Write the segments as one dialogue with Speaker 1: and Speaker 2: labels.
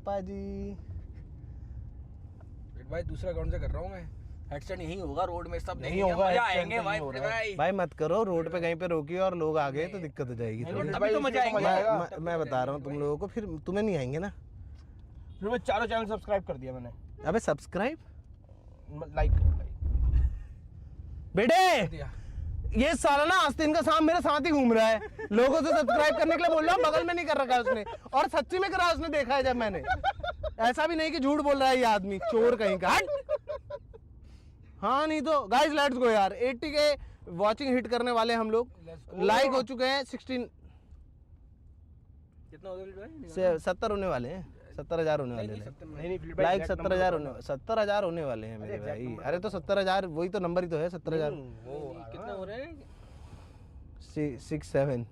Speaker 1: पापा जी।
Speaker 2: भाई दूसरा अकाउंट से कर रहा हूँ मैं। हेडसेट यही होगा रोड में, सब
Speaker 3: नहीं होगा,
Speaker 2: मजा आएंगे भाई।
Speaker 1: भाई मत करो, रोड पे कहीं पे रोकिए और लोग आ गए तो दिक्कत हो जाएगी थोड़ी।
Speaker 2: अभी तो मजा आएंगे।
Speaker 1: मैं बता रहा हूँ तुम लोगों को, फिर तुम्हें नहीं आएंगे ना।
Speaker 3: फिर मैं चारों चैनल सब्सक्राइब कर दिया मैंने।
Speaker 1: अबे सब्सक्राइब
Speaker 3: लाइक
Speaker 1: बेटे, ये साला ना आस्तीन का सांप मेरे साथ ही घूम रहा है, लोगों से सब्सक्राइब करने के लिए बोल रहा हूँ, बगल में नहीं कर रखा उसने, और सच्ची में करा उसने, देखा है जब मैंने। ऐसा भी नहीं कि झूठ बोल रहा है ये आदमी, चोर कहीं का। हाँ नहीं तो गाइस लेट्स गो यार, 80 के वॉचिंग हिट करने वाले हम लोग। लाइक हो चुके हैं 16,
Speaker 2: कितना हो गया?
Speaker 1: 70 होने वाले हैं, 70,000 होने वाले हैं।
Speaker 3: नहीं
Speaker 1: लाइक 70,000 होने वाले हैं मेरे भाई। अरे तो 70,000 वही तो नंबर ही तो है, 70,000।
Speaker 2: कितना हो रहा है?
Speaker 1: 6-7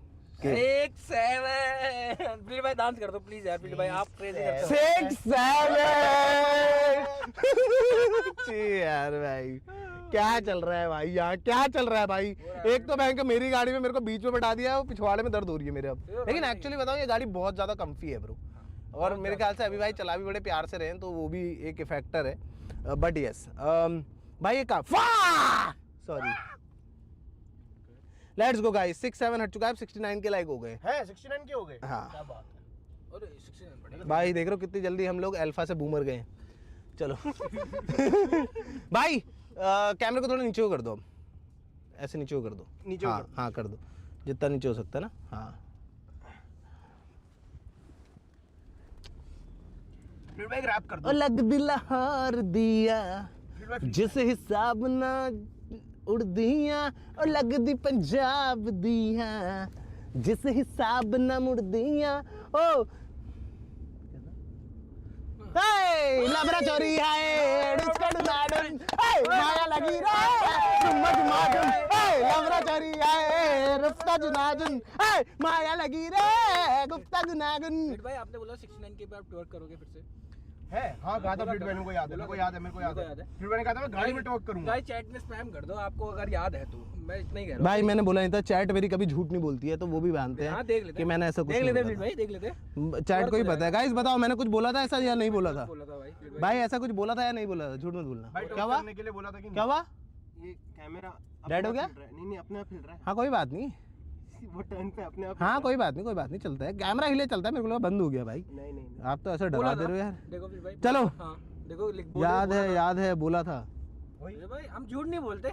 Speaker 2: प्लीज भाई डांस कर दो प्लीज यार, प्लीज भाई आप क्रेजी करते हो।
Speaker 1: 6-7 यार भाई क्या चल रहा है भाई, यहाँ क्या चल रहा है भाई। एक तो बैंक मेरी गाड़ी में मेरे को बीच में बैठा दिया है, वो पिछवाड़े में दर्द हो रही है मेरे अब। लेकिन एक्चुअली बताऊँ ये गाड़ी बहुत ज्यादा कम्फी है ब्रो, और मेरे ख्याल से अभी भाई चला भी बड़े प्यार से रहे, तो वो भी एक फैक्टर है। बट यस भाई ये सॉरी लेट्स गो गाइस, 6-7 हट चुका है, 69 के लाइक हो गए
Speaker 3: हैं, 69 के हो गए।
Speaker 1: हाँ
Speaker 3: क्या बात है।
Speaker 2: अरे 69 बढ़ेगा
Speaker 1: भाई, देख रहे हो कितनी जल्दी हम लोग अल्फा से बूमर गए। चलो भाई कैमरे को थोड़ा नीचे को कर दो, अब ऐसे नीचे को कर दो,
Speaker 3: नीचे
Speaker 1: हाँ हाँ कर दो, जितना नीचे हो सकता है ना। हाँ
Speaker 3: फिर भाई रैप कर दो।
Speaker 1: अलग दिलहार दिया जिस हिसाब ना उड़ दिया, और लग दी पंजाब दिया जिस हिसाब ना मुड़ दिया। ओ लबरा चोरी है माया लगी रे, लबरा चोरी है रफ्ता जुनाजुन, माया लगी रे गुप्ता गुनागुन।
Speaker 2: भाई आपने बोला 69 के पे आप टॉर्क करोगे फिर से
Speaker 3: है? हाँ कहा था फिर मैंने को याद है, मेरे को याद है। फिर मैंने कहा था मैं गाड़ी में टॉक करूंगा।
Speaker 2: गाइस चैट में स्पैम कर दो आपको अगर याद है तो, मैं इतना ही कह रहा हूं
Speaker 1: भाई मैंने बोला नहीं था, चैट मेरी कभी झूठ नहीं बोलती है, तो वो भी मानते हैं कि मैंने ऐसा कुछ
Speaker 2: देख लेते
Speaker 1: नहीं
Speaker 2: भाई, देख लेते
Speaker 1: बोला। चैट को ही पता है। गाइस बताओ मैंने कुछ बोला था ऐसा या नहीं बोला था?
Speaker 2: बोला था
Speaker 1: भाई ऐसा कुछ बोला था या नहीं बोला था? झूठ मत बोलना। क्या हुआ?
Speaker 3: के लिए बोला था कि
Speaker 1: क्या हुआ?
Speaker 3: ये कैमरा
Speaker 1: डेड हो गया?
Speaker 3: नहीं अपने आप हिल रहा है।
Speaker 1: हाँ कोई बात नहीं,
Speaker 3: वो टर्न पे अपने आप।
Speaker 1: हाँ कोई बात नहीं चलता है, कैमरा हिले चलता है, मेरे को लगा बंद हो गया भाई।
Speaker 3: नहीं
Speaker 1: आप तो ऐसा डरा दे रहे हो यार।
Speaker 2: देखो फिर भाई,
Speaker 1: चलो
Speaker 2: देखो
Speaker 1: याद है बोला था
Speaker 2: भाई, हम झूठ नहीं बोलते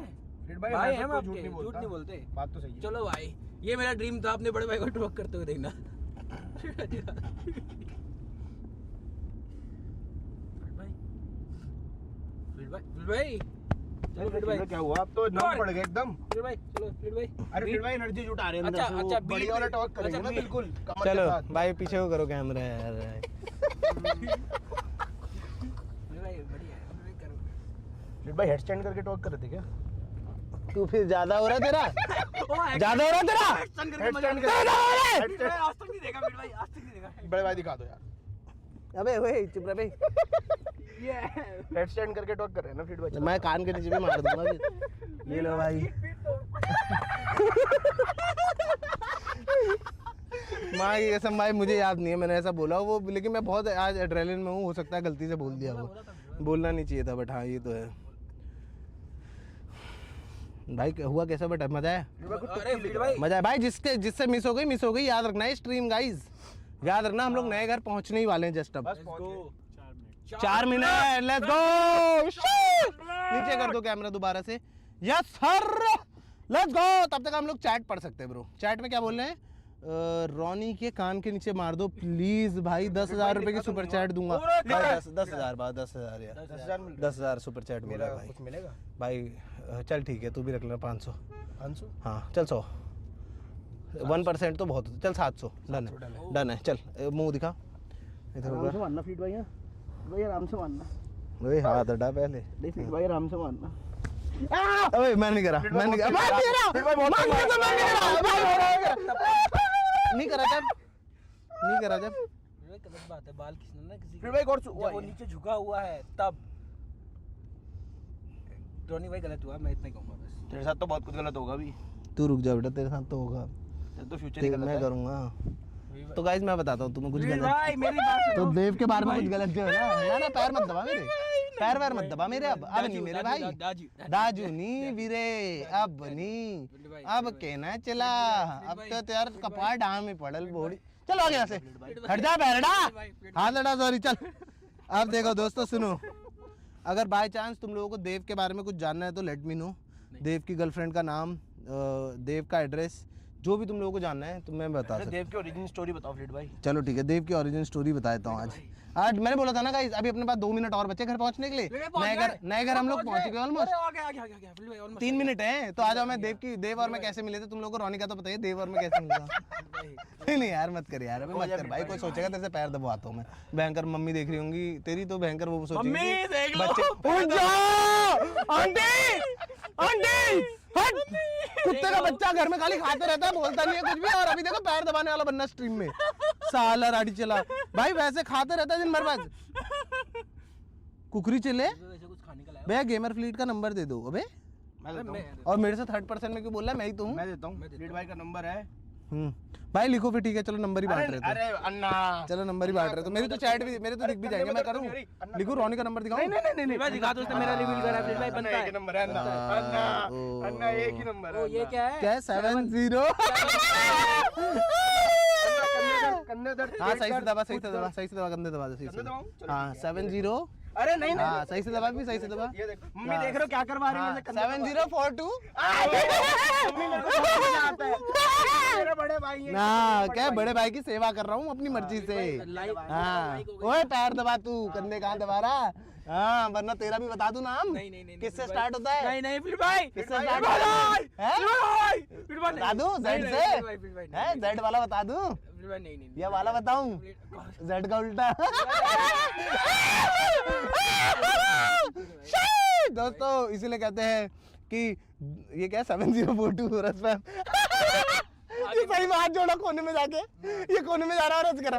Speaker 3: भाई
Speaker 2: हम
Speaker 3: झूठ
Speaker 2: झूठ नहीं बोलते।
Speaker 3: बात तो सही है।
Speaker 2: चलो भाई, ये मेरा ड्रीम था अपने बड़े भाई को टॉक करते हुए देखना। भाई चलो फिर भाई,
Speaker 3: क्या हुआ? अब तो नम पड़ गए एकदम।
Speaker 2: फिर भाई चलो फिर भाई।
Speaker 3: अरे फिर भाई एनर्जी जुटा रहे हैं अंदर से,
Speaker 2: अच्छा
Speaker 3: बढ़िया वाला टॉक करेंगे ना बिल्कुल कमर के
Speaker 1: चलो
Speaker 3: साथ।
Speaker 1: भाई पीछे को करो कैमरा यार।
Speaker 3: फिर भाई हेड स्टैंड करके टॉक कर रहे थे क्या?
Speaker 1: तू फिर ज्यादा हो रहा है तेरा, ज्यादा हो रहा है तेरा।
Speaker 3: हेड स्टैंड
Speaker 2: आज तक नहीं देखा फिर भाई, आज तक नहीं देखा।
Speaker 3: बड़े भाई दिखा दो यार।
Speaker 1: अबे ओए चुप रह बे।
Speaker 3: हेड स्टैंड करके टॉक कर रहे हैं ना फिर भाई।
Speaker 1: मैं कान के नीचे भी मार दूंगा फिर। ये लो भाई। माँ ये सब भाई मुझे याद नहीं है मैंने ऐसा बोला वो, लेकिन मैं बहुत आज एड्रेनलिन में हूँ, हो सकता है गलती से बोल दिया वो, बोलना नहीं चाहिए था, बट हाँ ये तो है भाई। हुआ कैसा बट मजा आया? मजा है भाई, जिससे मिस हो गई, याद रखना है स्ट्रीम गाइज, याद रखना हम लोग नए घर पहुंचने ही वाले हैं जस्ट अब। 4 मिनट, लेट्स गो। नीचे कर दो कैमरा दोबारा से। Yes sir, let's go. तब तक हम लोग चैट पढ़ सकते हैं ब्रो। चैट में क्या बोल रहे हैं? रोनी के कान के नीचे मार दो प्लीज भाई, 10,000 रुपए की सुपर चैट दूंगा। 10,000 बात 10,000 यार, 10,000 सुपर चैट बोला भाई।
Speaker 3: कुछ मिलेगा
Speaker 1: भाई चल ठीक है, तू भी रख लेना 500। हाँ चल 100, 1% तो बहुत होता है। चल 700 डन है। चल मुंह दिखा इधर होगा।
Speaker 3: मानना फीट भाई, भाई आराम से मानना।
Speaker 1: वही हाथ हटा पहले,
Speaker 3: फीट भाई आराम से मानना।
Speaker 1: अबे मैं नहीं करा नहीं करा जब
Speaker 2: गलत बात है, बाल खींचना ना किसी
Speaker 3: फिर भाई और
Speaker 2: जब वो नीचे झुका हुआ है तब। टोनी भाई गलत हुआ, मैं इतना ही कहूंगा बस।
Speaker 3: तेरे साथ तो बहुत कुछ गलत होगा भी।
Speaker 1: तू रुक जा बेटा, तेरे साथ तो होगा,
Speaker 3: तो फ्यूचर
Speaker 1: मैं करूंगा। तो गाइस मैं बताता हूँ तुम्हें कुछ गलत।
Speaker 2: भाई मेरी बात
Speaker 1: तो देव के बारे में कुछ गलत जो है ना, ना पैर मत दबा मेरे, पैर वैर मत दबा मेरे। अब नहीं मेरे भाई, दाजू नहीं वीरे, अब नहीं, अब कहना चला, अब तो यार कपार डाम में पड़ल बोड़ी। चलो आगे यहाँ से हट जा बैरडा, हाथ लड़ा, सॉरी। चल अब देखो दोस्तों सुनो, अगर बाय चांस तुम लोगों को देव के बारे में कुछ जानना है तो लेट मी नो। देव की गर्लफ्रेंड का नाम, देव का एड्रेस, जो भी तुम लोगों को जानना है तो मैं बता सकता हूँ।
Speaker 3: देव की ओरिजिन स्टोरी बताओ फ्लिट भाई।
Speaker 1: चलो ठीक है, देव की ओरिजिन स्टोरी बता देता हूँ आज मैंने बोला था ना गाइस, अभी अपने पास 2 मिनट और बचे घर पहुंचने के लिए। नए घर हम लोग पहुंच चुके हैं ऑलमोस्ट। 3 मिनट हैं तो आ जाओ। मैं देव और मैं कैसे मिले थे तुम लोगों को, रोनिका तो पता ही है, देव और मैं कैसे मिला था। नहीं यार मत कर यार, अबे मत कर भाई, कोई सोचेगा तेरे से पैर दबाता हूँ मैं। भयंकर मम्मी देख रही होंगी तेरी, तो भयंकर वो सोचेगी बच्चे। आंटी हट, कुत्ते का बच्चा घर में खाली खाते रहता है, बोलता नहीं है कुछ भी, और अभी देखो पैर दबाने वाला बनना स्ट्रीम में, साला राडी चला भाई, वैसे खाते रहता है दिन भर। बाद कुकरी चिल्ले भैया, गेमर फ्लीट का नंबर दे दो। अबे और मेरे से 3rd पर्सन में क्यों बोल रहा है, मैं ही तो हूँ।
Speaker 3: मैं देता हूँ, फ्लिट भाई का नंबर है।
Speaker 1: भाई लिखो फिर, ठीक है चलो नंबर ही बांट रहे थे।
Speaker 3: अरे अन्ना,
Speaker 1: चलो नंबर ही बांट रहे तो मेरी तो चैट भी, मेरे तो दिख भी जाएंगे, मैं करूँ लिखू, रोनी का नंबर दिखाऊं?
Speaker 2: नहीं भाई दिखा दो, उसने मेरा रिवील करा फिर भाई, बनता है।
Speaker 3: एक ही नंबर है अन्ना, अन्ना अन्ना एक ही नंबर है।
Speaker 2: ये क्या है?
Speaker 1: क्या है 70? हाँ सही से दबा, सही से दबा, सही से दबा, कंधे दबा दे सही से। हाँ 70।
Speaker 3: अरे नहीं
Speaker 1: हाँ सही से दबा, भी सही से दबा।
Speaker 3: ये देख मम्मी देख रहे हो क्या करवा रही है।
Speaker 1: 7042
Speaker 3: मम्मी मेरे को समझ में आता है, मेरे बड़े भाई हैं।
Speaker 1: ना क्या, बड़े भाई की सेवा कर रहा हूँ अपनी मर्जी से। हाँ ओए पैर दबा, तू कंधे कहाँ दबा रहा? हाँ वरना तेरा भी बता दूं नाम। किससे स्टार्ट होता है?
Speaker 2: नहीं फिर भाई,
Speaker 1: किससे स्टार्ट होता है? बता दूं जेड से? है जेड वाला बता दूं? ये वाला बताऊं? जेड का उल्टा। दोस्तों इसीलिए कहते हैं कि ये क्या 7042 रस पे ये सही में हाथ जोड़ा कोने में जाके, ये कोने में जा रहा है रस करा।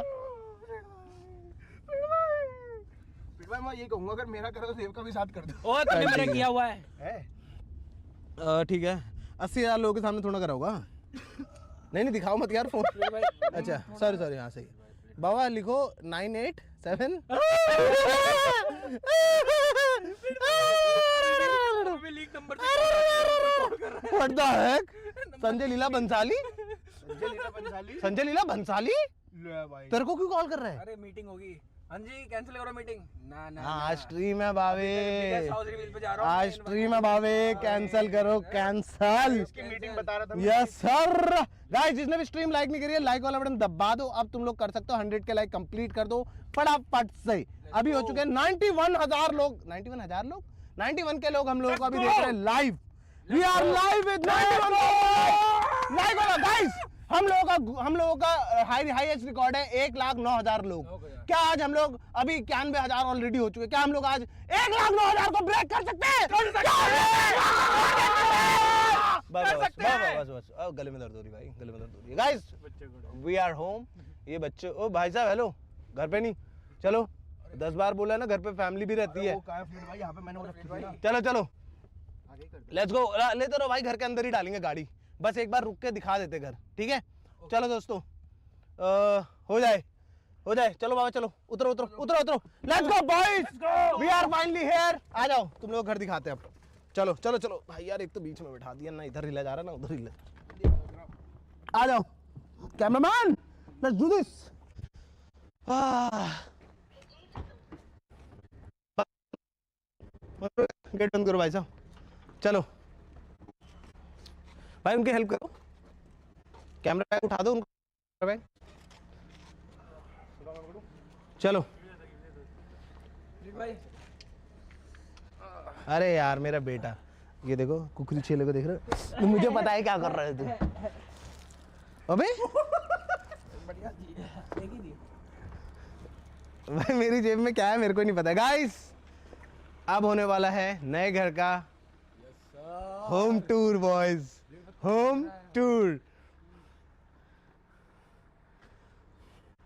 Speaker 3: भाई मैं ये कहूंगा, अगर मेरा करो तो देव का भी साथ कर दो।
Speaker 2: ओ तुमने मेरा किया हुआ है।
Speaker 1: ठीक है, 80,000 लोगों के सामने थोड़ा करा होगा। नहीं दिखाओ मत यार फोन। अच्छा सॉरी हाँ सही। बाबा लिखो 987। What the heck? Sanjay Leela Bhansali? Sanjay Leela Bhansali? तेरे को क्यों कॉल कर रहा है?
Speaker 2: अरे मीटिंग होगी। हाँ जी कैंसिल करो मीटिंग। ना
Speaker 1: आज स्ट्रीम है भावे,
Speaker 2: पे जा रहा हूँ।
Speaker 1: आज स्ट्रीम है भावे, कैंसिल करो, कैंसिल।
Speaker 3: इसकी मीटिंग बता रहा था।
Speaker 1: Yes sir. गाइस जिसने भी स्ट्रीम लाइक नहीं करी है, लाइक वाला बटन दबा दो। अब तुम लोग कर सकते हो 100 के लाइक कंप्लीट कर दो फटाफट से। अभी हो चुके हैं 91,000 लोग, 91,000 लोग, 91 के लोग हम लोगों को अभी देख रहे हैं live. We are live with 91 like वाला गाइस। हम लोगों का हाईएस्ट रिकॉर्ड है 1,09,000 लोग। क्या आज हम लोग अभी 91,000 ऑलरेडी हो चुके, क्या हम लोग आज 1,09,000 को ब्रेक कर सकते हैं? बस गले में दर्द हो रही भाई, गले में दर्द हो रही है। Guys we are home. ये बच्चे, ओ भाई साहब हेलो, घर पे नहीं? चलो 10 बार बोला ना, घर पे फैमिली भी रहती है। चलो लेट्स गो। लेते रहो भाई, घर के अंदर ही डालेंगे गाड़ी, बस एक बार रुक के दिखा देते घर, ठीक है? चलो दोस्तों हो जाए चलो बाबा, चलो उतरो let's go boys, we are finally here. आ जाओ तुम लोग घर दिखाते हैं अब। चलो भाई यार, एक तो बीच में बैठा दिया ना, इधर हिला जा रहा ना उधर हिला। आ जाओ cameraman, let's do this. Gate बंद करो भाई साहब। चलो भाई उनकी हेल्प करो, कैमरा बैग उठा दो उनको बैग। चलो अरे यार मेरा बेटा, ये देखो कुकरी चेले को देख रहे हो? मुझे पता है क्या कर रहे थे अबे। भाई मेरी जेब में क्या है मेरे को नहीं पता। गाइस अब होने वाला है नए घर का home tour boys, home tour.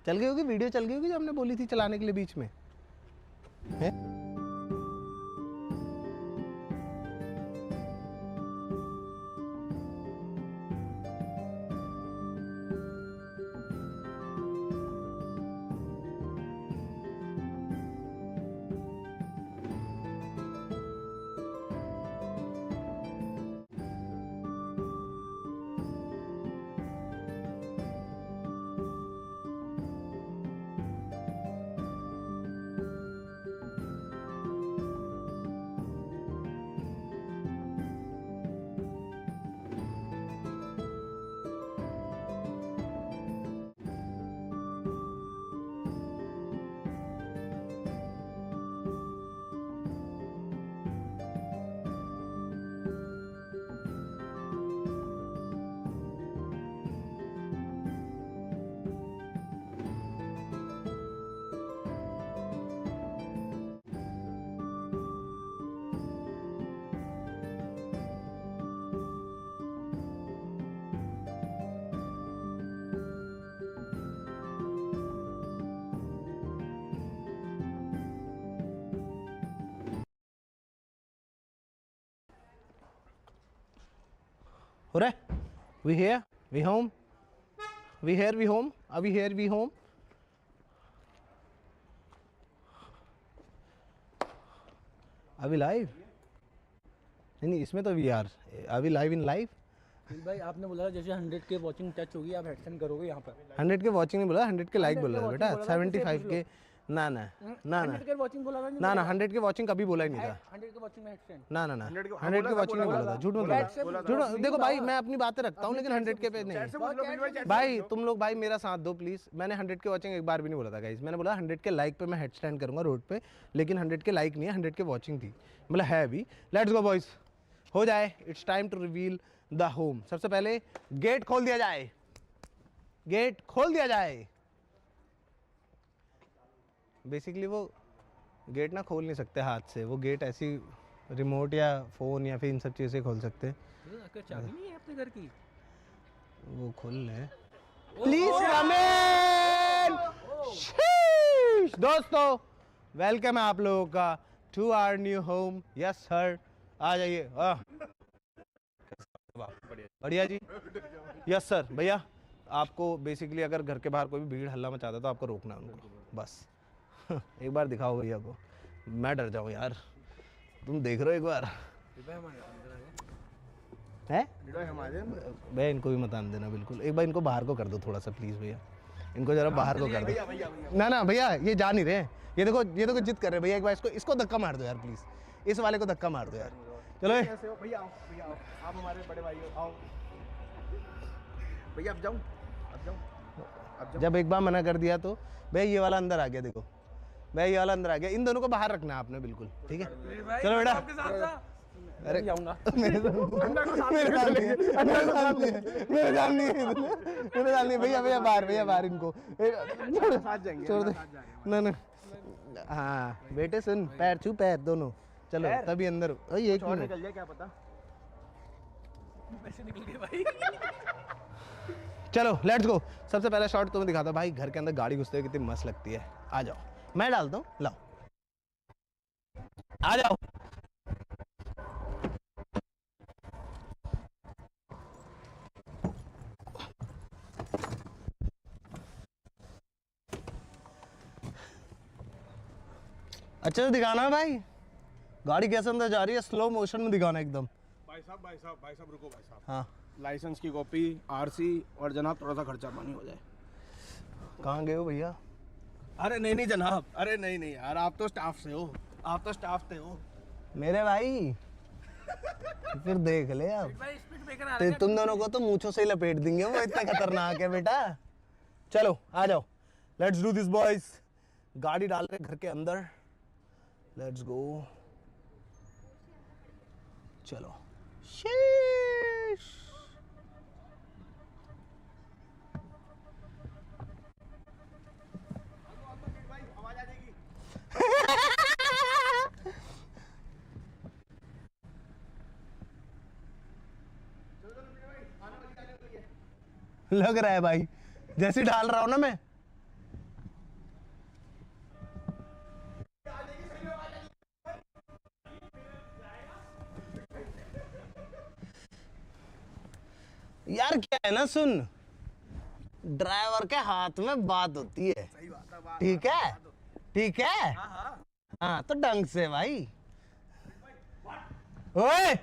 Speaker 1: चल गई होगी वीडियो, चल गई होगी जो हमने बोली थी चलाने के लिए बीच में है? हो रहा है? We here, we home, we here, we home, are we here, we home? Are we live? नहीं इसमें तो we are. Are we live in live?
Speaker 2: भाई आपने बोला जैसे 100 के वॉचिंग टच होगी आप हेडसेट करोगे यहाँ पर
Speaker 1: 100 के वॉचिंग नहीं बोला, 100 के लाइक बोला था बेटा, 75 के ना ना ना ना
Speaker 2: 100 के वॉचिंग बोला था
Speaker 1: ना ना 100 के वॉचिंग कभी बोला ही नहीं था
Speaker 2: 100 के वॉचिंग में हेडसेट
Speaker 1: ना ना ना 100 के वॉचिंग नहीं बोला था, झूठ मत बोलो, झूठ। देखो भाई मैं अपनी बातें रखता हूँ लेकिन 100 के पे नहीं। भाई तुम लोग भाई मेरा साथ दो प्लीज। मैंने 100 के वॉचिंग एक बार भी नहीं बोला था गाइस, मैंने बोला 100 के लाइक पे मैं हेड स्टैंड करूंगा रोड पे, लेकिन 100 के लाइक नहीं है, 100 के वॉचिंग थी, मतलब है अभी। लेट्स गो बॉयज, हो जाए, it's time to reveal the home. सबसे पहले गेट खोल दिया जाए, गेट खोल दिया जाए। बेसिकली वो गेट ना खोल नहीं सकते हाथ से, वो गेट ऐसी रिमोट या फोन या फिर इन सब चीज़ से खोल सकते हैं।
Speaker 2: चाबी नहीं है अपने घर की,
Speaker 1: वो खोल ले प्लीज कम इन। दोस्तों वेलकम है आप लोगों का to our new home. Yes sir, आ जाइए। बढ़िया जी, यस सर। भैया आपको बेसिकली अगर घर के बाहर कोई भी भीड़ हल्ला मचाता है तो आपको रोकना है उनको, बस। एक बार दिखाओ भैया को, मैं डर जाऊँ यार, तुम देख रहे हो एक बार है भैया, इनको भी मत आने देना बिल्कुल। एक बार इनको बाहर को कर दो थोड़ा सा प्लीज भैया, इनको जरा बाहर को कर दो। ना ना भैया ये जा नहीं रहे, ये देखो जिद कर रहे भैया। एक बार इसको धक्का मार दो यार प्लीज, इस वाले को धक्का मार दो यार। चलो
Speaker 3: भैया आओ, भैया आओ, आप हमारे बड़े भाई हो, आओ भैया। अब जाऊं, अब जाऊं।
Speaker 1: जब एक बार मना कर दिया तो भैया ये वाला अंदर आ गया, देखो भैया ये वाला अंदर आ गया। इन दोनों को बाहर रखना है आपने बिल्कुल, ठीक है? चलो बेटा। अरे जाऊंगा मेरे जान नहीं भैया, भैया बाहर इनको छोड़ दे। ना ना हाँ बेटे सुन, पैर छू पैर दोनों, चलो तभी अंदर। एक मिनट
Speaker 3: निकल जाए क्या पता,
Speaker 2: पैसे निकल गए भाई।
Speaker 1: चलो लेट्स गो। सबसे पहला शॉट तुम्हें दिखाता भाई, घर के अंदर गाड़ी घुसते हुए कितनी मस्त लगती है। आ जाओ, मैं डालता हूँ, लाओ आ जाओ। अच्छे से दिखाना है भाई, गाड़ी कैसे अंदर जा रही है, स्लो मोशन में दिखाना एकदम।
Speaker 3: भाई साहब रुको भाई साहब।
Speaker 1: हाँ
Speaker 3: लाइसेंस की कॉपी, आरसी और जनाब थोड़ा सा खर्चा पानी हो जाए।
Speaker 1: कहाँ गए हो भैया?
Speaker 3: अरे नहीं जनाब, अरे नहीं यार, आप तो स्टाफ से हो, आप तो स्टाफ से हो
Speaker 1: मेरे भाई। फिर देख ले अब, तो तुम दोनों को तो मूंछों से ही लपेट देंगे, वो इतना खतरनाक है बेटा। चलो आ जाओ, लेट्स डू दिस बॉयज। गाड़ी डाल रहे घर के अंदर, लेट्स गो। चलो शीश। लग रहा है भाई जैसे डाल रहा हूं ना मैं। यार क्या है ना, सुन, ड्राइवर के हाथ में बात होती है, ठीक है? ठीक है हाँ, तो ढंग से भाई। ओए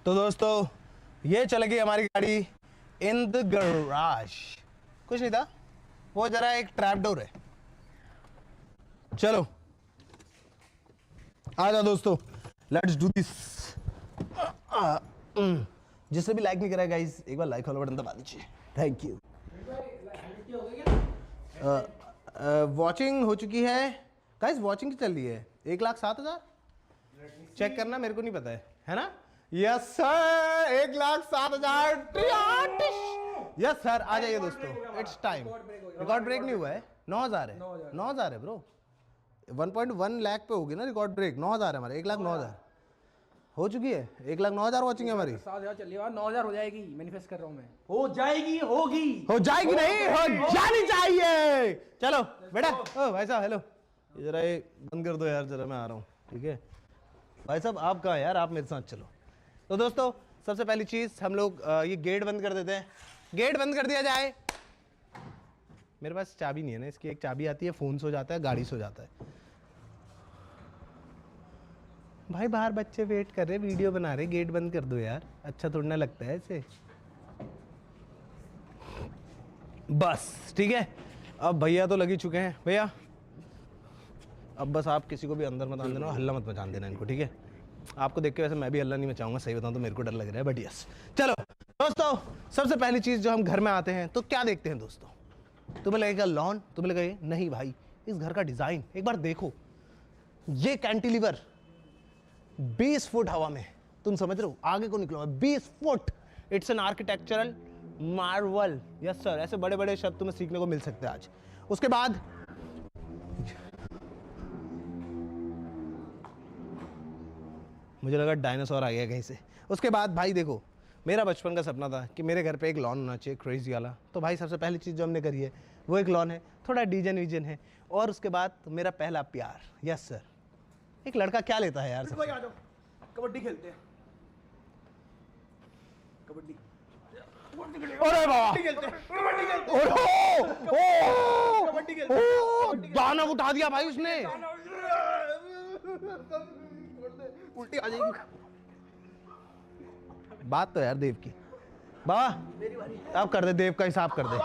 Speaker 1: तो दोस्तों ये चल गई हमारी गाड़ी इन द गैराज। कुछ नहीं था, वो जरा एक ट्रैप डोर है। चलो आ जाओ दोस्तों, लेट्स डू दिस। जिससे भी लाइक नहीं करा गाइस, एक बार लाइक वाला बटन दबा दीजिए, थैंक यू। वॉचिंग हो चुकी है गाइस, वॉचिंग चल रही है 1,07,000। चेक करना, मेरे को नहीं पता है ना? Yes sir, 1,07,000। यस सर, आ जाइए दोस्तों, इट्स टाइम। रिकॉर्ड ब्रेक नहीं हुआ है, 9,000 है, 9,000 है ब्रो। 1.1 लाख पे होगी ना रिकॉर्ड ब्रेक। 9,000 है हमारे, 1,09,000। हो चुकी है 1,09,000 वॉचिंग है हमारी।
Speaker 2: 7,000 चल रही है, 9,000 हो जाएगी, मैनिफेस्ट कर रहा हूँ मैं। हो जाएगी, होगी,
Speaker 1: हो जाएगी नहीं, हो जानी चाहिए। चलो बेटा, ओ भाई साहब हेलो, जरा ये बंद कर दो यार, जरा मैं आ रहा हूँ, ठीक है भाई साहब। आप कहाँ यार, आप मेरे साथ चलो। तो दोस्तों सबसे पहली चीज हम लोग ये गेट बंद कर देते हैं। गेट बंद कर दिया जाए। मेरे पास चाबी नहीं है ना, इसकी एक चाबी आती है, फोन सो जाता है, गाड़ी सो जाता है। भाई बाहर बच्चे वेट कर रहे, वीडियो बना रहे, गेट बंद कर दो यार, अच्छा थोड़ा ना लगता है ऐसे। बस ठीक है, अब भैया तो लग ही चुके हैं। भैया अब बस आप किसी को भी अंदर मत आने देना, हल्ला मत मचाने देना इनको, ठीक है। आपको देख के वैसे मैं भी हल्ला नहीं मचाऊंगा, सही बताऊं तो मेरे को डर लग रहा है, बट यस। चलो दोस्तों, सबसे पहली चीज जो हम घर में आते हैं तो क्या देखते हैं दोस्तों? तुम्हें लगेगा लॉन, तुम्हें लगेगा नहीं भाई, इस घर का डिजाइन एक बार देखो। ये कैंटिलीवर 20 फुट हवा में, तुम समझ रहे हो, आगे को निकलो 20 foot. It's an architectural Marvel. Yes sir, ऐसे बड़े बड़े शब्द तुम्हें सीखने को मिल सकते हैं आज। उसके बाद मुझे लगा डायनासोर आ गया कहीं से। उसके बाद भाई देखो, मेरा बचपन का सपना था कि मेरे घर पे एक लॉन होना चाहिए, क्रेजी वाला। तो भाई सबसे पहली चीज़ जो हमने करी है वो एक लॉन है, थोड़ा डीजन वीजन है। और उसके बाद मेरा पहला प्यार। यस सर, एक लड़का क्या लेता है यार सबसे?
Speaker 3: भाई आ जाओ, कबड्डी खेलते हैं, कबड्डी।
Speaker 1: अरे बाबा, दाना उठा दिया भाई उसने,
Speaker 3: उल्टी आ जाएगी।
Speaker 1: बात तो यार देव की। बाबा अब कर दे, देव का हिसाब कर दे।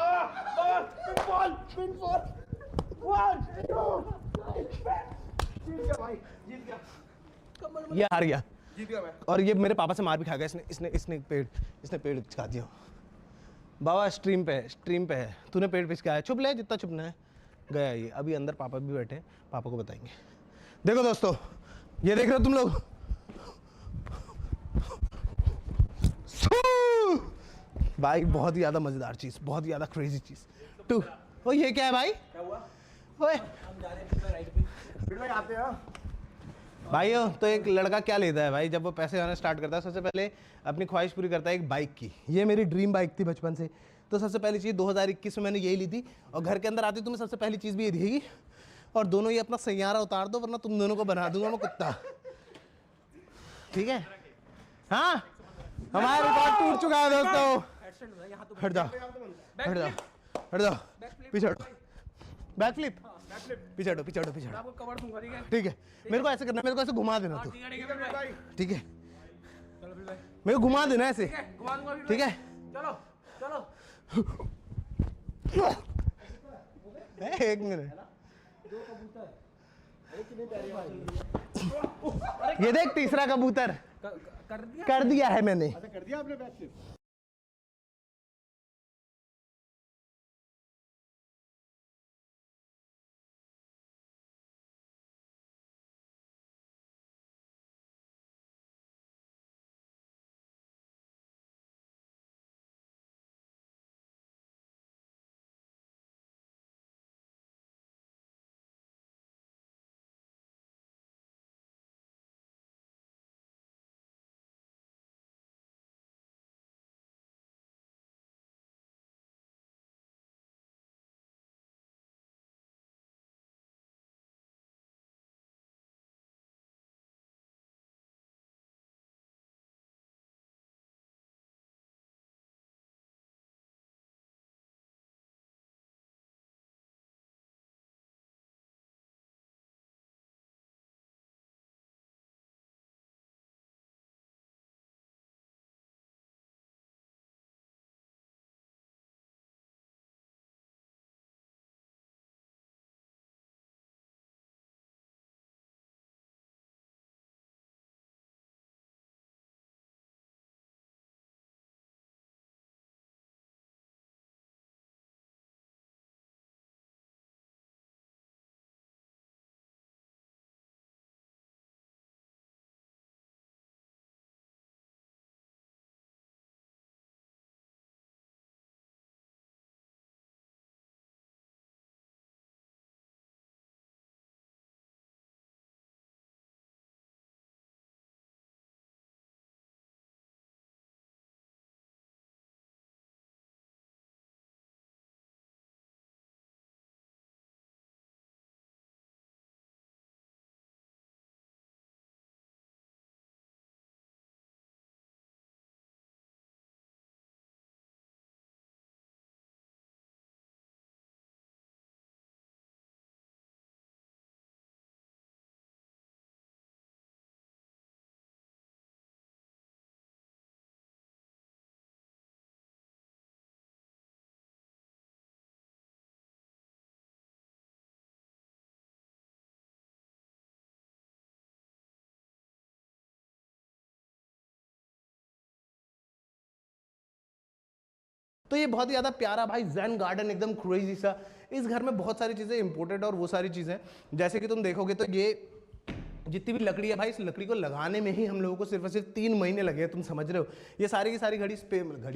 Speaker 1: ये हार गया,
Speaker 3: जीत गया मैं।
Speaker 1: और ये मेरे पापा से मार भी खा गया। इसने पेड़ चिपका दिया। बाबा स्ट्रीम पे है, तूने पेड़ पिचकाया है, चुप ले जितना चुपना है। गया ये, अभी अंदर पापा भी बैठे हैं, पापा को बताएंगे। देखो दोस्तों, ये देख रहे हो तुम लोग, भाई बहुत ही ज्यादा मजेदार चीज, बहुत ही ज्यादा क्रेजी चीज। टू वो ये क्या है भाई?
Speaker 2: क्या हुआ?
Speaker 1: ओए
Speaker 2: हम जा रहे हैं राइड पे।
Speaker 3: फिर भाई आते हैं।
Speaker 1: भाइयों, तो एक लड़का क्या लेता है भाई जब वो पैसे आना स्टार्ट करता है? सबसे पहले अपनी ख्वाहिश पूरी करता है एक बाइक की। ये मेरी ड्रीम बाइक थी बचपन से। तो सबसे पहली चीज़ 2021 में मैंने यही ली थी, और घर के अंदर आती तुम्हें सबसे पहली चीज़ भी ये दिखेगी। और दोनों ये अपना सैयारा उतार दो, वरना तुम दोनों को बना दूंगा मैं कुत्ता, ठीक है? हाँ, हमारा रिकॉर्ड टूट चुका है दोस्तों। हट जाओ, हट जाओ, हट जाओ, पीछे हटो, बैक फ्लिप, पीछे हटो, पीछे हटो, पीछे हटो,
Speaker 2: कवर दूंगा, ठीक है?
Speaker 1: ठीक है। मेरे को ऐसे करना, मेरे को ऐसे घुमा देना तू,
Speaker 2: भाई,
Speaker 1: ठीक है?
Speaker 2: चलो फिर भाई,
Speaker 1: मेरे को घुमा देना ऐसे,
Speaker 2: घुमा दूंगा फिर
Speaker 1: ठीक है?
Speaker 2: चलो चलो।
Speaker 1: एक मिनट, ये देख तीसरा कबूतर कर दिया है मैंने।
Speaker 3: कर दिया आपने बैक फ्लिप?
Speaker 1: तो ये बहुत ही ज़्यादा प्यारा भाई जैन गार्डन, एकदम क्रेजी सा। इस घर में बहुत सारी चीज़ें इंपोर्टेड और वो सारी चीज़ें, जैसे कि तुम देखोगे तो ये जितनी भी लकड़ी है भाई, इस लकड़ी को लगाने में ही हम लोगों को सिर्फ और सिर्फ 3 महीने लगे हैं, तुम समझ रहे हो। ये सारी की सारी घड़ी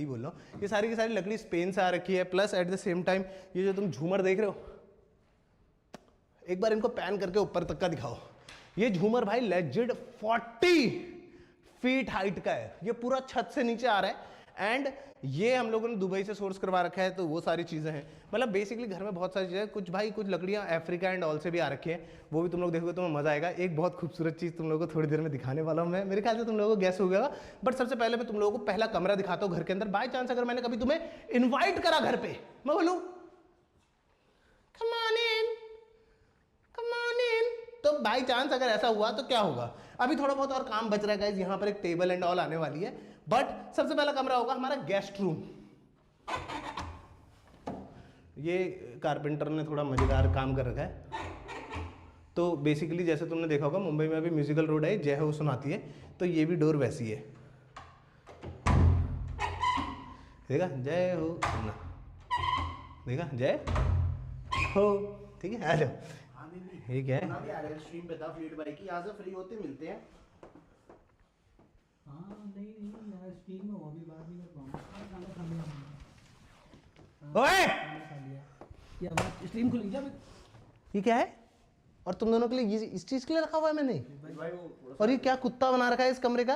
Speaker 1: बोल रहा हूँ, ये सारी की सारी लकड़ी स्पेन से आ रखी है। Plus at the same time ये जो तुम झूमर देख रहे हो, एक बार इनको पैन करके ऊपर तक का दिखाओ। ये झूमर भाई लेजिड 40 फीट हाइट का है, ये पूरा छत से नीचे आ रहा है। एंड ये हम लोगों ने दुबई से सोर्स करवा रखा है, तो वो सारी चीज़ें हैं। मतलब बेसिकली घर में बहुत सारी चीज़ें, कुछ भाई कुछ लकड़ियाँ अफ्रीका एंड ऑल से भी आ रखी हैं, वो भी तुम लोग देखोगे तो मज़ा आएगा। एक बहुत खूबसूरत चीज़ तुम लोगों को थोड़ी देर में दिखाने वाला हूँ मैं, मेरे ख्याल से तुम लोगों को गैस हो गया। बट सबसे पहले मैं तुम लोगों को पहला कमरा दिखाता हूँ घर के अंदर। बाई चांस अगर मैंने कभी तुम्हें इन्वाइट करा घर पे, मैं बोलूँ कम ऑन इन, तो बाई चांस अगर ऐसा हुआ तो क्या होगा। अभी थोड़ा बहुत और काम बच रहा है गाइस, यहाँ पर एक टेबल एंड ऑल आने वाली है। बट सबसे पहला कमरा होगा हमारा गेस्ट रूम। ये कारपेंटर ने थोड़ा मजेदार काम कर रखा है। तो बेसिकली जैसे तुमने देखा होगा मुंबई में अभी म्यूजिकल रोड है, जय हो सुनाती है, तो ये भी डोर वैसी है। देखा जय हो सुना, देखा जय हो, ठीक है। आ जाओ, ये क्या है, स्ट्रीम पे था फ्लीट भाई की, यहाँ से फ्री होते मिलते हैं।
Speaker 2: हाँ नहीं यार, स्ट्रीम में वो भी बात नहीं कर पाऊंगा।
Speaker 1: ओए
Speaker 2: क्या बात, स्ट्रीम खुली क्या?
Speaker 1: ये क्या है? और तुम दोनों के लिए ये इस चीज के लिए रखा हुआ है मैंने? और ये क्या कुत्ता बना रखा है इस कमरे का?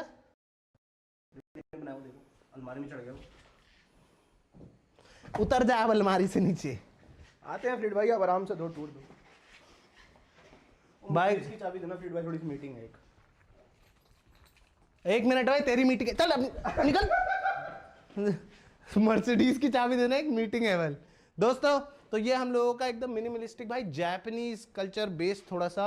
Speaker 3: अलमारी में चढ़ गया,
Speaker 1: उतर जा अब अलमारी से नीचे।
Speaker 3: आते हैं फ्लीट भाई, अब आराम से दो टूर दो
Speaker 1: भाई।
Speaker 3: इसकी चाबी देना फ्लीट भाई, थोड़ी सी मीटिंग है।
Speaker 1: एक मिनट भाई, तेरी मीटिंग है, चल अब निकल। मर्सिडीज की चाबी देना, एक मीटिंग है वेल। दोस्तों तो ये हम लोगों का एकदम मिनिमलिस्टिक भाई जापानीज कल्चर बेस्ड थोड़ा सा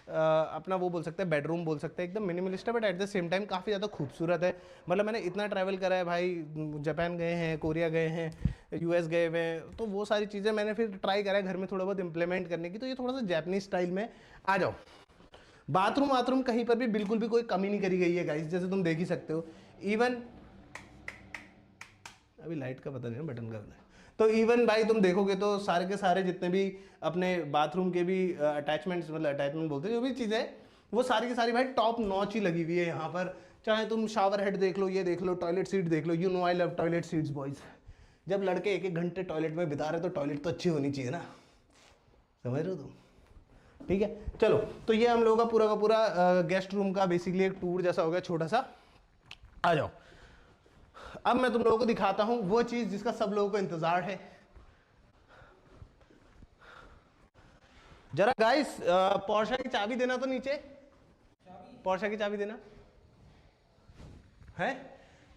Speaker 1: अपना वो बोल सकते हैं, बेडरूम बोल सकते हैं, एकदम मिनिमलिस्ट है but at the same time काफ़ी ज़्यादा खूबसूरत है। मतलब मैंने इतना ट्रैवल करा है भाई, जापान गए हैं, कोरिया गए हैं, यूएस गए हुए हैं, तो वो सारी चीज़ें मैंने फिर ट्राई करा है घर में थोड़ा बहुत इंप्लीमेंट करने की। तो ये थोड़ा सा जापानीज स्टाइल में आ जाओ। बाथरूम कहीं पर भी बिल्कुल भी कोई कमी नहीं करी गई है गाइस, जैसे तुम देख ही सकते हो। इवन अभी लाइट का पता नहीं है, बटन का पता है। तो इवन भाई तुम देखोगे तो सारे के सारे जितने भी अपने बाथरूम के भी अटैचमेंट्स, मतलब अटैचमेंट बोलते हैं, जो भी चीज़ें वो सारी की सारी भाई टॉप नॉच ही लगी हुई है यहाँ पर। चाहे तुम शावर हेड देख लो, ये देख लो, टॉयलेट सीट देख लो। You know I love toilet seats boys. जब लड़के 1-1 घंटे टॉयलेट में बिता रहे तो टॉयलेट तो अच्छी होनी चाहिए ना, समझ रहे हो तुम? ठीक है, चलो। तो ये हम लोगों का पूरा गेस्ट रूम का बेसिकली एक टूर जैसा हो गया छोटा सा। आ जाओ, अब मैं तुम लोगों को दिखाता हूं वो चीज जिसका सब लोगों को इंतजार है। जरा गाइस पोर्शा की चाबी देना तो नीचे, पोर्शा की चाबी देना है,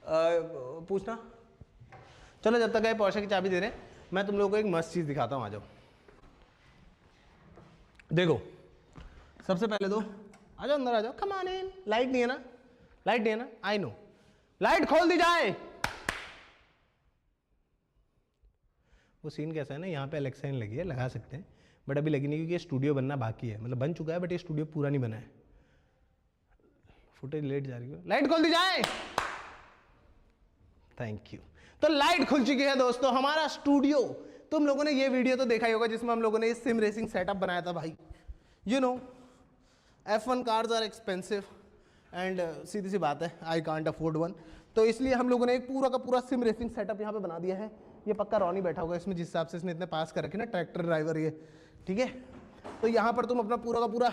Speaker 1: पूछना। चलो जब तक गए पोर्शा की चाबी दे रहे हैं, मैं तुम लोगों को एक मस्त चीज दिखाता हूं। आ जाओ, देखो सबसे पहले तो आ जाओ, अंदर आ जाओ, कम ऑन इन। लाइट नहीं है ना, लाइट नहीं है ना, आई नो। लाइट खोल दी जाए। वो सीन कैसा है ना, यहाँ पे एलेक्सा इन लगी है, लगा सकते हैं बट अभी लगी नहीं क्योंकि ये स्टूडियो बनना बाकी है। मतलब बन चुका है बट ये स्टूडियो पूरा नहीं बना है। फुटेज लेट जा रही है, लाइट खोल दी जाए। Thank you. तो लाइट खुल चुकी है दोस्तों, हमारा स्टूडियो। तुम लोगों ने ये वीडियो तो देखा ही होगा जिसमें हम लोगों ने सिम रेसिंग सेटअप बनाया था भाई। You know F1 cars are expensive and सीधी सी बात है, आई कांट अफोर्ड वन। तो इसलिए हम लोगों ने एक पूरा का पूरा सिम रेसिंग सेटअप यहाँ पे बना दिया है। ये पक्का रॉनी बैठा होगा इसमें, जिस हिसाब से इसने इतने पास कर रखे ना, ट्रैक्टर ड्राइवर ये, ठीक है। तो यहाँ पर तुम अपना पूरा का पूरा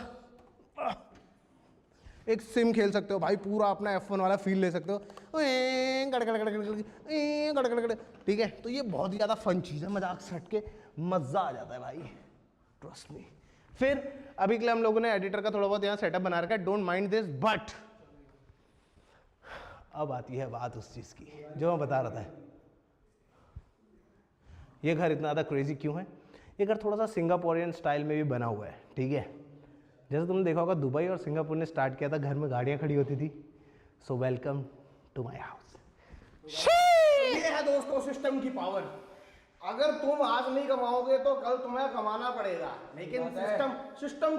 Speaker 1: एक सिम खेल सकते हो भाई, पूरा अपना F1 वाला फील ले सकते हो। ठीक है, तो ये बहुत ही ज़्यादा फन चीज़ है, मजाक सट के मज़ा आ जाता है भाई, ट्रस्ट मी। फिर अभी के लिए हम लोगों ने एडिटर का थोड़ा बहुत यहाँ सेटअप बना रखा है, डोंट माइंड दिस। बट अब आती है बात उस चीज़ की जो मैं बता रहा था। ये घर इतना ज़्यादा क्रेजी क्यों है? ये घर थोड़ा सा सिंगापुरियन स्टाइल में भी बना हुआ है, ठीक है। जैसे तुमने देखा होगा दुबई और सिंगापुर ने स्टार्ट किया था, घर में गाड़ियाँ खड़ी होती थी। So welcome to my house.
Speaker 3: ये है दोस्तों सिस्टम की पावर। अगर तुम आज नहीं कमाओगे तो कल तुम्हें कमाना पड़ेगा, लेकिन सिस्टम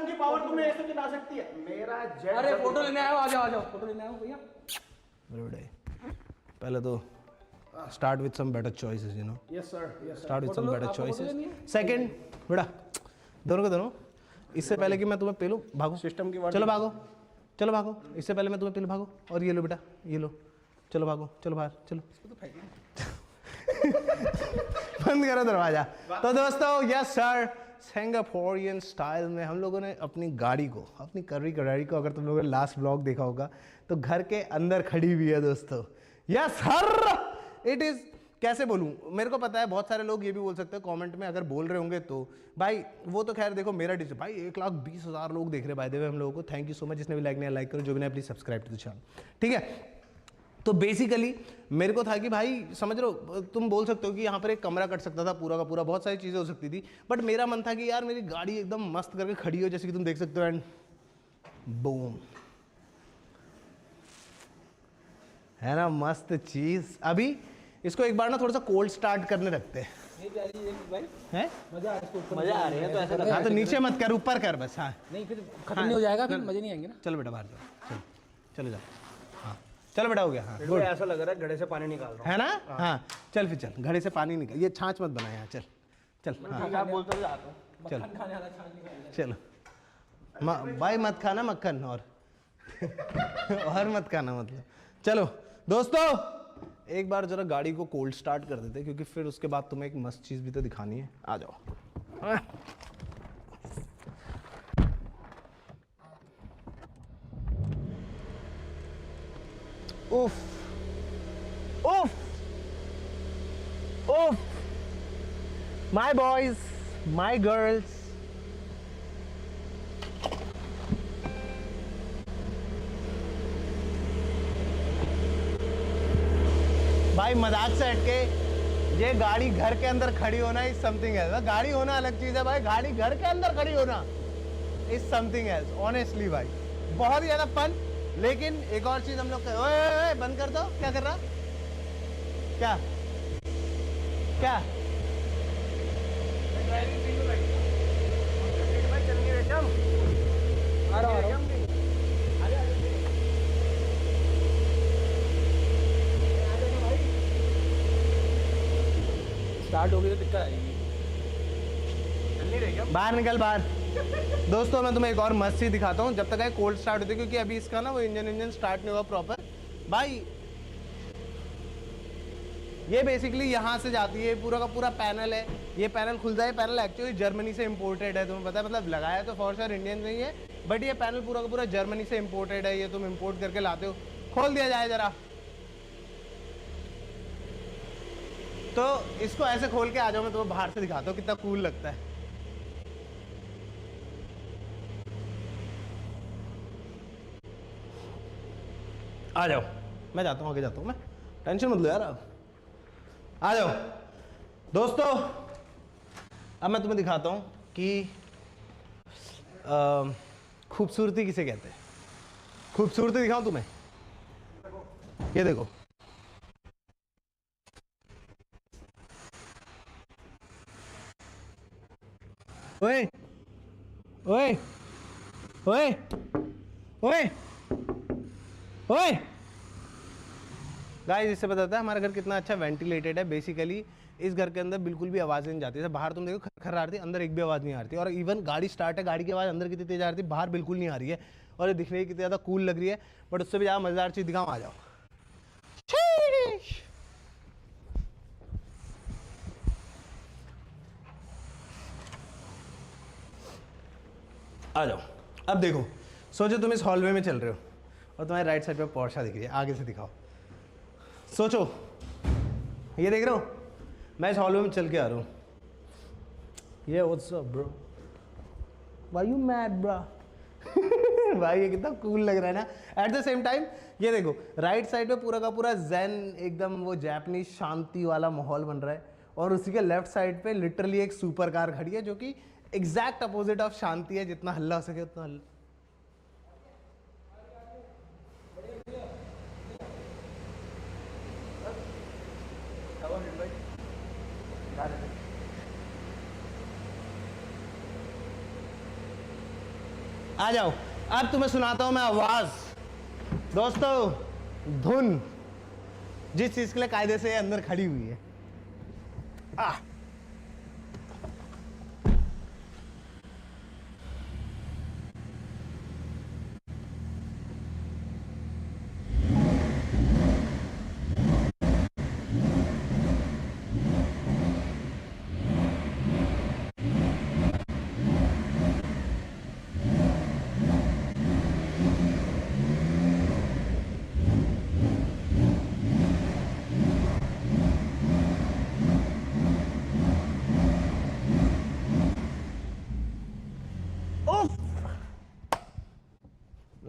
Speaker 3: की पावर तुम्हें ऐसे दिला सकती है। मेरा जेट,
Speaker 2: अरे फोटो लेने आए हो, आ जाओ फोटो लेने आए हो भैया।
Speaker 1: पहले तो start with some better choices, you know.
Speaker 3: Yes sir, yes sir.
Speaker 1: Start with some better choices. Second, बेटा दोनों के दोनों, इससे पहले कि मैं तुम्हें पेलूं, भागो
Speaker 3: सिस्टम की
Speaker 1: चलो भागो, चलो भागो, इससे पहले मैं तुम्हें पेलूं, भागो, और ये लो बेटा, ये लो, चलो भागो, चलो बाहर, चलो बंद करो दरवाजा। तो दोस्तों यस सर, सिंगापुरियन स्टाइल में हम लोगों ने अपनी गाड़ी को, अपनी कर्री गाड़ी को, अगर तुम लोगों ने लास्ट ब्लॉग देखा होगा तो घर के अंदर खड़ी हुई है दोस्तों। यस सर, इट इज, कैसे बोलूं, मेरे को पता है बहुत सारे लोग ये भी बोल सकते हैं कमेंट में, अगर बोल रहे होंगे तो भाई वो तो खैर देखो मेरा डिश भाई 1,20,000 लोग देख रहे बाय द वे हम लोगों को। थैंक यू सो मच, जिसने भी लाइक नहीं लाइक करो, जो भी नहीं please subscribe to the channel, ठीक है। तो बेसिकली मेरे को था कि भाई समझ लो, तुम बोल सकते हो कि यहाँ पर एक कमरा कट सकता था पूरा का पूरा, बहुत सारी चीज़ें हो सकती थी, बट मेरा मन था कि यार मेरी गाड़ी एकदम मस्त करके खड़ी हो, जैसे कि तुम देख सकते हो, एंड बूम, है ना मस्त चीज़। अभी इसको एक बार ना थोड़ा सा कोल्ड स्टार्ट करने रखते हैं, हैं
Speaker 2: मजा आ रही है तो ऐसा लग
Speaker 1: हाँ, तो नीचे मत कर, ऊपर कर बस। हाँ
Speaker 2: नहीं, फिर खत्म नहीं हो जाएगा, फिर मजे नहीं आएंगे ना।
Speaker 1: चलो बेटा बाहर जाओ, चलो चलो जाओ, हाँ चलो बेटा हो गया। हाँ
Speaker 3: गुड, ऐसा लग रहा है घड़े से पानी निकाल रहा
Speaker 1: है ना। हाँ चल फिर चल, घड़े से पानी निकल, ये छाछ मत बना यहाँ, चल चल। हाँ
Speaker 3: हूँ। बोलते जाता हूँ।
Speaker 1: चलो चलो, भाई मत खाना मक्खन और और मत खाना, मतलब चलो दोस्तों एक बार जरा गाड़ी को कोल्ड स्टार्ट कर देते, क्योंकि फिर उसके बाद तुम्हें एक मस्त चीज भी तो दिखानी है। आ जाओ। उफ उफ उफ, माय बॉयज, माय गर्ल्स, भाई मजाक से हटके, ये गाड़ी घर के अंदर खड़ी होना इज समथिंग एल्स। गाड़ी होना अलग चीज है भाई, गाड़ी घर के अंदर खड़ी होना इज समथिंग एल्स ऑनेस्टली भाई, बहुत ही ज्यादा फन। लेकिन एक और चीज हम लोग, ओए बंद कर दो, क्या कर रहा, क्या क्या
Speaker 2: स्टार्ट हो गई तो दिक्कत आएगी।
Speaker 1: बाहर निकल बाहर। दोस्तों मैं तुम्हें एक और मस्त चीज दिखाता हूँ जब तक है कोल्ड स्टार्ट होती है, क्योंकि अभी इसका ना वो इंजन स्टार्ट नहीं हुआ प्रॉपर भाई। ये बेसिकली यहाँ से जाती है, पूरा का पूरा पैनल है, ये पैनल खुल जाए। पैनल एक्चुअली जर्मनी से इम्पोर्टेड है, तुम्हें पता है, मतलब लगाया तो फॉर श्योर इंडियन नहीं है, बट ये पैनल पूरा का पूरा जर्मनी से इम्पोर्टेड है, ये तुम इम्पोर्ट करके लाते हो। खोल दिया जाए जरा, तो इसको ऐसे खोल के आ जाओ, मैं तुम्हें बाहर से दिखाता हूँ कितना कूल लगता है। आ जाओ, मैं जाता हूँ, आगे जाता हूँ मैं, टेंशन मत लो यार, आ जाओ दोस्तों। अब मैं तुम्हें दिखाता हूँ कि खूबसूरती किसे कहते हैं। खूबसूरती दिखाऊं तुम्हें, ये देखो, ओए ओए ओए ओए ओए गाइस, इससे पता है हमारा घर कितना अच्छा वेंटिलेटेड है। बेसिकली इस घर के अंदर बिल्कुल भी आवाज़ नहीं जाती है। बाहर तुम देखो खर आ रही थी, अंदर एक भी आवाज़ नहीं आ रही थी। और इवन गाड़ी स्टार्ट है, गाड़ी की आवाज़ अंदर कितनी तेज आ रही थी, बाहर बिल्कुल नहीं आ रही है। और ये दिखने की कितनी ज़्यादा कूल लग रही है। बट उससे भी ज़्यादा मज़ेदार चीज़ दिखाऊँ, आ जाओ। आ जाओ। अब देखो, सोचो तुम इस हॉलवे में चल रहे हो और तुम्हारे राइट साइड पे पोर्शा दिख रही है, आगे से दिखाओ। सोचो, ये देख रहे हो, मैं इस हॉलवे में चल के आ रहा हूँ। ये what's up bro, why you mad bro. भाई ये कितना कूल लग रहा है ना। एट द सेम टाइम ये देखो, राइट साइड पे पूरा का पूरा ज़ेन, एकदम वो जापानीज शांति वाला माहौल बन रहा है। और उसी के लेफ्ट साइड पे लिटरली एक सुपर कार खड़ी है, जो कि एग्जैक्ट अपोजिट ऑफ शांति है। जितना हल्ला हो सके उतना हल्ला। आ जाओ, अब तुम्हें सुनाता हूं मैं आवाज। दोस्तों, धुन जिस चीज के लिए कायदे से अंदर खड़ी हुई है।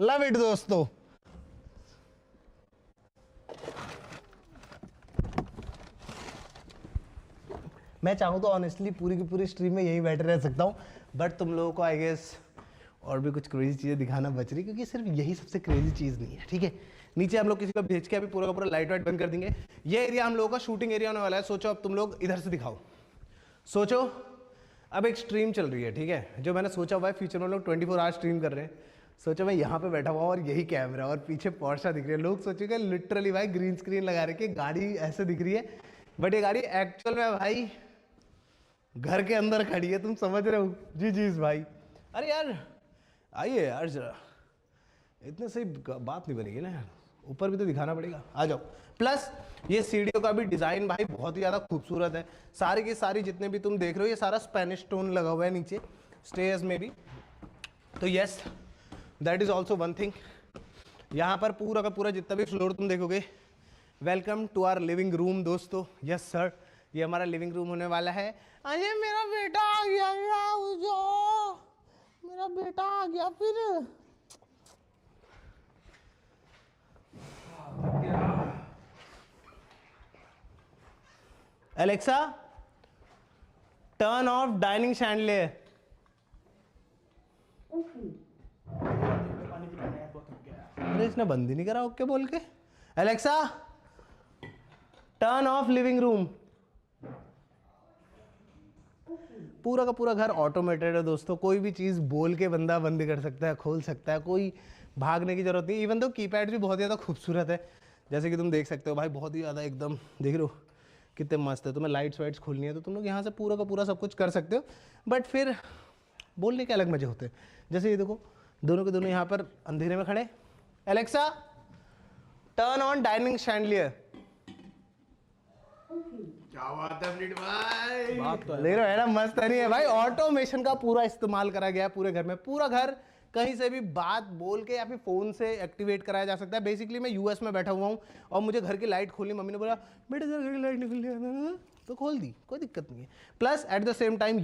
Speaker 1: लव इट दोस्तों। मैं चाहूँ तो ऑनेस्टली पूरी की पूरी स्ट्रीम में यही बैठे रह सकता हूँ, बट तुम लोगों को आई गेस और भी कुछ क्रेजी चीज़ें दिखाना बच रही, क्योंकि सिर्फ यही सबसे क्रेजी चीज़ नहीं है, ठीक है। नीचे हम लोग किसी को भेज के अभी पूरा का पूरा लाइट वाइट बंद कर देंगे। ये एरिया हम लोगों का शूटिंग एरिया होने वाला है। सोचो अब तुम लोग इधर से दिखाओ, सोचो अब एक स्ट्रीम चल रही है, ठीक है, जो मैंने सोचा हुआ है फ्यूचर में लोग 24 आवर स्ट्रीम कर रहे हैं। सोचो मैं यहाँ पे बैठा हुआ और यही कैमरा और पीछे पोर्शा दिख रही है। लोग सोचेंगे लिटरली भाई ग्रीन स्क्रीन लगा रखी है, गाड़ी ऐसे दिख रही है, बट ये गाड़ी एक्चुअल में भाई घर के अंदर खड़ी है, तुम समझ रहे हो जी जी भाई। अरे यार आइए यार जरा, इतने सही बात नहीं बनेगी ना यार, ऊपर भी तो दिखाना पड़ेगा, आ जाओ। प्लस ये सीढ़ियों का भी डिज़ाइन भाई बहुत ही ज़्यादा खूबसूरत है। सारी की सारी जितने भी तुम देख रहे हो ये सारा स्पेनिश स्टोन लगा हुआ है नीचे स्टेयर्स में भी, तो yes that is also one thing. यहाँ पर पूरा का पूरा जितना भी फ्लोर तुम देखोगे, welcome to our living room दोस्तों। यस सर, ये हमारा लिविंग रूम होने वाला है। अरे मेरा बेटा आ गया, मेरा बेटा आ गया फिर। Alexa turn off dining chandelier. अरे इसने बंद ही नहीं करा ओके बोल के। Alexa turn off living room. पूरा का पूरा घर ऑटोमेटेड है दोस्तों, कोई भी चीज़ बोल के बंदा बंद कर सकता है, खोल सकता है, कोई भागने की जरूरत नहीं। इवन तो कीपैड भी बहुत ज़्यादा खूबसूरत है, जैसे कि तुम देख सकते हो भाई, बहुत ही ज़्यादा एकदम देख रहे हो कितने मस्त है। तुम्हें लाइट्स वाइट्स खोलनी है तो तुम लोग यहाँ से पूरा का पूरा सब कुछ कर सकते हो, बट फिर बोलने के अलग मजे होते हैं। जैसे ये देखो दोनों के दोनों यहाँ पर अंधेरे में खड़े। Alexa turn on dining chandelier.
Speaker 3: क्या बात है अमरीट भाई,
Speaker 1: बात तो देख रहे हो है ना, मस्त नहीं है भाई। ऑटोमेशन का पूरा इस्तेमाल करा गया है पूरे घर में। पूरा घर कहीं से भी बात बोल के या फिर फोन से एक्टिवेट कराया जा सकता है। बेसिकली मैं यूएस में बैठा हुआ हूँ और मुझे घर की लाइट खोलनी, मम्मी ने बोला बेटे जरा घर की लाइट नहीं खोलनी, तो खोल दी, कोई दिक्कत नहीं है। Plus at the same time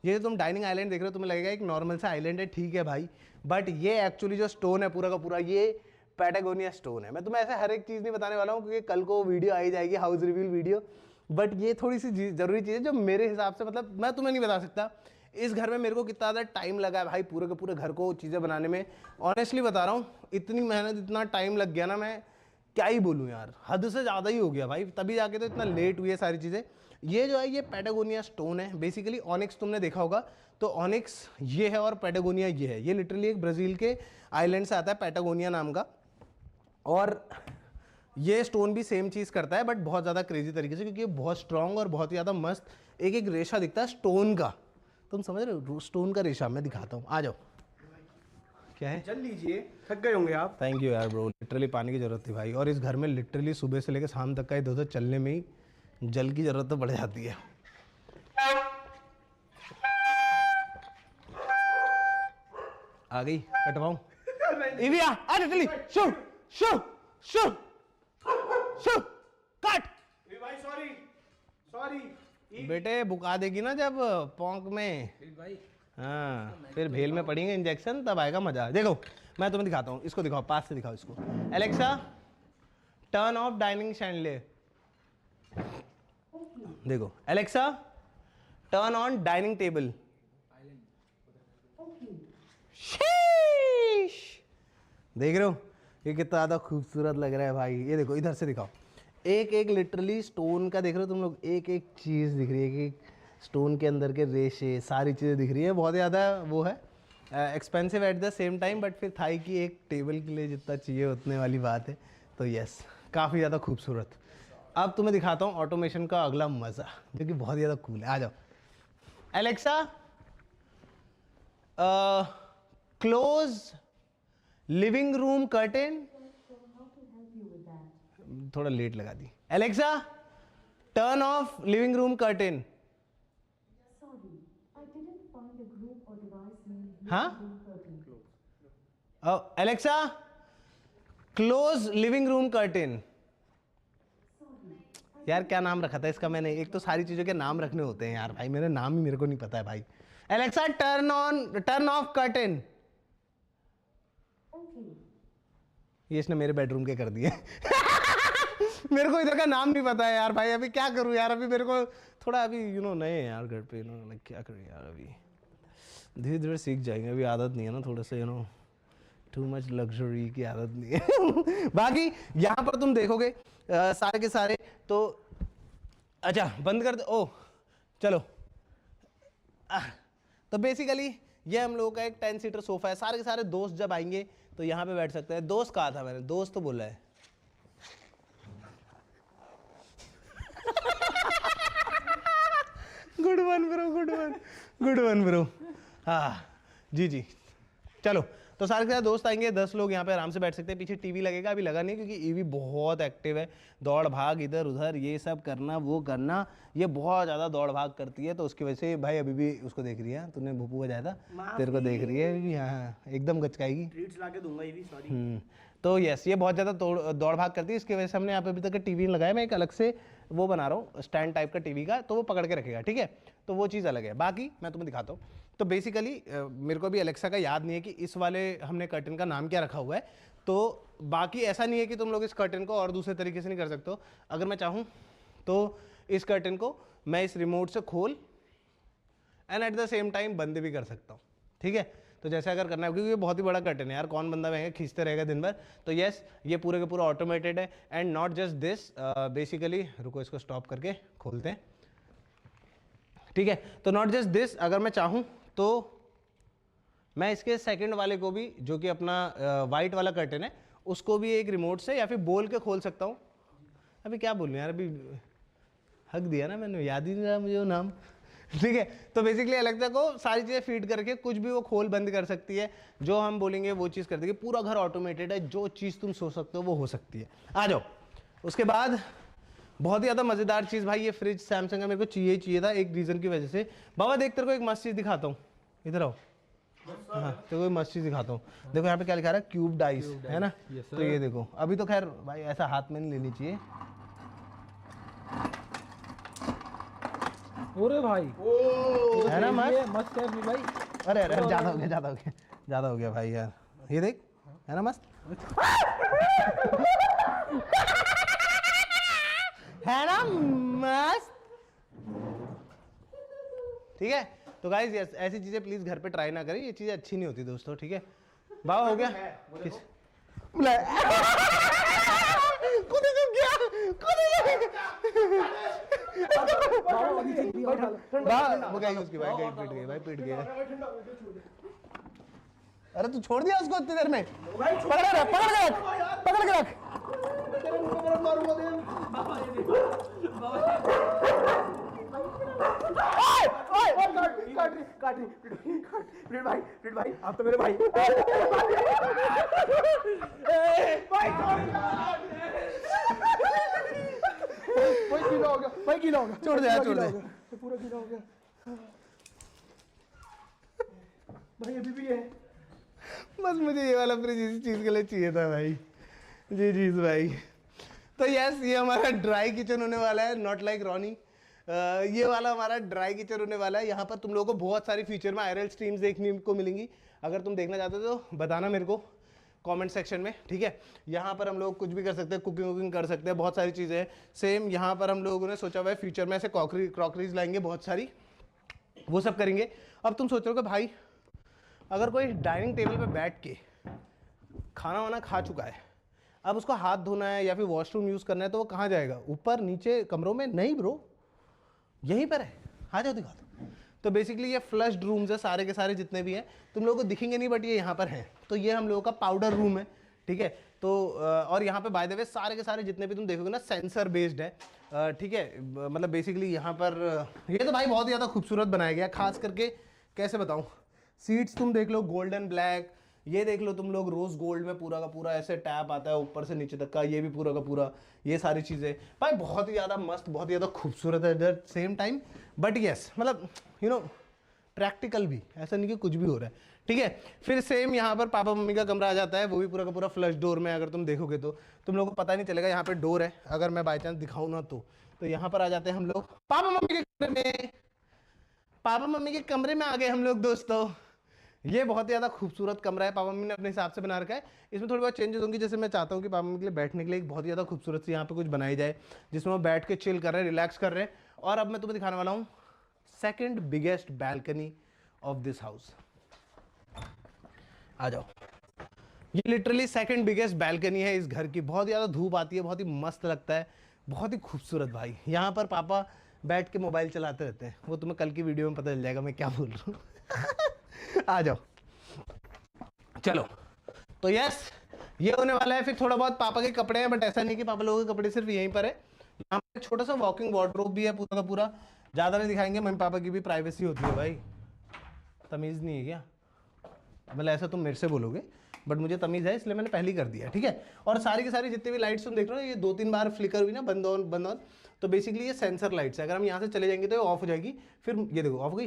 Speaker 1: ये तुम डाइनिंग आइलैंड देख रहे हो, तुम्हें लगेगा एक नॉर्मल सा आइलैंड है, ठीक है भाई, बट ये एक्चुअली जो स्टोन है पूरा का पूरा ये पैटागोनिया स्टोन है। मैं तुम्हें ऐसे हर एक चीज़ नहीं बताने वाला हूँ क्योंकि कल को वीडियो आई जाएगी, हाउस रिवील वीडियो, बट ये थोड़ी सी जरूरी चीज़ है जो मेरे हिसाब से, मतलब मैं तुम्हें नहीं बता सकता इस घर में मेरे को कितना ज़्यादा टाइम लगा है भाई पूरे के पूरे घर को चीज़ें बनाने में। ऑनेस्टली बता रहा हूँ, इतनी मेहनत इतना टाइम लग गया ना, मैं क्या ही बोलूँ यार, हद से ज़्यादा ही हो गया भाई, तभी जाके तो इतना लेट हुई है सारी चीज़ें। ये जो है ये पैटागोनिया स्टोन है बेसिकली। ऑनिक्स तुमने देखा होगा, तो ऑनिक्स ये है और पैटागोनिया ये है। ये लिटरली एक ब्राज़ील के आइलैंड से आता है पैटागोनिया नाम का, और ये स्टोन भी सेम चीज़ करता है बट बहुत ज़्यादा क्रेजी तरीके से, क्योंकि ये बहुत स्ट्रॉन्ग और बहुत ही ज़्यादा मस्त एक एक रेशा दिखता है स्टोन का। तुम समझ रहे हो स्टोन का रेशा, मैं दिखाता हूँ, आ जाओ। क्या है,
Speaker 3: चल लीजिए, थक गए होंगे आप।
Speaker 1: थैंक यू यार ब्रो, लिटरली पानी की ज़रूरत थी भाई, और इस घर में लिटरली सुबह से लेकर शाम तक का इधर उधर चलने में ही जल की ज़रूरत तो पड़ जाती है। आ गई कटवाऊँ इविया, आ literally show show show show cut.
Speaker 3: भाई सॉरी सॉरी,
Speaker 1: बेटे बुका देगी ना जब पोंक में, हाँ फिर भेल में पड़ेंगे इंजेक्शन, तब आएगा मजा। देखो मैं तुम्हें दिखाता हूँ, इसको दिखाओ, पास से दिखाओ इसको। Alexa turn off dining chandelier. देखो Alexa turn on dining table. देख रहे हो ये कितना ज़्यादा खूबसूरत लग रहा है भाई। ये देखो इधर से दिखाओ, एक एक लिटरली स्टोन का देख रहे हो तुम लोग, एक एक चीज़ दिख रही है, एक स्टोन के अंदर के रेशे सारी चीज़ें दिख रही है। बहुत ज़्यादा वो है expensive at the same time, but फिर थाई की एक टेबल के लिए जितना चाहिए उतने वाली बात है। तो यस काफ़ी ज़्यादा खूबसूरत। अब तुम्हें दिखाता हूँ ऑटोमेशन का अगला मज़ा जो कि बहुत ज़्यादा कूल है। आ जाओ Alexa, close living room curtain. थोड़ा लेट लगा दी। Alexa, turn off living room curtain. हाँ, Alexa, close living room curtain. यार क्या नाम रखा था इसका मैंने? एक तो सारी चीजों के नाम रखने होते हैं यार भाई, मेरे नाम ही मेरे को नहीं पता है भाई। Alexa, turn of curtain. ये इसने मेरे बेडरूम के कर दिए। मेरे को इधर का नाम नहीं पता है यार भाई, अभी क्या करूं यार, अभी मेरे को थोड़ा अभी नए हैं यार घर पे, क्या करूं यार, अभी धीरे धीरे सीख जाएंगे, अभी आदत नहीं है ना, थोड़ा सा टू मच लग्जरी की आदत नहीं है। बाकी यहाँ पर तुम देखोगे सारे के सारे तो अच्छा बंद कर दो। ओ चलो तो बेसिकली ये हम लोगों का एक 10 सीटर सोफा है। सारे के सारे दोस्त जब आएंगे तो यहाँ पे बैठ सकते हैं। दोस्त कहा था मैंने, दोस्त तो बोला है। Good one bro, good one, good one bro. हाँ जी जी, चलो तो सारे के सारे दोस्त आएंगे, 10 लोग यहाँ पे आराम से बैठ सकते हैं। पीछे टीवी लगेगा, अभी लगा नहीं क्योंकि ईवी बहुत एक्टिव है, दौड़ भाग इधर उधर ये सब करना वो करना, ये बहुत ज़्यादा दौड़ भाग करती है, तो उसकी वजह से भाई अभी भी उसको देख रही है, तूने भूपू बजाया था, तेरे को देख रही है अभी भी। हाँ एकदम गचकाएगी।
Speaker 3: ट्रीट्स ला के दूंगा ईवी, सॉरी।
Speaker 1: तो यस, ये बहुत ज़्यादा दौड़ भाग करती है, इसकी वजह से हमने यहाँ पे अभी तक टीवी लगाया। मैं एक अलग से वो बना रहा हूँ स्टैंड टाइप का टीवी का, तो वो पकड़ के रखेगा, ठीक है, तो वो चीज़ अलग है। बाकी मैं तुम्हें दिखाता हूँ। तो बेसिकली मेरे को अभी एलेक्सा का याद नहीं है कि इस वाले हमने कर्टन का नाम क्या रखा हुआ है। तो बाकी ऐसा नहीं है कि तुम लोग इस कर्टन को और दूसरे तरीके से नहीं कर सकते हो। अगर मैं चाहूँ तो इस कर्टन को मैं इस रिमोट से खोल and at the same time बंद भी कर सकता हूँ, ठीक है। तो जैसे अगर करना है, क्योंकि ये बहुत ही बड़ा कर्टन है यार, कौन बंदा रहेगा खींचते रहेगा दिन भर। तो यस, ये पूरे का पूरा ऑटोमेटेड है। And not just this, basically रुको इसको स्टॉप करके खोलते हैं, ठीक है। तो नॉट जस्ट दिस, अगर मैं चाहूँ तो मैं इसके सेकंड वाले को भी, जो कि अपना वाइट वाला कर्टन है, उसको भी एक रिमोट से या फिर बोल के खोल सकता हूँ। अभी क्या बोलूँ यार, अभी हक दिया ना मैंने, याद ही नहीं रहा मुझे वो नाम, ठीक है। तो बेसिकली एलेक्सा को सारी चीज़ें फीड करके कुछ भी वो खोल बंद कर सकती है, जो हम बोलेंगे वो चीज़ कर देगी। पूरा घर ऑटोमेटेड है, जो चीज़ तुम सोच सकते हो वो हो सकती है। आ जाओ, उसके बाद बहुत ही ज़्यादा मज़ेदार चीज़ भाई, ये फ्रिज सैमसंग का मेरे को चाहिए था एक रीज़न की वजह से। बाबा देख तेरे को एक मस्त चीज़ दिखाता हूँ, इधर आओ। हाँ तेरे को एक मस्त चीज़ दिखाता हूँ। देखो यहाँ पे क्या लिखा रहा है, क्यूब डाइस, है ना। तो ये देखो, अभी तो खैर भाई ऐसा हाथ में नहीं लेनी चाहिए।
Speaker 2: अरे भाई
Speaker 1: है ना मस्त,
Speaker 2: मस्त है भाई।
Speaker 1: अरे अरे ज़्यादा हो गया, ज़्यादा हो गया, ज़्यादा हो गया भाई यार। ये देख, है ना मस्त, है ना मस्त, ठीक है। तो गाइस ऐसी चीजें प्लीज घर पे ट्राई ना करें, ये चीजें अच्छी नहीं होती दोस्तों, ठीक है। बाबा हो गया किस भाई पीट गया। अरे तू छोड़ दिया उसको इतनी देर में, पकड़ के रख, पकड़ के रख, पकड़ के रख।
Speaker 3: भाई आप तो मेरे भाई गीला हो गया भाई, गीला हो गया,
Speaker 1: छोड़ दे, छोड़ दे,
Speaker 3: पूरा गीला हो गया भाई, अभी भी है।
Speaker 1: बस मुझे ये वाला फ्रिज इसी चीज के लिए चाहिए था भाई। जी जी भाई। तो यस, ये हमारा ड्राई किचन होने वाला है, नॉट लाइक रॉनी। ये वाला हमारा ड्राई किचन होने वाला है। यहाँ पर तुम लोगों को बहुत सारी फीचर में आईआरएल स्ट्रीम्स देखने को मिलेंगी। अगर तुम देखना चाहते हो तो बताना मेरे को कमेंट सेक्शन में, ठीक है। यहाँ पर हम लोग कुछ भी कर सकते हैं, कुकिंग वुकिंग कर सकते हैं, बहुत सारी चीज़ें हैं। सेम यहाँ पर हम लोगों ने सोचा हुआ है फ्यूचर में ऐसे क्रॉकरीज लाएंगे बहुत सारी, वो सब करेंगे। अब तुम सोच रहे हो कि भाई अगर कोई डाइनिंग टेबल पर बैठ के खाना वाना खा चुका है, अब उसको हाथ धोना है या फिर वॉशरूम यूज़ करना है, तो वो कहाँ जाएगा? ऊपर नीचे कमरों में? नहीं ब्रो, यहीं पर है, आ जाओ दिखा दो। तो बेसिकली ये फ्लश्ड रूम्स है सारे के सारे जितने भी हैं, तुम लोगों को दिखेंगे नहीं बट ये यहाँ पर हैं। तो ये हम लोगों का पाउडर रूम है, ठीक है। तो तो और यहाँ पे बाय द वे सारे के सारे जितने भी तुम देखोगे ना सेंसर बेस्ड है, ठीक है। मतलब बेसिकली यहाँ पर ये तो भाई बहुत ही ज़्यादा खूबसूरत बनाया गया, खास करके कैसे बताऊँ, सीट्स तुम देख लो गोल्डन ब्लैक, ये देख लो तुम लोग रोज गोल्ड में पूरा का पूरा ऐसे टैप आता है ऊपर से नीचे तक का, ये भी पूरा का पूरा, ये सारी चीज़ें भाई बहुत ही ज़्यादा मस्त, बहुत ही ज़्यादा खूबसूरत है at the same time. But yes मतलब यू नो प्रैक्टिकल भी, ऐसा नहीं कि कुछ भी हो रहा है, ठीक है। फिर सेम यहाँ पर पापा मम्मी का कमरा आ जाता है, वो भी पूरा का पूरा फ्लश डोर में, अगर तुम देखोगे तो तुम लोगों को पता नहीं चलेगा यहाँ पे डोर है, अगर मैं बाई चांस दिखाऊँ ना तो यहाँ पर आ जाते हैं हम लोग पापा मम्मी के कमरे में। पापा मम्मी के कमरे में आ गए हम लोग दोस्तों। ये बहुत ही ज़्यादा खूबसूरत कमरा है, पापा मम्मी ने अपने हिसाब से बना रखा है। इसमें थोड़ी बहुत चेंजेस होंगी, जैसे मैं चाहता हूँ कि पापा मम्मी के लिए बैठने के लिए एक बहुत ही ज़्यादा खूबसूरत सी यहाँ पे कुछ बनाई जाए, जिसमें वो बैठ के चिल कर रहे हैं, रिलैक्स कर रहे हैं। और अब मैं तुम्हें दिखाने वाला हूँ second biggest balcony of this house. आ जाओ, ये लिटरली सेकंड बिगेस्ट बैल्कनी है इस घर की। बहुत ज़्यादा धूप आती है, बहुत ही मस्त लगता है, बहुत ही खूबसूरत भाई। यहाँ पर पापा बैठ के मोबाइल चलाते रहते हैं, वो तुम्हें कल की वीडियो में पता चल जाएगा मैं क्या बोल रहा हूँ। आ जाओ, चलो। तो यस ये होने वाला है। फिर थोड़ा बहुत पापा के कपड़े हैं, बट ऐसा नहीं कि पापा लोगों के कपड़े सिर्फ यहीं पर है। यहाँ पर छोटा सा वॉकिंग वार्डरोब भी है पूरा का पूरा, ज़्यादा नहीं दिखाएंगे, मम्मी पापा की भी प्राइवेसी होती है भाई। तमीज़ नहीं है क्या? मतलब ऐसा तुम मेरे से बोलोगे, बट मुझे तमीज़ है इसलिए मैंने पहले ही कर दिया, ठीक है। और सारी की सारी जितनी भी लाइट्स तुम देख रहे हो, ये 2-3 बार फ्लिकर हुई ना, बंद ऑन बंद ऑन, तो बेसिकली ये सेंसर लाइट्स है। अगर हम यहाँ से चले जाएंगे तो ये ऑफ हो जाएगी, फिर ये देखो ऑफ हो गई,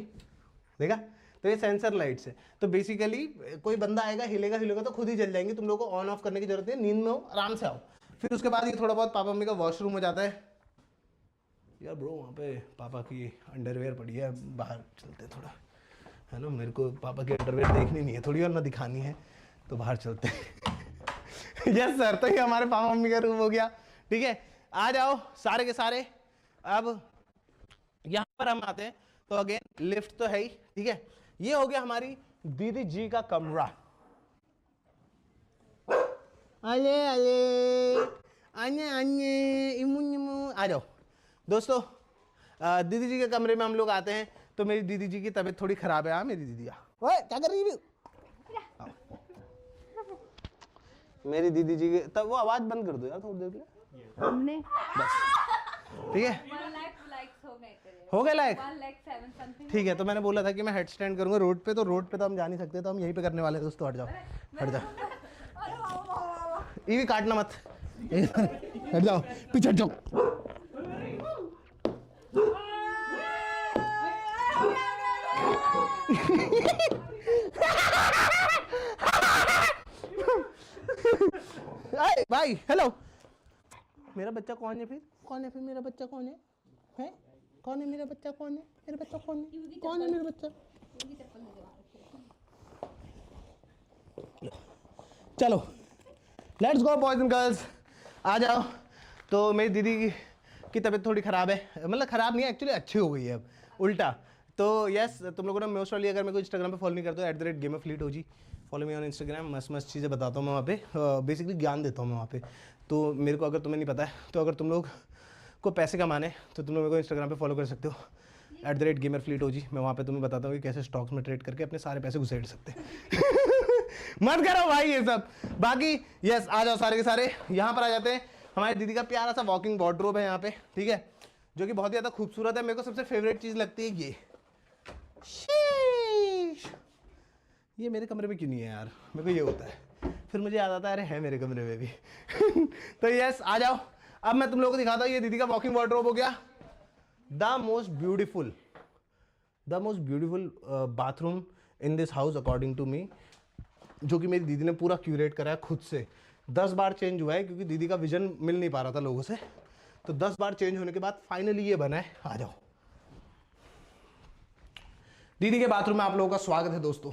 Speaker 1: देखा? तो ये सेंसर लाइट्स है। तो बेसिकली कोई बंदा आएगा, हिलेगा तो खुद ही जल जाएंगे, तुम लोगों को ऑन ऑफ करने की जरूरत नहीं है, नींद में हो आराम से आओ। फिर उसके बाद ये थोड़ा बहुत पापा मम्मी का वॉशरूम हो जाता है। यार ब्रो वहाँ पे पापा की अंडरवेयर पड़ी है, बाहर चलते थोड़ा, है ना, मेरे को पापा की अंडरवेयर देखनी नहीं है थोड़ी, और ना दिखानी है, तो बाहर चलते हैं। यस सर, तो ये हमारे पापा मम्मी का रूम हो गया, ठीक है। आ जाओ सारे के सारे। अब यहाँ पर हम आते हैं, तो अगेन लिफ्ट तो है ही, ठीक है। ये हो गया हमारी दीदी जी का कमरा। अले अले आने आने इमू इमू, आ जाओ दोस्तों। दीदी जी के कमरे में हम लोग आते हैं। तो मेरी दीदी जी की तबीयत थोड़ी खराब है। हाँ मेरी दीदी, ओए क्या कर रही है? मेरी दीदी जी की तब वो आवाज बंद कर दो यार थोड़ी देर के लिए।
Speaker 4: हमने
Speaker 1: बस ठीक है, हो गए लाइक, ठीक है। तो मैंने बोला था कि मैं हेड स्टैंड करूंगा रोड पे, तो रोड पे तो हम जा नहीं सकते, तो हम यहीं पे करने वाले हैं दोस्तों। हट जाओ हट जाओ, ये भी काटना मत, हट जाओ पीछे हट जाओ। भाई हेलो, मेरा बच्चा कौन है फिर? कौन है फिर मेरा बच्चा? कौन है? हैं? कौन है मेरा बच्चा? कौन है मेरा बच्चा? कौन है? कौन है मेरा बच्चा? चलो let's go boys and girls, आ जाओ। तो मेरी दीदी की तबीयत थोड़ी ख़राब है, मतलब ख़राब नहीं है एक्चुअली, अच्छी हो गई है अब उल्टा। तो यस तुम लोगों ने मोस्ट वाली, अगर मेरे को इंस्टाग्राम पे फॉलो नहीं करते हो @gamerfleet follow me on Instagram. मस्त मस्त चीज़ें बताता हूँ मैं वहाँ पे, बेसिकली ज्ञान देता हूँ मैं वहाँ पे। तो मेरे को अगर तुम्हें नहीं पता है, तो अगर तुम लोग को पैसे कमाने, तो तुम लोग मेरे को इंस्टाग्राम पे फॉलो कर सकते हो @gamerfleet। मैं वहाँ पे तुम्हें बताता हूँ कि कैसे स्टॉक्स में ट्रेड करके अपने सारे पैसे घुसेड़ सकते हैं। मत करो भाई ये सब। बाकी यस आ जाओ सारे के सारे, यहाँ पर आ जाते हैं। हमारी दीदी का प्यारा सा वॉकिंग वार्डरोब है यहाँ पे, ठीक है, जो कि बहुत ज़्यादा खूबसूरत है। मेरे को सबसे फेवरेट चीज़ लगती है ये मेरे कमरे में क्यों नहीं है यार, मेरे को ये होता है, फिर मुझे याद आता है अरे है मेरे कमरे में भी। तो यस आ जाओ। अब मैं तुम लोगों को दिखाता हूँ, ये दीदी का वॉकिंग वार्डरोब हो गया। The most beautiful bathroom in this house according to me, जो कि मेरी दीदी ने पूरा क्यूरेट करा है खुद से। 10 बार चेंज हुआ है, क्योंकि दीदी का विजन मिल नहीं पा रहा था लोगों से, तो 10 बार चेंज होने के बाद फाइनली ये बना है। आ जाओ, दीदी के बाथरूम में आप लोगों का स्वागत है दोस्तों।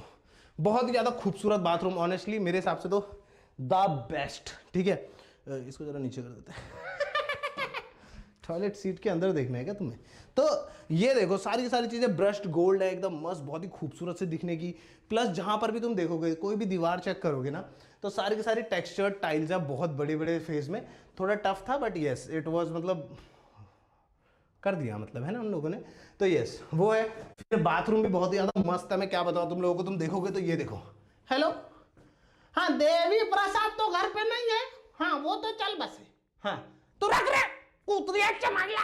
Speaker 1: बहुत ही ज़्यादा खूबसूरत बाथरूम, ऑनेस्टली मेरे हिसाब से तो द बेस्ट, ठीक है। इसको ज़रा नीचे कर देते हैं। टॉयलेट सीट के अंदर देखना है क्या तुम्हें? तो ये देखो सारी की सारी चीज़ें ब्रश्ड गोल्ड है, एकदम मस्त, बहुत ही खूबसूरत से दिखने की। प्लस जहाँ पर भी तुम देखोगे, कोई भी दीवार चेक करोगे ना, तो सारी की सारी टेक्सचर्ड टाइल्स है, बहुत बड़े बड़े फेस में। थोड़ा टफ था बट येस इट वाज, मतलब कर दिया मतलब, है ना उन लोगों ने। तो यस वो है। फिर बाथरूम भी बहुत ही ज़्यादा मस्त है, मैं क्या बताऊँ तुम लोगों को, तुम देखोगे तो ये देखो। हेलो, हाँ देवी प्रसाद तो घर पे नहीं है। हाँ वो तो चल बस है, हाँ तू रख रहे कूतरी चमागला।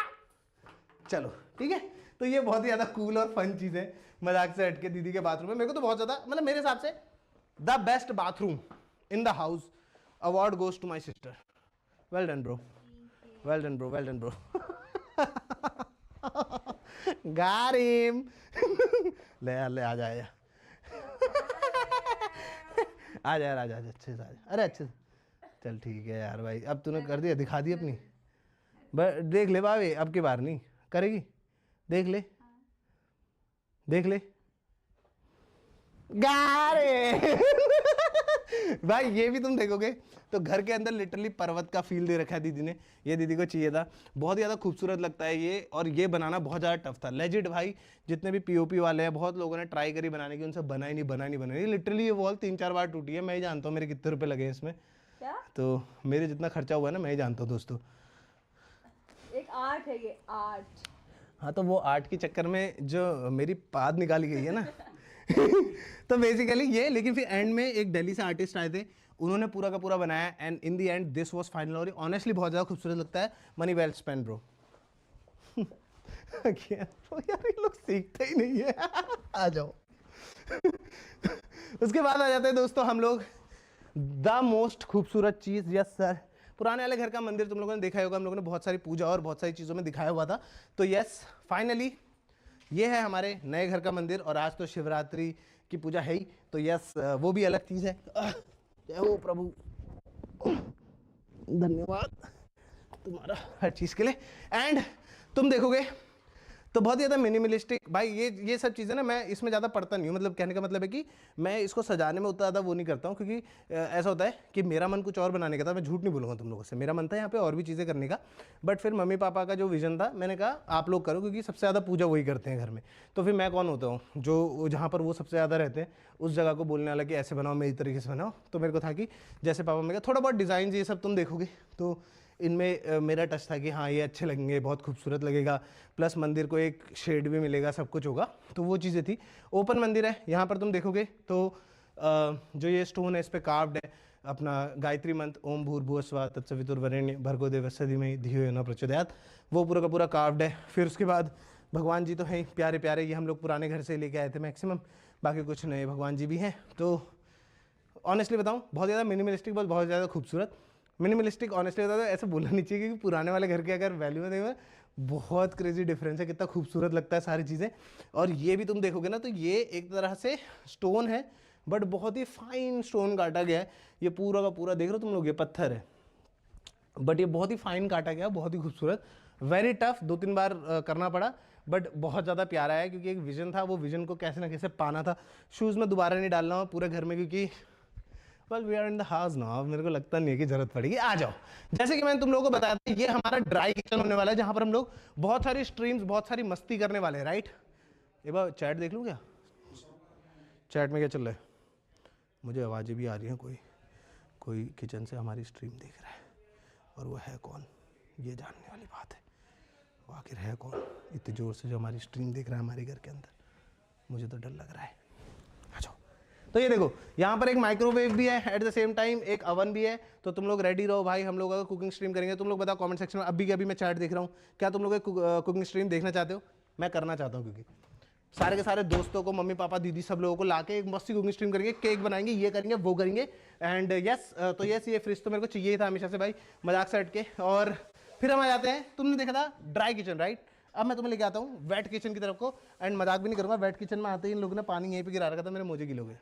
Speaker 1: चलो ठीक है, तो ये बहुत ही ज्यादा कूल और फन चीज है, मजाक से हटके दीदी के बाथरूम में। मेरे को तो बहुत ज्यादा, मतलब मेरे हिसाब से the best bathroom in the house, award goes to my sister. Well done bro, well done bro, well done bro. गारिम ले यार, ले आ जा, आ जा यार, आ जा अच्छे से आ जा। अरे अच्छे से चल, ठीक है यार भाई, अब तूने कर दिया, दिखा दी अपनी। देख ले भाभी, अब की बार नहीं करेगी, देख ले, देख ले गारे। भाई ये भी तुम देखोगे तो घर के अंदर लिटरली पर्वत का फील दे रखा है दीदी ने, ये दीदी को चाहिए था। बहुत ज़्यादा खूबसूरत लगता है ये, और ये बनाना बहुत ज़्यादा टफ था लेजिट भाई। जितने भी पीओपी वाले हैं, बहुत लोगों ने ट्राई करी बनाने की, उनसे बना ही नहीं। लिटरली ये वॉल 3-4 बार टूटी है। मैं ही जानता हूँ मेरे कितने रुपए लगे इसमें, तो मेरे जितना खर्चा हुआ है ना, मैं ही जानता हूँ दोस्तों।
Speaker 4: एक आर्ट है ये, आर्ट।
Speaker 1: हाँ तो वो आर्ट के चक्कर में जो मेरी पाद निकाली गई है ना। तो बेसिकली ये, लेकिन फिर एंड में एक दिल्ली से आर्टिस्ट आए थे, उन्होंने पूरा का पूरा बनाया, and in the and this was final. और ऑनेस्टली बहुत ज़्यादा खूबसूरत लगता है, मनी वेल स्पेंड ब्रो। यार ये लोग सीखते ही नहीं है। आ जाओ। उसके बाद आ जाते हैं दोस्तों हम लोग द मोस्ट खूबसूरत चीज़। यस सर, पुराने वाले घर का मंदिर तुम लोगों ने देखा होगा, हम लोगों ने बहुत सारी पूजा और बहुत सारी चीज़ों में दिखाया हुआ था। तो यस फाइनली ये है हमारे नए घर का मंदिर, और आज तो शिवरात्रि की पूजा है ही, तो यस वो भी अलग चीज़ है। जय हो प्रभु, धन्यवाद तुम्हारा हर चीज़ के लिए। एंड तुम देखोगे तो बहुत ज़्यादा मिनिमलिस्टिक भाई, ये सब चीज़ें ना मैं इसमें ज़्यादा पढ़ता नहीं हूँ। मतलब कहने का मतलब है कि मैं इसको सजाने में उतना ज़्यादा वो नहीं करता हूँ, क्योंकि ऐसा होता है कि मेरा मन कुछ और बनाने का था। मैं झूठ नहीं बोलूँगा तुम लोगों से, मेरा मन था यहाँ पे और भी चीज़ें करने का, बट फिर मम्मी पापा का जो विजन था, मैंने कहा आप लोग करो, क्योंकि सबसे ज़्यादा पूजा वही करते हैं घर में। तो फिर मैं कौन होता हूँ जो जहाँ पर वो सबसे ज़्यादा रहते हैं उस जगह को बोलने वाला कि ऐसे बनाओ, मेरी तरीके से बनाओ। तो मेरे को था कि जैसे पापा ने कहा थोड़ा बहुत डिज़ाइन ये सब तुम देखोगे तो इनमें मेरा टच था कि हाँ ये अच्छे लगेंगे, बहुत खूबसूरत लगेगा, प्लस मंदिर को एक शेड भी मिलेगा, सब कुछ होगा। तो वो चीज़ें थी। ओपन मंदिर है, यहाँ पर तुम देखोगे तो जो ये स्टोन है इस पर कार्व्ड है अपना गायत्री मंत्र, ओम भूर्भुवस्सुवः तत्सवितुर्वरेण्यं भर्गो देवस्य धीमहि धियो यो न प्रचोदयात्, वो पूरा का पूरा कार्व्ड है। फिर उसके बाद भगवान जी तो हैं प्यारे प्यारे, ये हम लोग पुराने घर से लेके आए थे मैक्सिमम, बाकी कुछ नए भगवान जी भी हैं। तो ऑनेस्टली बताऊँ बहुत ज़्यादा मिनिमलिस्टिक, बहुत ज़्यादा खूबसूरत। मिनिमलिस्टिक ऑनेस्टली बता दो ऐसे बोलना नहीं चाहिए, क्योंकि पुराने वाले घर के अगर वैल्यू में देखो बहुत क्रेजी डिफरेंस है, कितना खूबसूरत लगता है सारी चीज़ें। और ये भी तुम देखोगे ना तो ये एक तरह से स्टोन है, बट बहुत ही फाइन स्टोन काटा गया है। ये पूरा का पूरा देख रहे हो तुम लोग, ये पत्थर है बट ये बहुत ही फाइन काटा गया, बहुत ही खूबसूरत, वेरी टफ, 2-3 बार करना पड़ा, बट बहुत ज़्यादा प्यारा है। क्योंकि एक विजन था, वो विजन को कैसे ना कैसे पाना था। शूज़ में दोबारा नहीं डालना हो पूरे घर में, क्योंकि well we are in the house now, मेरे को लगता नहीं है कि जरूरत पड़ेगी। आ जाओ, जैसे कि मैंने तुम लोगों को बताया था, ये हमारा ड्राई किचन होने वाला है, जहाँ पर हम लोग बहुत सारी स्ट्रीम्स, बहुत सारी मस्ती करने वाले हैं, राइट। एक बार चैट देख लूँ क्या, चैट में क्या चल रहा है। मुझे आवाज़ें भी आ रही हैं, कोई किचन से हमारी स्ट्रीम देख रहा है, और वो है कौन, ये जानने वाली बात है। वो आखिर है कौन इतनी ज़ोर से जो हमारी स्ट्रीम देख रहा है हमारे घर के अंदर, मुझे तो डर लग रहा है। आ जाओ। तो ये देखो, यहाँ पर एक माइक्रोवेव भी है, एट द सेम टाइम एक अवन भी है। तो तुम लोग रेडी रहो भाई, हम लोग अगर कुकिंग स्ट्रीम करेंगे। तुम लोग बताओ कमेंट सेक्शन में, अभी मैं चैट देख रहा हूँ, क्या तुम लोग कुकिंग स्ट्रीम देखना चाहते हो? मैं करना चाहता हूँ, क्योंकि सारे के सारे दोस्तों को, मम्मी पापा दीदी सब लोगों को लाके एक मस्ती कुकिंग स्ट्रीम करेंगे, केक बनाएंगे, ये करेंगे वो करेंगे। एंड यस, तो यस ये फ्रिज तो मेरे को चाहिए था हमेशा से भाई, मजाक से हट के। और फिर हम आ जाते हैं, तुमने देखा था ड्राई किचन, राइट। अब मैं तुम्हें लेके आता हूँ वेट किचन की तरफ को। एंड मजाक भी नहीं करूँगा, वेट किचन में आते ही इन लोगों ने पानी यहीं पे गिरा रखा था, मेरे मोजे गिले हो गए।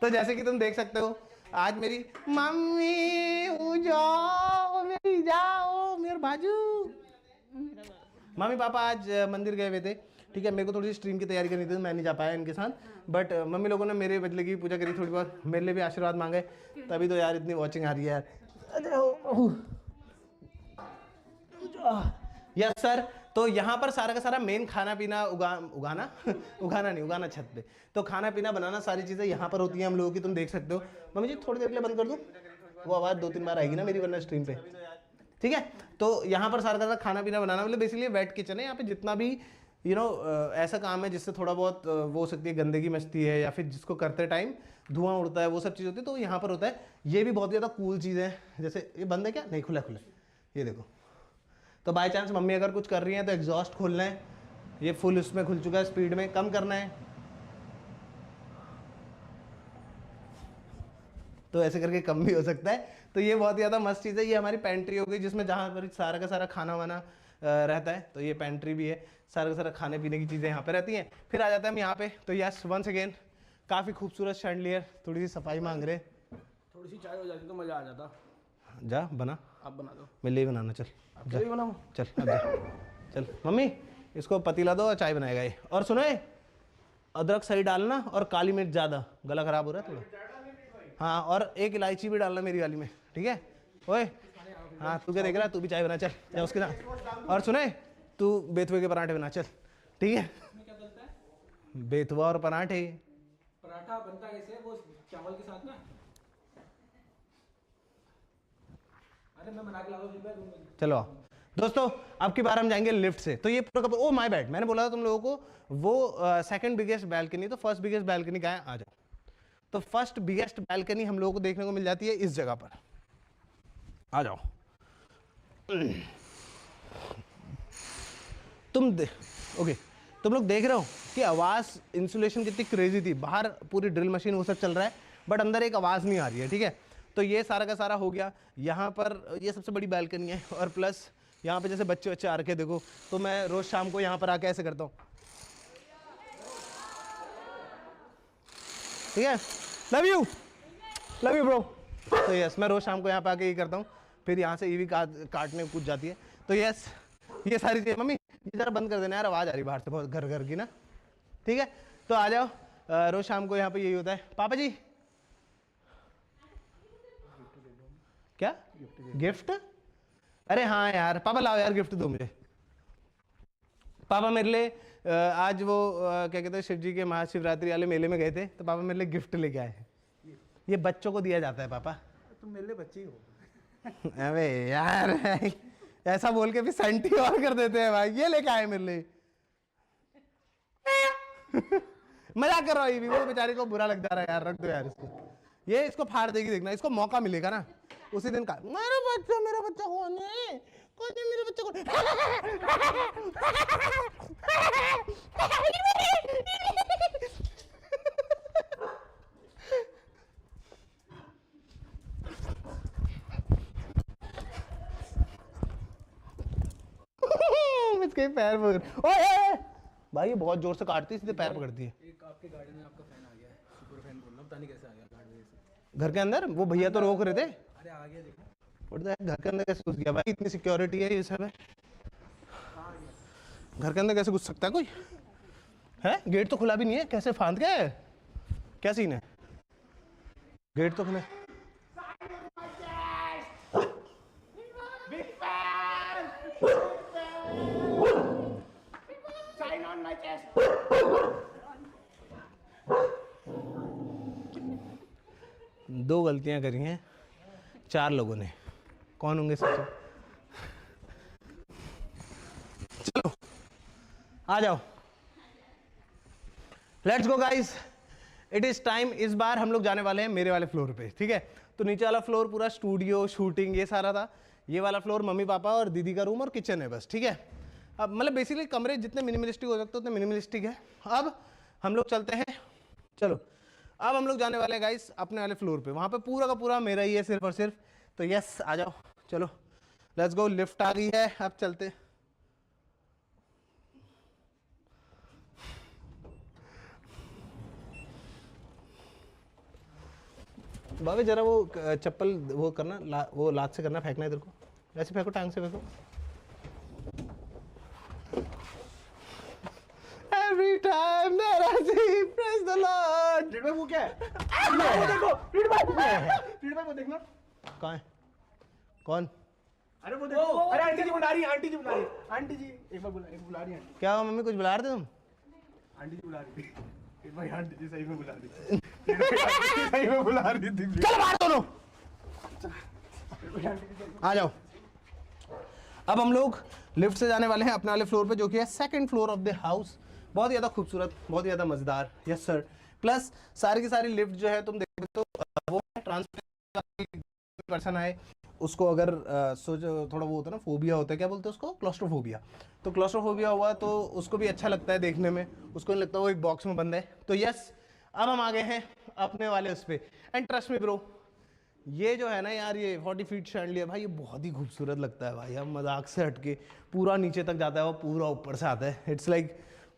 Speaker 1: तो जैसे कि तुम देख सकते हो, आज मेरी मम्मी जाओ मेरी, जाओ मेरे बाजू, मम्मी पापा आज मंदिर गए हुए थे, ठीक है। मेरे को थोड़ी सी स्ट्रीम की तैयारी करनी थी, तो मैं नहीं जा पाया इनके साथ, बट मम्मी लोगों ने मेरे बदले की पूजा करी थोड़ी बहुत, मेरे लिए भी आशीर्वाद मांगे, तभी तो यार इतनी वॉचिंग आ रही है यार। यस सर, तो यहाँ पर सारा का सारा मेन खाना पीना उगाना छत पे, तो खाना पीना बनाना सारी चीज़ें यहाँ पर होती हैं हम लोगों की। तुम देख सकते हो। मम्मी जी थोड़ी देर के लिए बंद कर दूँ, वो आवाज़ 2-3 बार आएगी ना मेरी वरना स्ट्रीम पे, ठीक है। तो यहाँ पर सारा का सारा खाना पीना बनाना, मतलब बेसिकली वेट किचन है। यहाँ पे जितना भी ऐसा काम है जिससे थोड़ा बहुत वो हो सकती है, गंदगी मचती है या फिर जिसको करते टाइम धुआं उड़ता है, वो सब चीज़ होती है, तो यहाँ पर होता है। ये भी बहुत ज़्यादा कूल चीज़ है। जैसे ये बंद है क्या? नहीं, खुला खुला, ये देखो। तो बाई चांस मम्मी अगर कुछ कर रही हैं तो एग्जॉस्ट खोलना है, ये फुल उसमें खुल चुका है, स्पीड में कम करना है, तो ऐसे करके कम भी हो सकता है। तो ये बहुत ज़्यादा मस्त चीज़ है। ये हमारी पेंट्री हो गई जिसमें जहाँ पर सारा का सारा खाना वाना रहता है, तो ये पेंट्री भी है, सारा का सारा खाने पीने की चीज़ें यहाँ पे रहती हैं। फिर आ जाते हैं हम यहाँ पे, तो यस वंस अगेन काफ़ी खूबसूरत शैंडलियर, थोड़ी सी सफाई मांग रहे,
Speaker 3: थोड़ी सी चाय हो जाती तो मजा आ जाता।
Speaker 1: जा बना,
Speaker 3: आप बना दो,
Speaker 1: मैं ले बनाना, चल
Speaker 3: जा बनाओ,
Speaker 1: चल अब जा। चल मम्मी इसको पतीला दो और चाय बनाएगा ये। और सुनो, अदरक सही डालना और काली मिर्च ज़्यादा, गला खराब हो रहा है थोड़ा। हाँ, और एक इलायची भी डालना मेरी वाली में, ठीक है? ओए हाँ, तू क्या देख रहा है? तू भी चाय बना, चल जा उसके साथ। और सुने, तू बेथुए के पराठे बना, चल ठीक है?
Speaker 2: क्या बनता है?
Speaker 1: बेथुआ और पराठे।
Speaker 2: पराठा बनता कैसे? वो चावल के साथ ना? अरे मैं बना के ला दूं।
Speaker 1: चलो दोस्तों, अब की बार हम जाएंगे लिफ्ट से। तो ये पूरा का, ओ माय बैड, मैंने बोला था तुम लोगों को वो सेकंड बिगेस्ट बैल्कनी, तो फर्स्ट बिगेस्ट बैल्कनी कहाँ है? आ जाओ। तो फर्स्ट बिगेस्ट बैल्कनी हम लोगों को देखने को मिल जाती है इस जगह पर, आ जाओ। ओके, तुम लोग देख रहे हो कि आवाज़ इंसुलेशन कितनी क्रेजी थी, बाहर पूरी ड्रिल मशीन वो सब चल रहा है, बट अंदर एक आवाज़ नहीं आ रही है, ठीक है? तो ये सारा का सारा हो गया। यहाँ पर ये सबसे बड़ी बैल्कनी है, और प्लस यहाँ पे जैसे बच्चे बच्चे आ रखे देखो, तो मैं रोज़ शाम को यहाँ पर आके ऐसे करता हूँ, ठीक है? Love you bro. तो यस, मैं रोज़ शाम को यहाँ पे आके ये करता हूँ, फिर यहाँ से ईवी काटने कूद जाती है। तो यस, ये सारी चीज़ें। मम्मी ये ज़रा बंद कर देना यार, आवाज़ आ रही बाहर से बहुत घर घर की ना, ठीक है? तो आ जाओ, रोज़ शाम को यहाँ पे यही होता है। पापा जी क्या गिफ्ट? अरे हाँ यार, पापा लाओ यार गिफ्ट दो मुझे। पापा मेरे लिए आज वो क्या कहते हैं, शिव जी के महाशिवरात्रि वाले मेले में गए थे, तो पापा मेरे लिए गिफ्ट लेके आए हैं। ये बच्चों को दिया जाता है पापा।
Speaker 3: तुम मेरे लिए बच्ची हो।
Speaker 1: अबे यार ऐसा बोल के भी सेंटी और कर देते हैं भाई। ये लेके आए मेरे लिए। मजाक कर रहा हूँ, वो बेचारे को बुरा लग जा रहा है यार, रख दो यार इसको। ये इसको फाड़ देगी, देखना, इसको मौका मिलेगा ना उसी दिन का। मेरा बच्चा कौन है? कौन है मेरे बच्चे को? इसके पैर पकड़, ओए भाई ये बहुत जोर से काटती है, सीधे पैर पकड़ती है।
Speaker 2: एक आपके गाड़ी में आपका फैन आ गया है, सुपर फैन बोलना, पता नहीं कैसे आ गया गाड़ी से।
Speaker 1: घर के अंदर वो भैया तो रोक रहे थे।
Speaker 2: अरे आ गया देखो।
Speaker 1: घर के अंदर कैसे घुस गया भाई? इतनी सिक्योरिटी है ये सब है, घर के अंदर कैसे घुस सकता है कोई? है गेट तो खुला भी नहीं है, कैसे फांद गया है? क्या सीन है? गेट तो खुला। दो गलतियां करी हैं 4 लोगों ने, कौन होंगे सबसे? चलो आ जाओ, let's go guys, it is time. इस बार हम लोग जाने वाले हैं मेरे वाले फ्लोर पे, ठीक है? तो नीचे वाला फ्लोर पूरा स्टूडियो शूटिंग ये सारा था, ये वाला फ्लोर मम्मी पापा और दीदी का रूम और किचन है बस, ठीक है? अब मतलब बेसिकली कमरे जितने मिनिमलिस्टिक हो सकते उतने मिनिमलिस्टिक है। अब हम लोग चलते हैं, चलो अब हम लोग जाने वाले हैं गाइस अपने वाले फ्लोर पे, वहाँ पे पूरा का पूरा मेरा ही है सिर्फ और सिर्फ। तो यस आ जाओ, चलो लेट्स गो, लिफ्ट आ गई है, अब चलते। बाबे जरा वो चप्पल वो करना, वो लात से करना, फेंकना इधर को, ऐसे फेंको, टांग से फेंको। Every time that I see, praise the Lord.
Speaker 3: Read भाई वो क्या है? वो देखो, रीड भाई वो देखना।
Speaker 1: कहाँ है? कौन?
Speaker 3: अरे वो देखो, अरे आंटी जी बुला रही है, आंटी जी बुला रही है, आंटी जी एक बार बुला रही है आंटी।
Speaker 1: क्या हुआ मम्मी, कुछ बुला रहे थे तुम?
Speaker 3: आंटी जी बुला रही थी। रीड भाई आंटी जी सही में बुला रही थी। सही में बुला रही थी।
Speaker 1: चलो बाहर दोनों, आ जाओ। अब हम लोग लिफ्ट से जाने वाले हैं अपने वाले फ्लोर पे, जो कि है second floor of the house. बहुत ही ज़्यादा खूबसूरत, बहुत ही ज़्यादा मज़ेदार। Yes sir. प्लस सारी की सारी लिफ्ट जो है तुम देखो तो वो ट्रांसपेरेंट पर्सन आए उसको अगर सोच थोड़ा वो होता है ना, फोबिया होता है, क्या बोलते हैं उसको, क्लॉस्ट्रोफोबिया। तो क्लॉस्ट्रोफोबिया हुआ तो उसको भी अच्छा लगता है देखने में, उसको नहीं लगता वो एक बॉक्स में बंद है। तो यस, अब हम आ गए हैं अपने वाले उस पर। एंड ट्रस्ट मी ब्रो, ये जो है ना यार, ये 40 फीट शैंडलियर भाई, ये बहुत ही खूबसूरत लगता है भाई। हम मजाक से हटके पूरा नीचे तक जाता है, वो पूरा ऊपर से आता है। इट्स लाइक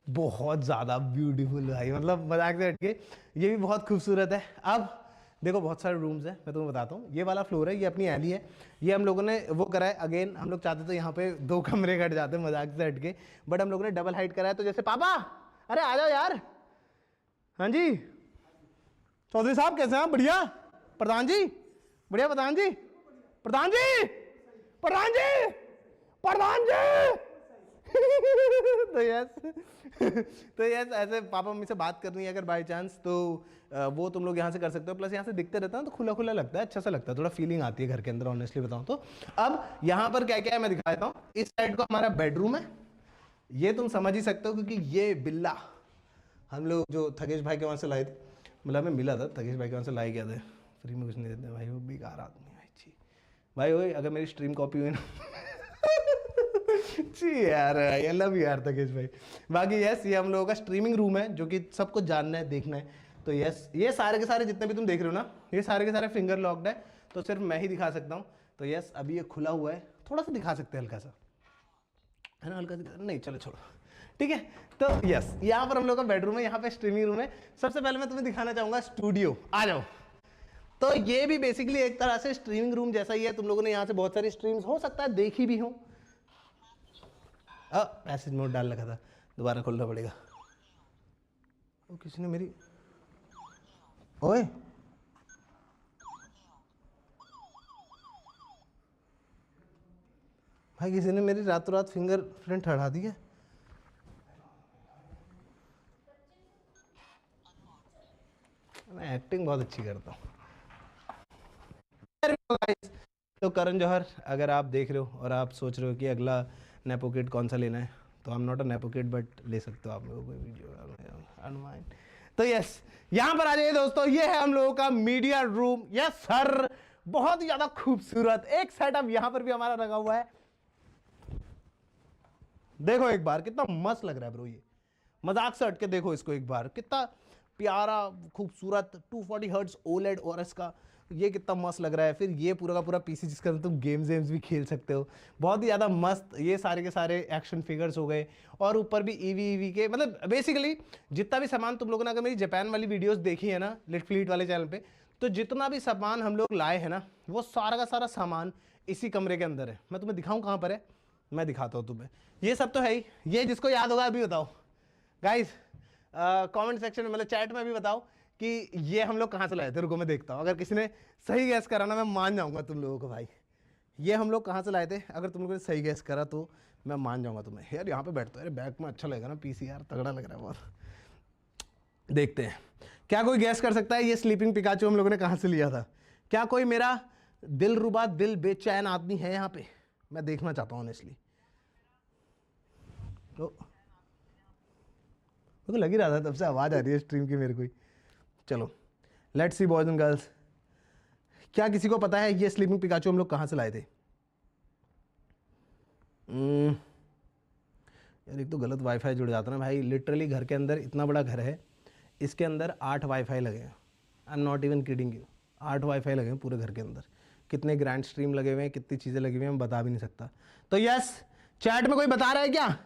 Speaker 1: बहुत ज़्यादा ब्यूटीफुल भाई, मतलब मजाक से हटके ये भी बहुत खूबसूरत है। अब देखो बहुत सारे रूम्स हैं, मैं तुम्हें बताता हूँ। ये वाला फ्लोर है, ये अपनी एली है। ये हम लोगों ने वो करा है, अगेन हम लोग चाहते थे यहाँ पे 2 कमरे कट जाते मजाक से हटके, बट हम लोगों ने डबल हाइट करा है। तो जैसे पापा, अरे आ जाओ यार। हाँ जी चौधरी साहब, कैसे हैं आप? बढ़िया। प्रधान जी बढ़िया। प्रधान जी, प्रधान जी, प्रधान जी, प्रधान जी। तो यस ऐसे पापा मम्मी से बात करनी है अगर बाई चांस, तो वो तुम लोग यहाँ से कर सकते हो। प्लस यहाँ से दिखते रहता है तो खुला खुला लगता है, अच्छा सा लगता है, थोड़ा फीलिंग आती है घर के अंदर, ऑनेस्टली बताऊँ तो। अब यहाँ पर क्या क्या है मैं दिखा देता हूँ। इस साइड को हमारा बेडरूम है, ये तुम समझ ही सकते हो क्योंकि ये बिल्ला हम लोग जो थकेश भाई के वहाँ से लाए थे, मतलब हमें मिला था, थकेश भाई के वहाँ से लाए गया थे। फ्री में कुछ नहीं देते भाई, वो बेकार आदमी है भाई। जी भाई, ओए अगर मेरी स्ट्रीम कॉपी हुई ना जी यार, आई लव यू यार थकेश भाई। बाकी यस, ये हम लोगों का स्ट्रीमिंग रूम है जो कि सबको जानना है, देखना है। तो यस, ये सारे के सारे जितने भी तुम देख रहे हो ना, ये सारे के सारे फिंगर लॉक्ड है, तो सिर्फ मैं ही दिखा सकता हूँ। तो यस, अभी ये खुला हुआ है, थोड़ा सा दिखा सकते हैं हल्का सा, है ना, हल्का सा नहीं, चलो छोड़ो, ठीक है। तो यस, यहाँ पर हम लोग का बेडरूम है, यहाँ पे स्ट्रीमिंग रूम है। सबसे पहले मैं तुम्हें दिखाना चाहूंगा स्टूडियो, आ जाओ। तो ये भी बेसिकली एक तरह से स्ट्रीमिंग रूम जैसा ही है। तुम लोगों ने यहाँ से बहुत सारी स्ट्रीम्स हो सकता है देखी भी हो। मैसेज मोड डाल रखा था, दोबारा खोलना पड़ेगा। वो किसी ने मेरी, ओए भाई, किसी ने मेरी रातों रात फिंगरप्रिंट हटा दी है। मैं एक्टिंग बहुत अच्छी करता हूँ। तो करण जौहर, अगर आप देख रहे हो और आप सोच रहे हो कि अगला नेपो किड कौन सा लेना है, तो I am not a nepo kid, but ले सकते हो आप लोगों को वीडियो। तो यस, यहाँ पर आ जाइए दोस्तों, ये है हम लोगों का मीडिया रूम। यस सर, बहुत ही ज्यादा खूबसूरत एक सेटअप यहाँ पर भी हमारा लगा हुआ है। देखो एक बार, कितना मस्त लग रहा है ब्रो, ये मजाक से हटके देखो इसको एक बार, कितना प्यारा खूबसूरत 240 हर्ट्ज ओलेड और इसका ये कितना मस्त लग रहा है। फिर ये पूरा का पूरा पीसी जिसके अंदर तुम गेम्स भी खेल सकते हो, बहुत ही ज़्यादा मस्त। ये सारे के सारे एक्शन फिगर्स हो गए, और ऊपर भी ईवी के, मतलब बेसिकली जितना भी सामान तुम लोगों ने अगर मेरी जापान वाली वीडियोस देखी है ना लिट फ्लीट वाले चैनल पे, तो जितना भी सामान हम लोग लाए हैं ना, वो सारा का सारा सामान इसी कमरे के अंदर है। मैं तुम्हें दिखाऊँ कहाँ पर है, मैं दिखाता हूँ तुम्हें। ये सब तो है ही। ये जिसको याद होगा अभी बताओ गाइज, कमेंट सेक्शन में, मतलब चैट में भी बताओ कि ये हम लोग कहाँ से लाए थे। रुको मैं देखता हूँ, अगर किसी ने सही गैस करा ना, मैं मान जाऊंगा तुम लोगों को भाई। ये हम लोग कहाँ से लाए थे, अगर तुम लोगों ने सही गैस करा तो मैं मान जाऊंगा तुम्हें। यार यहाँ पे बैठता है, बैक में अच्छा लगेगा ना पीसी, यार तगड़ा लग रहा है बहुत। देखते हैं क्या कोई गैस कर सकता है ये स्लीपिंग पिकाचू हम लोगों ने कहाँ से लिया था। क्या कोई मेरा दिल रुबा, दिल बेचैन आदमी है यहाँ पे, मैं देखना चाहता हूँ ऑनेस्टली। तो मुझे लग ही रहा था तब से आवाज़ आ रही है स्ट्रीम की मेरे को ही। चलो let's see boys and girls, क्या किसी को पता है ये स्लीपिंग पिकाचू हम लोग कहाँ से लाए थे? यार एक तो गलत वाईफाई जुड़ जाता ना भाई, लिटरली घर के अंदर इतना बड़ा घर है, इसके अंदर 8 वाईफाई लगे हैं। I am not even kidding you, 8 wifi लगे हैं पूरे घर के अंदर। कितने ग्रैंड स्ट्रीम लगे हुए हैं, कितनी चीज़ें लगी हुई हैं, मैं बता भी नहीं सकता। तो यस, चैट में कोई बता रहा है क्या?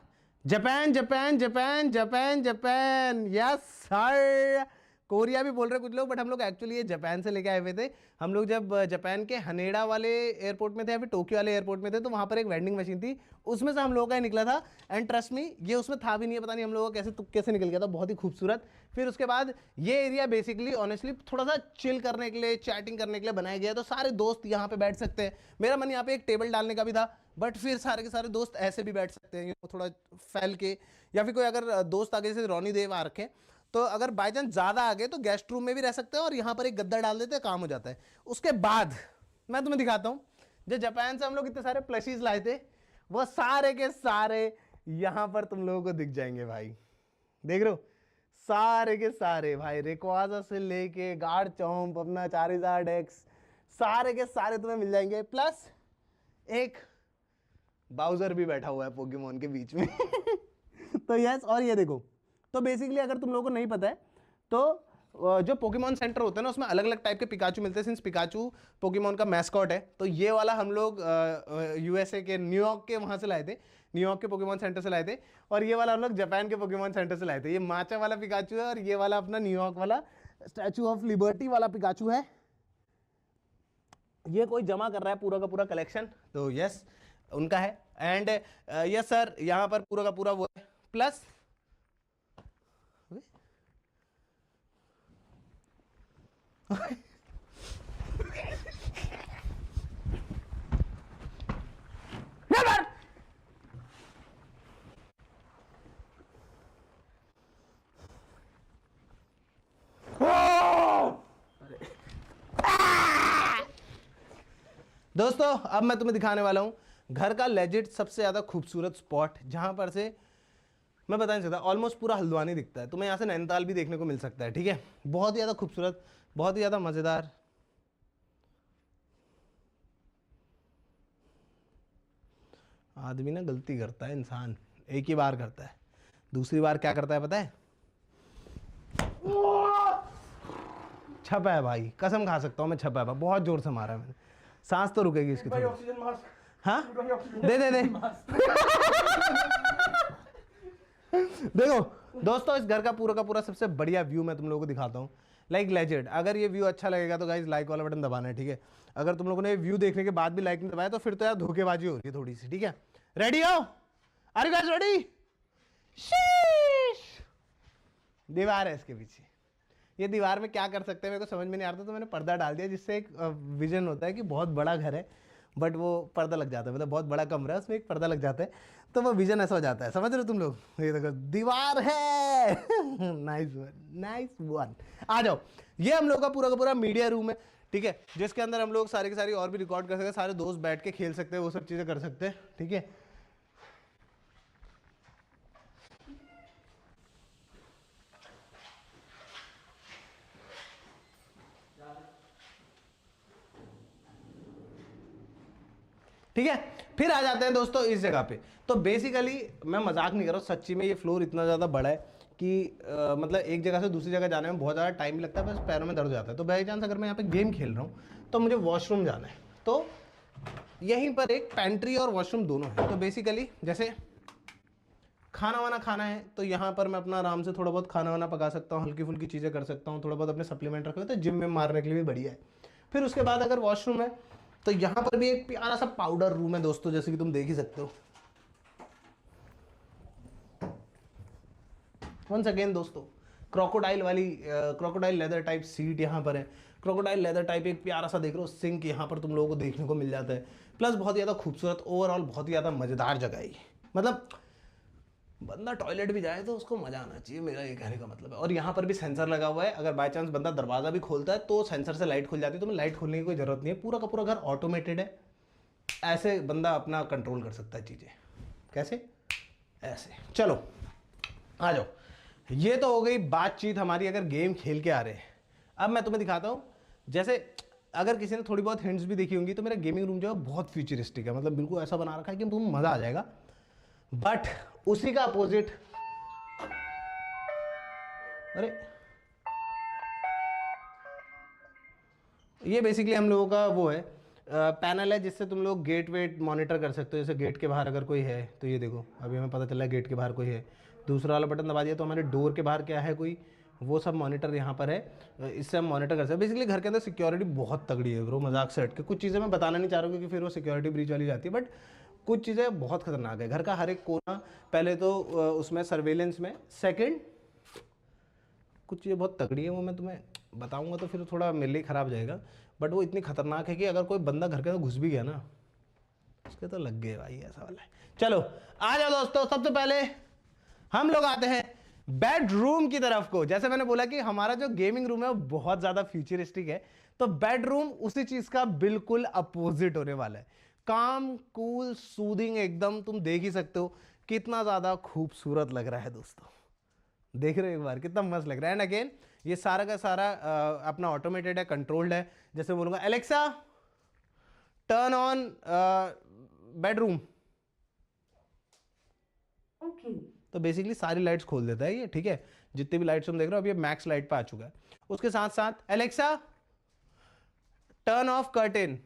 Speaker 1: Japan Japan Japan Japan Japan, yes sir. Korea भी बोल रहे कुछ लोग, बट हम लोग एक्चुअली ये जापान से लेके आए हुए थे। हम लोग जब जापान के हनेडा वाले एयरपोर्ट में थे या फिर टोक्यो वाले एयरपोर्ट में थे, तो वहाँ पर एक वेंडिंग मशीन थी, उसमें से हम लोगों का निकला था। एंड ट्रस्ट मी, ये उसमें था भी नहीं, पता नहीं हम लोगों का कैसे तुक्के से निकल गया था, बहुत ही खूबसूरत। फिर उसके बाद ये एरिया बेसिकली ऑनेस्टली थोड़ा सा चिल करने के लिए, चैटिंग करने के लिए बनाया गया, तो सारे दोस्त यहाँ पे बैठ सकते हैं। मेरा मन यहाँ पे एक टेबल डालने का भी था, बट फिर सारे के सारे दोस्त ऐसे भी बैठ सकते हैं थोड़ा फैल के, या फिर कोई अगर दोस्त आगे जैसे रोनी देव आ रखे, तो अगर बाई चांस ज़्यादा आ गए तो गेस्ट रूम में भी रह सकते हैं, और यहाँ पर एक गद्दा डाल देते हैं, काम हो जाता है। उसके बाद मैं तुम्हें दिखाता हूँ, जो जापान से हम लोग इतने सारे प्लशीज लाए थे, वो सारे के सारे यहां पर तुम लोगों को दिख जाएंगे भाई। देख रहे हो सारे के सारे भाई, रेक्वाजा से लेके गार्ड चौंप, अपना चारिज़ार्ड एक्स, सारे के सारे तुम्हें मिल जाएंगे। प्लस एक बाउजर भी बैठा हुआ है पोकेमोन के बीच में तो यस, और ये देखो, तो बेसिकली अगर तुम लोगों को नहीं पता है तो जो पोकेमोन सेंटर होता है ना उसमें अलग अलग टाइप के पिकाचू मिलते हैं। सिंस पिकाचू पोकेमोन का मैस्कॉट है तो ये वाला हम लोग यूएसए के न्यूयॉर्क के वहाँ से लाए थे, न्यूयॉर्क के पोकेमोन सेंटर से लाए थे। और ये वाला हम लोग जापान के पोकेमोन सेंटर से लाए थे। ये माचा वाला पिकाचू है और ये वाला अपना न्यूयॉर्क वाला स्टैचू ऑफ लिबर्टी वाला पिकाचू है। ये कोई जमा कर रहा है पूरा का पूरा कलेक्शन, तो यस उनका है। एंड यस सर, यहाँ पर पूरा का पूरा वो है। प्लस दोस्तों अब मैं तुम्हें दिखाने वाला हूं घर का लेजिट सबसे ज्यादा खूबसूरत स्पॉट, जहां पर से मैं बता नहीं सकता, ऑलमोस्ट पूरा हल्द्वानी दिखता है। तुम्हें यहाँ से नैनीताल भी देखने को मिल सकता है। ठीक है, बहुत ही ज़्यादा खूबसूरत, बहुत ही ज़्यादा मज़ेदार। आदमी ना गलती करता है, इंसान एक ही बार करता है, दूसरी बार क्या करता है पता है? छपा है भाई, कसम खा सकता हूँ मैं, छपा है भाई, बहुत जोर से मारा है मैंने। सांस तो रुकेगी इसकी थोड़ी। हाँ दे दे दे देखो दोस्तों, इस घर का पूरा सबसे बढ़िया व्यू मैं तुम लोगों को दिखाता हूँ। लाइक लेजेंड, अगर ये व्यू अच्छा लगेगा तो गाइस लाइक वाला बटन दबाना है। ठीक है, अगर तुम लोगों ने व्यू देखने के बाद भी लाइक नहीं दबाया तो फिर तो यार धोखेबाजी हो रही है थोड़ी सी। ठीक है, रेडी हो? Are you guys ready? दीवार है इसके पीछे। ये दीवार में क्या कर सकते हैं मेरे को समझ में नहीं आता, तो मैंने पर्दा डाल दिया जिससे एक विजन होता है कि बहुत बड़ा घर है बट वो पर्दा लग जाता है, मतलब बहुत बड़ा कमरा है उसमें एक पर्दा लग जाता है, तो वो विजन ऐसा हो जाता है। समझ रहे हो तुम लोग? ये देखो दीवार है नाइस वन, नाइस वन। आ जाओ, ये हम लोग का पूरा मीडिया रूम है। ठीक है, जिसके अंदर हम लोग सारी की सारी और भी रिकॉर्ड कर सकते हैं, सारे दोस्त बैठ के खेल सकते हैं, वो सब चीज़ें कर सकते हैं। ठीक है, ठीक है, फिर आ जाते हैं दोस्तों इस जगह पे। तो बेसिकली मैं मजाक नहीं कर रहा हूँ, सच्ची में ये फ्लोर इतना ज़्यादा बड़ा है कि मतलब एक जगह से दूसरी जगह जाने में बहुत ज़्यादा टाइम लगता है, बस पैरों में दर्द हो जाता है। तो बाई चांस अगर मैं यहाँ पे गेम खेल रहा हूँ तो मुझे वॉशरूम जाना है, तो यहीं पर एक पेंट्री और वॉशरूम दोनों है। तो बेसिकली जैसे खाना वाना खाना है तो यहाँ पर मैं अपना आराम से थोड़ा बहुत खाना वाना पका सकता हूँ, हल्की फुल्की चीज़ें कर सकता हूँ, थोड़ा बहुत अपने सप्लीमेंट रखे हुए, तो जिम में मारने के लिए भी बढ़िया है। फिर उसके बाद अगर वॉशरूम है तो यहाँ पर भी एक प्यारा सा पाउडर रूम है दोस्तों, जैसे कि तुम देख ही सकते हो। वंस अगेन दोस्तों, क्रोकोडाइल लेदर टाइप सीट यहाँ पर है, क्रोकोडाइल लेदर टाइप एक प्यारा सा देख रहे हो सिंक यहाँ पर तुम लोगों को देखने को मिल जाता है। प्लस बहुत ही ज़्यादा खूबसूरत, ओवरऑल बहुत ही ज़्यादा मज़ेदार जगह है। मतलब बंदा टॉयलेट भी जाए तो उसको मजा आना चाहिए, मेरा ये कहने का मतलब है। और यहाँ पर भी सेंसर लगा हुआ है, अगर बाय चांस बंदा दरवाजा भी खोलता है तो सेंसर से लाइट खुल जाती है, तो मैं लाइट खोलने की कोई जरूरत नहीं है। पूरा का पूरा घर ऑटोमेटेड है, ऐसे बंदा अपना कंट्रोल कर सकता है चीज़ें। कैसे? ऐसे। चलो आ जाओ, ये तो हो गई बातचीत हमारी अगर गेम खेल के आ रहे हैं। अब मैं तुम्हें दिखाता हूँ, जैसे अगर किसी ने थोड़ी बहुत हिंट्स भी देखी होंगी तो मेरा गेमिंग रूम जो है बहुत फ्यूचरिस्टिक है, मतलब बिल्कुल ऐसा बना रखा है कि तुम्हें मज़ा आ जाएगा। बट उसी का अपोजिट, अरे ये बेसिकली हम लोगों का वो है पैनल है जिससे तुम लोग गेट वेट मॉनिटर कर सकते हो। जैसे गेट के बाहर अगर कोई है तो ये देखो, अभी हमें पता चला है गेट के बाहर कोई है, दूसरा वाला बटन दबा दिया तो हमारे डोर के बाहर क्या है कोई, वो सब मॉनिटर यहाँ पर है, इससे हम मॉनिटर कर सकते हैं। बेसिकली घर के अंदर सिक्योरिटी बहुत तगड़ी है ब्रो, मजाक से हट के। कुछ चीज़ें मैं बताना नहीं चाह रहा हूँ क्योंकि फिर वो सिक्योरिटी ब्रीच वाली जाती है, बट कुछ चीज़ें बहुत खतरनाक है। घर का हर एक कोना, पहले तो उसमें सर्वेलेंस में, सेकंड कुछ चीज़ें बहुत तगड़ी है, वो मैं तुम्हें बताऊंगा तो फिर थोड़ा मेरे लिए ख़राब जाएगा, बट वो इतनी खतरनाक है कि अगर कोई बंदा घर के अंदर घुस भी गया ना उसके तो लग गए भाई, ऐसा वाला है। चलो आ जाओ दोस्तों, सबसे पहले हम लोग आते हैं बेडरूम की तरफ को। जैसे मैंने बोला कि हमारा जो गेमिंग रूम है वो बहुत ज़्यादा फ्यूचरिस्टिक है, तो बेडरूम उसी चीज़ का बिल्कुल अपोजिट होने वाला है। काम, कूल, सूदिंग एकदम, तुम देख ही सकते हो कितना ज़्यादा खूबसूरत लग रहा है दोस्तों। देख रहे हो एक बार कितना मस्त लग रहा है। एंड अगेन ये सारा का सारा अपना ऑटोमेटेड है, कंट्रोल्ड है। जैसे बोलूँगा एलेक्सा टर्न ऑन बेडरूम, तो बेसिकली सारी लाइट्स खोल देता है ये, ठीक है। जितनी भी लाइट्स तुम देख रहे हो अभी ये मैक्स लाइट पे आ चुका है। उसके साथ साथ एलेक्सा टर्न ऑफ कर्टेन,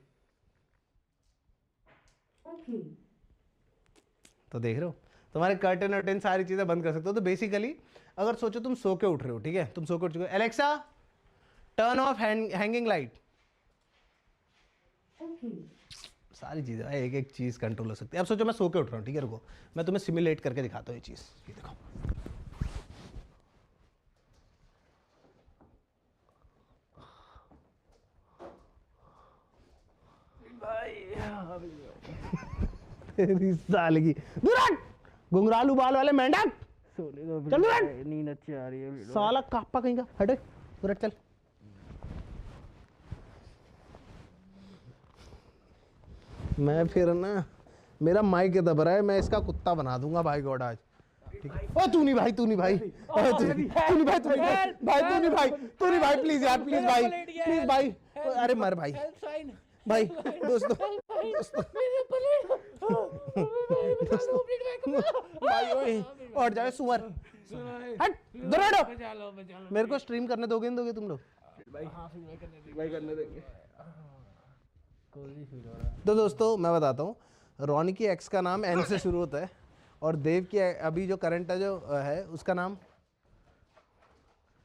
Speaker 1: तो देख रहे हो तुम्हारे कर्टेन वर्टेन सारी चीजें बंद कर सकते हो। तो बेसिकली अगर सोचो तुम सो के उठ रहे हो, ठीक है, तुम सो के उठ चुके हो, Alexa turn of hanging light, सारी चीजें एक एक चीज कंट्रोल हो सकती है। अब सोचो मैं सो के उठ रहा हूँ, ठीक है, रुको मैं तुम्हें सिमुलेट करके दिखाता हूँ ये चीज, ये देखो। तेरी साल की घुंघरालू बाल वाले मेंढक, चल
Speaker 2: नींद अच्छी आ रही है।
Speaker 1: साला कापा कहीं का, हटे दूर चल। मैं फिर ना मेरा माइक दब रहा है, मैं इसका कुत्ता बना दूंगा भाई गॉड आज, ठीक है। ओ तू नहीं भाई, तू नहीं भाई, तू नहीं भाई, तू नहीं भाई, तू नहीं भाई, तू नहीं भाई, प्लीज यार, प्लीज भाई, प्लीज भाई, अरे मर भाई, भाई दोस्तों भाई ओए और जाए सुअर, हट दूर हटो। मेरे को स्ट्रीम करने दोगे, दोगे तुम लोग भाई करने देंगे। तो दोस्तों मैं बताता हूँ, रोनी की एक्स का नाम एन से शुरू होता है और देव की अभी जो करंट जो है उसका नाम,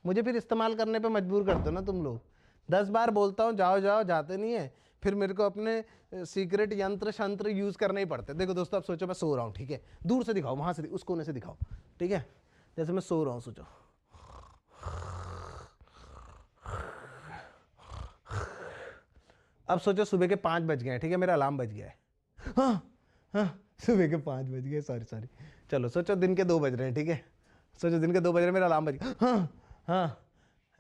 Speaker 1: मुझे फिर इस्तेमाल करने पे मजबूर करते हो ना तुम लोग। 10 बार बोलता हूँ जाओ जाओ, जाते नहीं है, फिर मेरे को अपने सीक्रेट यंत्र शंत्र यूज करने ही पड़ते। देखो दोस्तों अब सोचो मैं सो रहा हूँ, ठीक है, दूर से दिखाओ, वहां से उस कोने से दिखाओ, ठीक है, जैसे मैं सो रहा हूँ, सोचो अब सोचो सुबह के 5 बज गए हैं, ठीक है, मेरा अलार्म बज गया है, हाँ सुबह के 5 बज गए, सॉरी चलो सोचो दिन के 2 बज रहे हैं, ठीक है, सोचो दिन के 2 बज रहे हैं, मेरा अलार्म बज गया, हाँ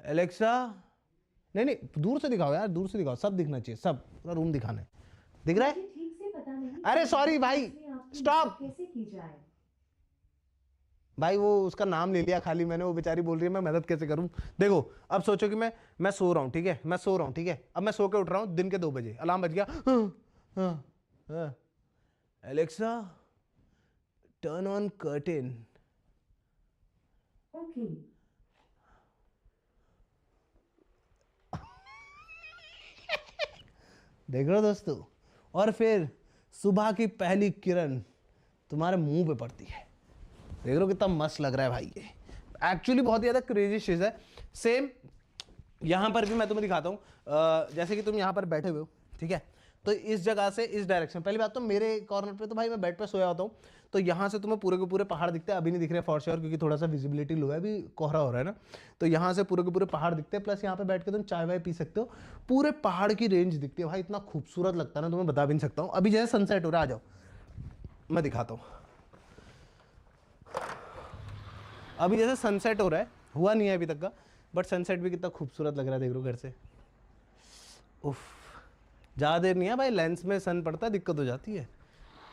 Speaker 1: एलेक्सा, नहीं दूर से दिखाओ यार, दूर से दिखाओ, सब दिखना चाहिए, सब पूरा रूम दिखाना है, दिख रहा है,
Speaker 4: ठीक से पता नहीं,
Speaker 1: अरे सॉरी भाई स्टॉप
Speaker 4: कैसे की जाए।
Speaker 1: भाई वो उसका नाम ले लिया खाली मैंने, वो बेचारी बोल रही है मैं मदद कैसे करूं। देखो अब सोचो कि मैं सो रहा हूँ, ठीक है, मैं सो रहा हूँ, ठीक है, अब मैं सो के उठ रहा हूँ दिन के 2 बजे, अलार्म बज गया, एलेक्सा टर्न ऑन कर्टेन, देख रहे हो दोस्तों, और फिर सुबह की पहली किरण तुम्हारे मुंह पे पड़ती है, देख रहे हो कितना मस्त लग रहा है भाई। ये एक्चुअली बहुत ही ज्यादा क्रेजी चीज है। सेम यहां पर भी मैं तुम्हें दिखाता हूं, जैसे कि तुम यहां पर बैठे हुए हो, ठीक है, तो इस जगह से इस डायरेक्शन, पहली बात तो मेरे कॉर्नर पे तो भाई मैं बेड पे सोया होता हूँ, तो यहाँ से तुम्हें पूरे के पूरे पहाड़ दिखते हैं, अभी नहीं दिख रहे फॉर श्योर क्योंकि थोड़ा सा विजिबिलिटी लो है, अभी कोहरा हो रहा है ना, तो यहाँ से पूरे के पूरे पहाड़ दिखते हैं, प्लस यहाँ पे बैठ के तुम चाय वाय पी सकते हो, पूरे पहाड़ की रेंज दिखती है भाई, इतना खूबसूरत लगता है ना, तुम्हें बता भी नहीं सकता हूँ। अभी जैसे सनसेट हो रहा है, आ जाओ मैं दिखाता हूँ, अभी जैसे सनसेट हो रहा है, हुआ नहीं है अभी तक का, बट सनसेट भी कितना खूबसूरत लग रहा है, देख लो घर से, उफ ज़्यादा देर नहीं है भाई, लेंस में सन पड़ता है, दिक्कत हो जाती है,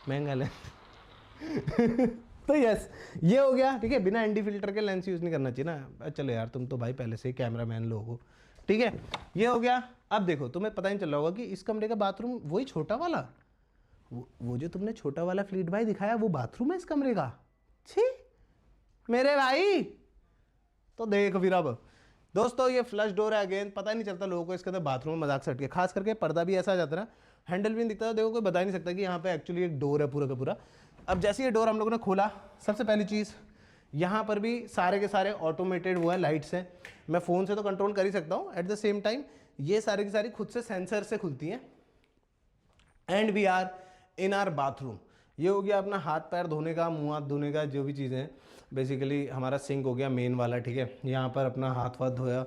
Speaker 1: महंगा लेंस तो यस ये हो गया, ठीक है, बिना एंटी फिल्टर के लेंस यूज़ नहीं करना चाहिए ना, चलो यार तुम तो भाई पहले से ही कैमरा मैन लोग हो, ठीक है, ये हो गया। अब देखो तुम्हें पता ही चल रहा होगा कि इस कमरे का बाथरूम वही छोटा वाला, वो जो तुमने छोटा वाला फ्लीट भाई दिखाया वो बाथरूम है इस कमरे का, छी मेरे भाई, तो देख फिर अब दोस्तों ये फ्लश डोर है, अगेन पता नहीं चलता लोगों को इसके अंदर बाथरूम में मजाक से हटके, खास करके पर्दा भी ऐसा आ जाता है ना, हैंडल भी नहीं दिखता, देखो कोई बता ही नहीं सकता कि यहाँ पे एक्चुअली एक डोर है पूरा का पूरा। अब जैसे ये डोर हम लोगों ने खोला, सबसे पहली चीज़ यहाँ पर भी सारे के सारे ऑटोमेटेड वो है, लाइट्स हैं, मैं फ़ोन से तो कंट्रोल कर ही सकता हूँ, एट द सेम टाइम ये सारी की सारी खुद से सेंसर से खुलती हैं। And we are in our bathroom, ये हो गया अपना हाथ पैर धोने का, मुँह हाथ धोने का, जो भी चीज़ें हैं, बेसिकली हमारा सिंक हो गया मेन वाला, ठीक है, यहाँ पर अपना हाथ वाथ धोया,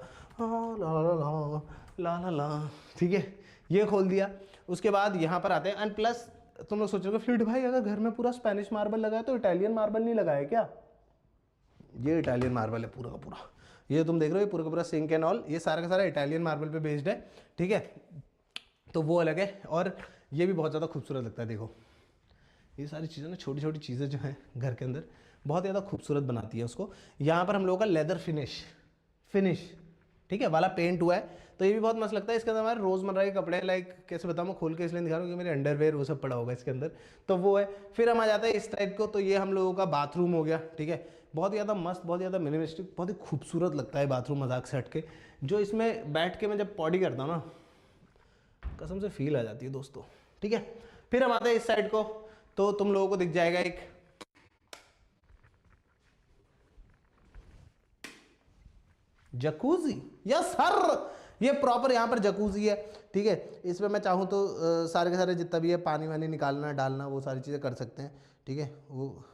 Speaker 1: ला, ठीक है, ये खोल दिया। उसके बाद यहाँ पर आते हैं, एंड प्लस तुम लोग सोचोगे फ्लिट भाई अगर घर में पूरा स्पेनिश मार्बल लगा है तो इटालियन मार्बल नहीं लगा है क्या, ये इटालियन मार्बल है पूरा का पूरा, ये तुम देख रहे हो पूरा का पूरा सिंक एंड ऑल, ये सारा का सारा इटालियन मार्बल पे बेस्ड है, ठीक है, तो वो अलग है। और ये भी बहुत ज़्यादा खूबसूरत लगता है। देखो ये सारी चीज़ें ना, छोटी छोटी चीज़ें जो हैं घर के अंदर बहुत ज़्यादा खूबसूरत बनाती है उसको। यहाँ पर हम लोगों का लेदर फिनिश ठीक है वाला पेंट हुआ है, तो ये भी बहुत मस्त लगता है। इसके अंदर हमारे रोज़मर्रा के कपड़े, लाइक कैसे बताऊँ मैं, खोल के इसलिए दिखा रहा हूँ कि मेरे अंडरवेयर वो सब पड़ा होगा इसके अंदर, तो वो है। फिर हम आ जाते हैं इस टाइप को, तो ये हम लोगों का बाथरूम हो गया। ठीक है, बहुत ज़्यादा मस्त, बहुत ज़्यादा मिनिमलिस्टिक, बहुत ही खूबसूरत लगता है बाथरूम, मजाक से हट के। जो इसमें बैठ के मैं जब पॉडी करता हूँ ना, कसम से फील आ जाती है दोस्तों। ठीक है, फिर हम आते हैं इस साइड को, तो तुम लोगों को दिख जाएगा एक जकूजी। यस सर, ये प्रॉपर यहाँ पर जकूजी है। ठीक है, इसमें मैं चाहूँ तो सारे के सारे जितना भी है पानी वानी निकालना डालना वो सारी चीज़ें कर सकते हैं। ठीक है, वो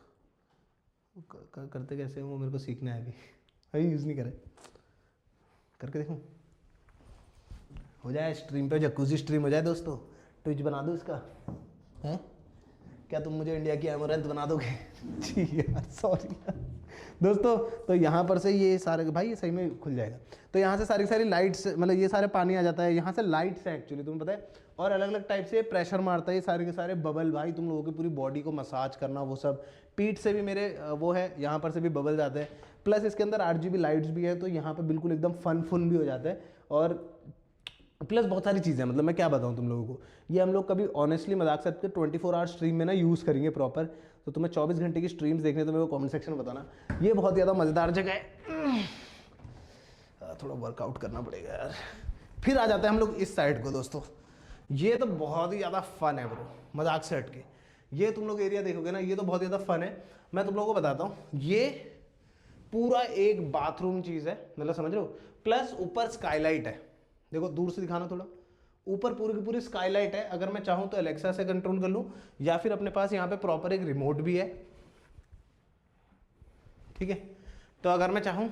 Speaker 1: करते कैसे हैं वो मेरे को सीखना है अभी यूज़ नहीं करे, करके देखूँ हो जाए स्ट्रीम पे, जकूजी स्ट्रीम हो जाए दोस्तों। ट्विच बना दो इसका, हैं क्या तुम मुझे इंडिया की एमोरेंस बना दोगे? जी यार सॉरी दोस्तों। तो यहाँ पर से ये सारे, भाई ये सही में खुल जाएगा, तो यहाँ से सारी सारी लाइट्स, मतलब ये सारे पानी आ जाता है, यहाँ से लाइट्स है एक्चुअली, तुम्हें पता है, और अलग अलग टाइप से प्रेशर मारता है ये सारे के सारे बबल। भाई तुम लोगों की पूरी बॉडी को मसाज करना वो सब, पीठ से भी मेरे वो है, यहाँ पर से भी बबल जाते हैं। प्लस इसके अंदर RGB लाइट्स भी है, तो यहाँ पर बिल्कुल एकदम फन भी हो जाता है। और प्लस बहुत सारी चीज़ें, मतलब मैं क्या बताऊँ तुम लोगों को, ये हम लोग कभी ऑनेस्टली मजाक सकते 24 आवर स्ट्रीम में ना यूज़ करेंगे प्रॉपर। तो तुम्हें 24 घंटे की स्ट्रीम्स देखने तो मेरे को कमेंट सेक्शन में बताना। ये बहुत ज़्यादा मज़ेदार जगह है, थोड़ा वर्कआउट करना पड़ेगा यार। फिर आ जाते हैं हम लोग इस साइड को दोस्तों, ये तो बहुत ही ज़्यादा फन है ब्रो, मजाक से हट के। ये तुम लोग एरिया देखोगे ना, ये तो बहुत ज़्यादा फन है। मैं तुम लोगों को बताता हूँ, ये पूरा एक बाथरूम चीज़ है, मतलब समझ रहे हो। प्लस ऊपर स्काईलाइट है, देखो दूर से दिखाना थोड़ा, ऊपर पूरी की पूरी स्काईलाइट है। अगर मैं चाहूँ तो एलेक्सा से कंट्रोल कर लूँ, या फिर अपने पास यहाँ पे प्रॉपर एक रिमोट भी है। ठीक है, तो अगर मैं चाहूँ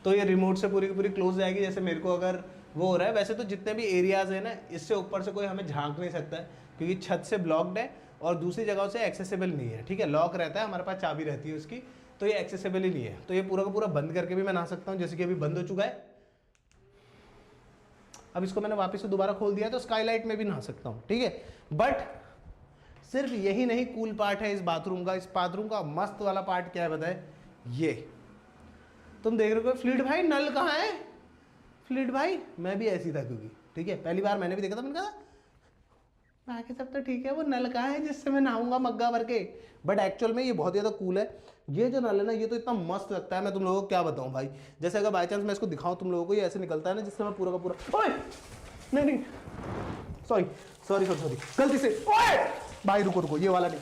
Speaker 1: तो ये रिमोट से पूरी की पूरी क्लोज जाएगी। जैसे मेरे को अगर वो हो रहा है, वैसे तो जितने भी एरियाज है ना, इससे ऊपर से कोई हमें झांक नहीं सकता है, क्योंकि छत से ब्लॉक्ड है और दूसरी जगहों से एक्सेसिबल नहीं है। ठीक है, लॉक रहता है, हमारे पास चाबी रहती है उसकी, तो ये एक्सेसिबल ही नहीं है। तो ये पूरा का पूरा बंद करके भी मैं नहा सकता हूँ, जैसे कि अभी बंद हो चुका है। अब इसको मैंने वापस से दोबारा खोल दिया, तो स्काईलाइट में भी नहा सकता हूँ। ठीक है, बट सिर्फ यही नहीं कूल पार्ट है इस बाथरूम का। इस बाथरूम का मस्त वाला पार्ट क्या है बताए, ये तुम देख रहे हो फ्लीट भाई, नल कहाँ है फ्लीट भाई? मैं भी ऐसी था, क्योंकि ठीक है पहली बार मैंने भी देखा था, मैंने कहा बाकी सब तो ठीक है, वो नल कहाँ है जिससे मैं नहाऊंगा मग्गा भर के। बट एक्चुअल में ये बहुत ज़्यादा कूल है। ये जो नल है ना, ये तो इतना मस्त लगता है, मैं तुम लोगों को क्या बताऊं भाई। जैसे अगर बाई चांस मैं इसको दिखाऊं तुम लोगों को, ये ऐसे निकलता है ना, जिससे मैं पूरा का पूरा, ओए नहीं सॉरी सॉरी सॉरी सॉरी गलती से, ओए भाई रुको रुको, ये वाला नहीं,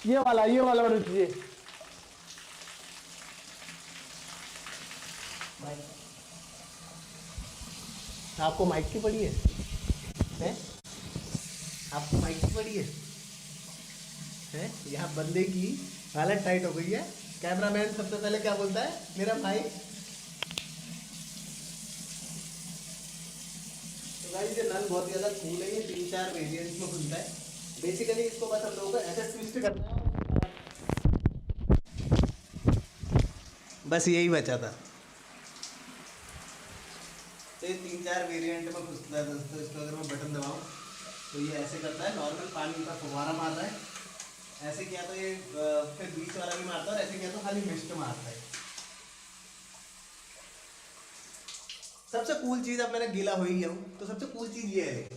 Speaker 1: ये वाला नहीं, ये वाला बना चाहिए। आपको माइक की पड़ी है? आपको माइक की पड़ी है? यहाँ बंदे की हालत टाइट हो गई है। कैमरामैन सबसे पहले क्या बोलता है, मेरा भाई। तो गाइस ये नल बहुत ज्यादा कूल है, ये 3-4 वेरिएंट्स में खुलता है। बेसिकली इसको बस हम लोगों को ऐसे ट्विस्ट करना है, बस यही बचा था। तो ये 3-4 वेरिएंट में खुलता है दोस्तों। इसको अगर मैं बटन दबाऊं तो ये ऐसे करता है, नॉर्मल पानी का फुवारा मार रहा है, ऐसे किया तो ये फिर बीच वाला भी मारता है, और ऐसे किया तो खाली मिस्ट मारता है। सबसे कूल चीज़, अब मैंने गीला हो ही गया हूँ, तो सबसे कूल चीज़ ये है,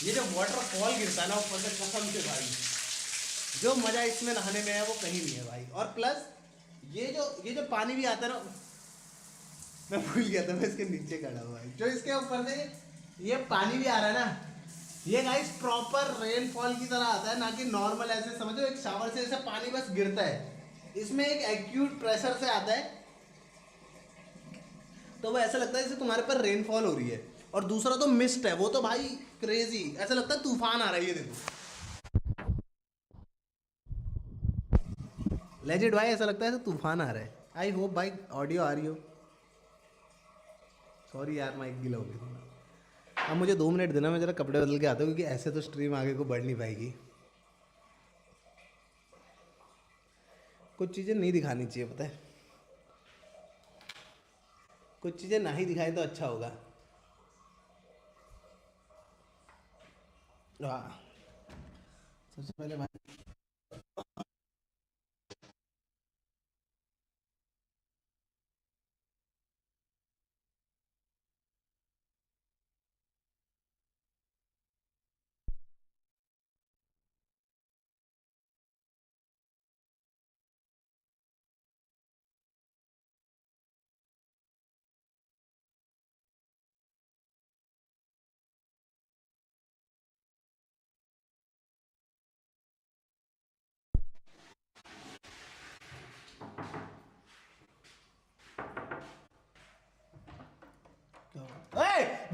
Speaker 1: ये जो वाटरफॉल गिरता है ना ऊपर से, कसम से भाई जो मज़ा इसमें नहाने में है वो कहीं नहीं है भाई। और प्लस ये जो पानी भी आता है ना, मैं भूल गया था मैं इसके नीचे खड़ा हुआ है, जो इसके ऊपर से ये पानी भी आ रहा है ना, ये गाइस प्रॉपर रेनफॉल की तरह आता है, ना कि नॉर्मल ऐसे समझो एक शावर से जैसे पानी बस गिरता है। इसमें एक एक्यूट प्रेशर से आता है, तो वो ऐसा लगता है जैसे तुम्हारे पर रेनफॉल हो रही है। और दूसरा तो मिस्ट है, वो तो भाई क्रेजी, ऐसा लगता है तूफान आ रहा है। ये देखो लेजिट भाई, ऐसा लगता है ऐसे तूफान आ रहा है। आई होप भाई ऑडियो आ रही हो। सॉरी यार माइक गीला हो गया। अब मुझे 2 मिनट देना, मैं जरा कपड़े बदल के आता हूँ, क्योंकि ऐसे तो स्ट्रीम आगे को बढ़ नहीं पाएगी। कुछ चीज़ें नहीं दिखानी चाहिए, पता है। कुछ चीजें ना ही दिखाई तो अच्छा होगा। वाह, सबसे पहले भाई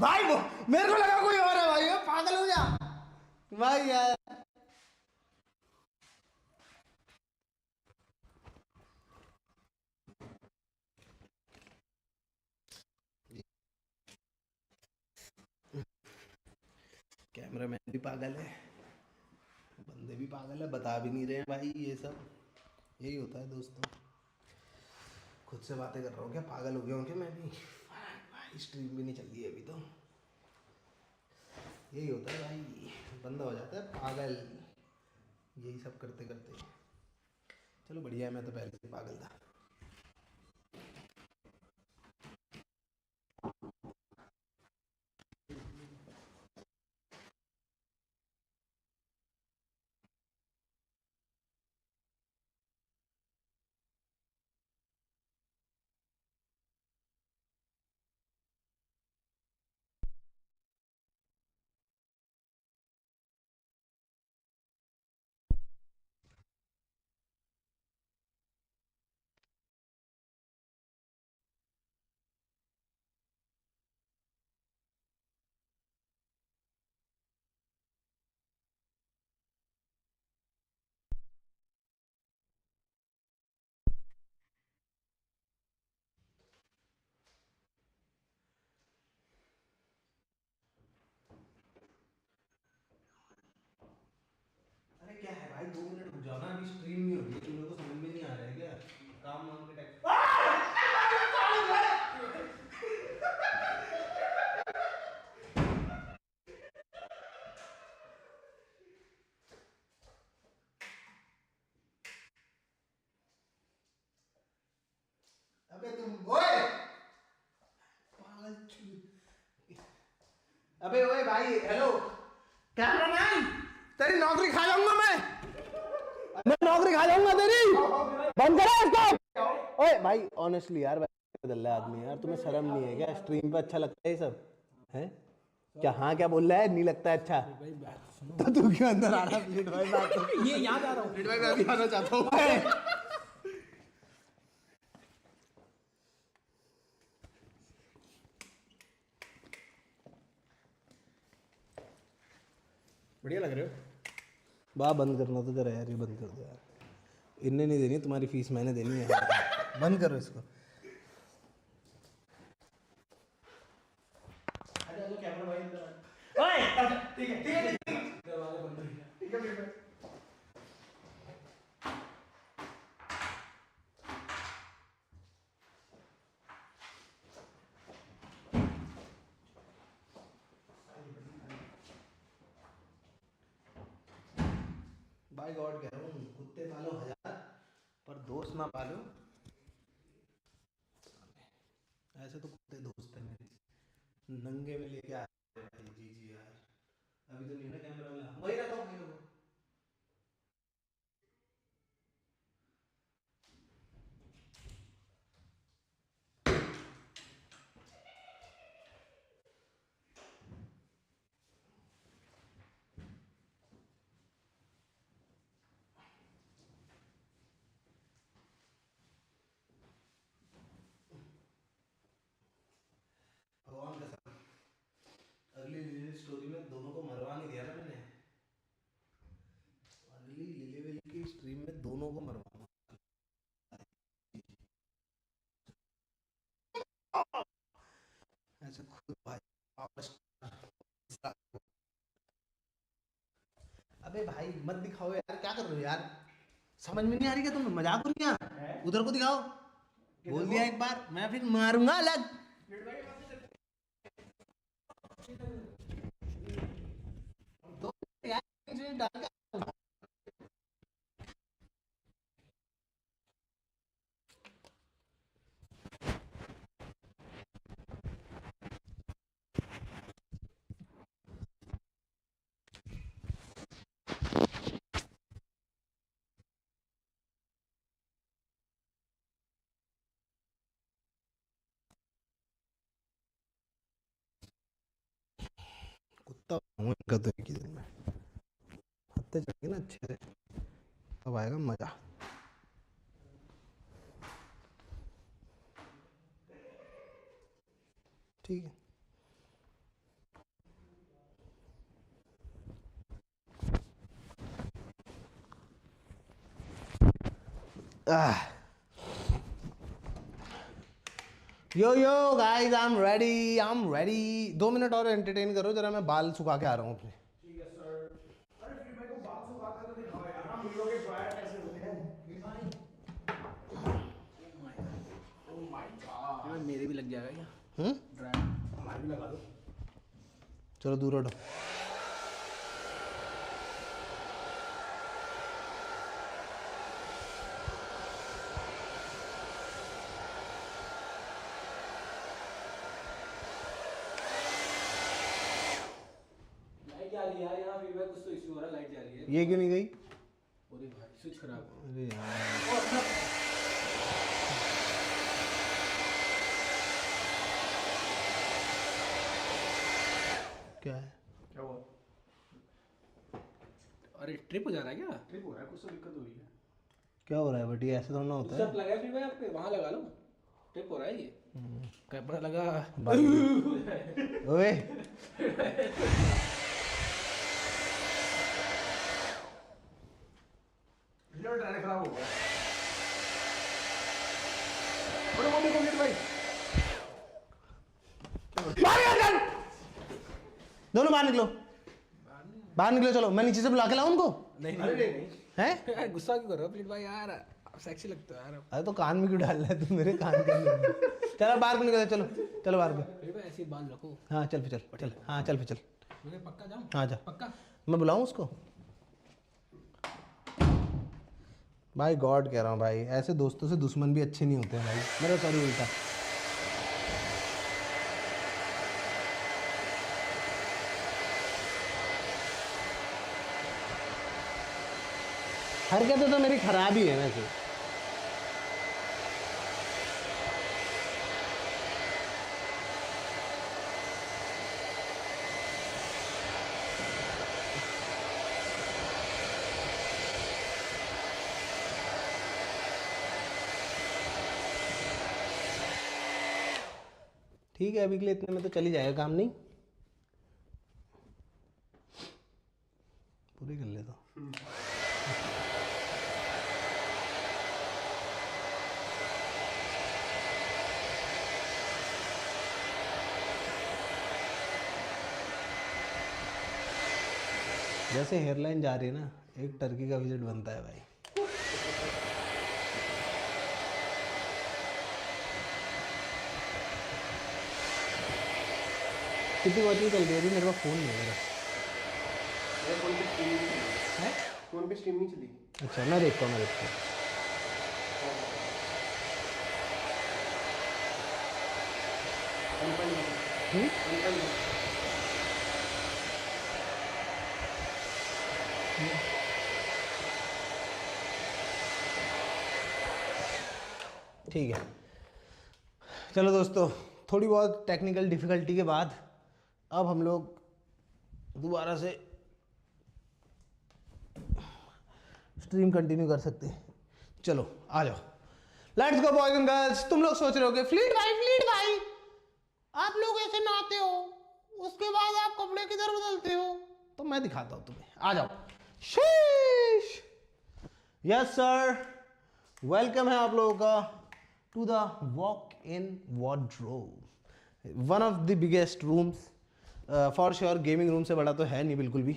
Speaker 1: भाई वो मेरे को लगा कोई और है भाई, वो पागल हो गया भाई यार। कैमरामैन भी पागल है, बंदे भी पागल है, बता भी नहीं रहे हैं भाई। ये सब यही होता है दोस्तों। खुद से बातें कर रहा हूँ क्या, पागल हो गया हूँ क्या मैं भी भाई। स्ट्रीम भी नहीं चल रही है अभी तो। यही होता है भाई, बंदा हो जाता है पागल यही सब करते करते। चलो बढ़िया है, मैं तो पहले से पागल था। अरे क्या है भाई, 2 मिनट रुक जाओ ना, अभी स्ट्रीम नहीं हो रही है। तुम लोग को समझ में नहीं आ रहा है क्या? काम वाम के टैक्स अबे तुम ओए पागल अबे ओए भाई, हेलो कैमरामैन, तेरी नौकरी खा जाऊंगा मैं नौकरी खा जाऊंगा तेरी। बंद करो इसको। ओए भाई ऑनेस्टली यार, बदल रहा आदमी यार, तुम्हें शर्म नहीं है क्या? स्ट्रीम पे अच्छा लगता है ये सब है क्या? हाँ क्या बोल रहा है, नहीं लगता है अच्छा? तो तू क्यों अंदर आ रहा है? प्लीज भाई बात तो
Speaker 2: ये यहाँ जा रहा हूँ।
Speaker 1: प्लीज भाई, मैं भी आना चाहता हूँ। बढ़िया लग रहे हो। वाह, बंद करना तो जरा यार, ये बंद कर दो यार। इनने नहीं देनी तुम्हारी फीस, मैंने देनी है। बंद करो इसको। ठीक है ठीक है ठीक है। बाय गॉड कह रहा हूँ, कुत्ते पालो 1000 पर दोस्त ना पालो। ऐसे तो कुत्ते दोस्त हैं मेरे, नंगे में लेके आ रहे हैं भाई। जी जी यार, अभी तो नहीं ना कैमरा वाला, वही रहता हूँ भाई लोगों। भगवान का अगली स्टोरी में दोनों को मरवा नहीं दिया ना मैंने। अगली लिलेवेल की स्ट्रीम में दोनों को मरवाऊंगा। ऐसे खुद भाई अबे भाई मत दिखाओ यार, क्या कर रहे हो यार? समझ में नहीं आ रही क्या तुम्हें? मजाक हो रही है? उधर को दिखाओ। बोल दिया एक बार, मैं फिर मारूंगा अलग। कुत्ता हूँ इनका तो एक ही दिन में हफ्ते चलेंगे ना अच्छे से, तब आएगा मजा। ठीक है। Yo yo guys I am ready 2 minute और एंटरटेन करो जरा, मैं बाल सुखा के आ रहा हूँ अपने।
Speaker 2: मेरे भी लग जाएगा क्या?
Speaker 3: हमारे भी लगा दो।
Speaker 1: चलो दूर हटो।
Speaker 2: लाइट जा रही है यार, यहाँ फीडबैक कुछ तो इशू हो रहा है, लाइट जा रही है।
Speaker 1: ये क्यों नहीं गई?
Speaker 2: अरे भाई स्विच खराब है।
Speaker 1: अरे यार क्या है?
Speaker 3: क्या हुआ?
Speaker 2: अरे ट्रिप हो जा रहा है क्या?
Speaker 3: ट्रिप हो रहा है, कुछ तो दिक्कत हो रही है।
Speaker 1: क्या हो रहा है बटी? ऐसे थोड़ा ना होता है।
Speaker 2: सब लगा है फीडबैक पे, वहाँ लगा लो। ट्रिप हो रहा है ये। कैमरा लगा।
Speaker 1: ओए
Speaker 3: ट्रायल खराब हो गया। बड़े मोदी को गिर भाई।
Speaker 1: दोनों बाहर निकलो, बाहर निकलो। चलो मैं नीचे से बुला के लाऊं उनको।
Speaker 2: नहीं
Speaker 1: हैं?
Speaker 2: गुस्सा क्यों कर रहे हो प्लीज भाई यार, आप सेक्सी लगते हो यार।
Speaker 1: अरे तो कान में क्यों डाल रहा है तू मेरे कान के अंदर? चलो बाहर को निकलो, चलो चलो बाहर को।
Speaker 2: फिर भाई ऐसे ही बाल रखो।
Speaker 1: हाँ चल फिर चल, हाँ चल फिर चल।
Speaker 2: मुझे पक्का जाऊँ?
Speaker 1: हाँ जा,
Speaker 2: पक्का।
Speaker 1: मैं बुलाऊं उसको? भाई गॉड कह रहा हूँ भाई, ऐसे दोस्तों से दुश्मन भी अच्छे नहीं होते हैं भाई। मेरा सॉरी उल्टा। हरकतें तो मेरी खराब ही है वैसे। ठीक है, अभी के लिए इतने में तो चली जाएगा काम। नहीं पूरी कर ले तो। जैसे हेयरलाइन जा रही है ना, एक टर्की का विजिट बनता है भाई। कितनी वॉचिंग चल रही है? अभी मेरे पास फ़ोन नहीं है मेरा।
Speaker 3: फोन पे स्ट्रीम नहीं चली।
Speaker 1: अच्छा मैं देखता हूँ, मैं देखता हूँ। ठीक है चलो दोस्तों, थोड़ी बहुत टेक्निकल डिफ़िकल्टी के बाद अब हम लोग दोबारा से स्ट्रीम कंटिन्यू कर सकते हैं। चलो आ जाओ, let's go boys and girls. तुम लोग सोच रहे होगे फ्लीट भाई आप लोग ऐसे नहाते हो, उसके बाद आप कपड़े किधर बदलते हो? तो मैं दिखाता हूं तुम्हें, आ जाओ। शीश, यस सर, वेलकम है आप लोगों का to the walk in wardrobe, one of the biggest rooms. For sure gaming room से बड़ा तो है नहीं बिल्कुल भी,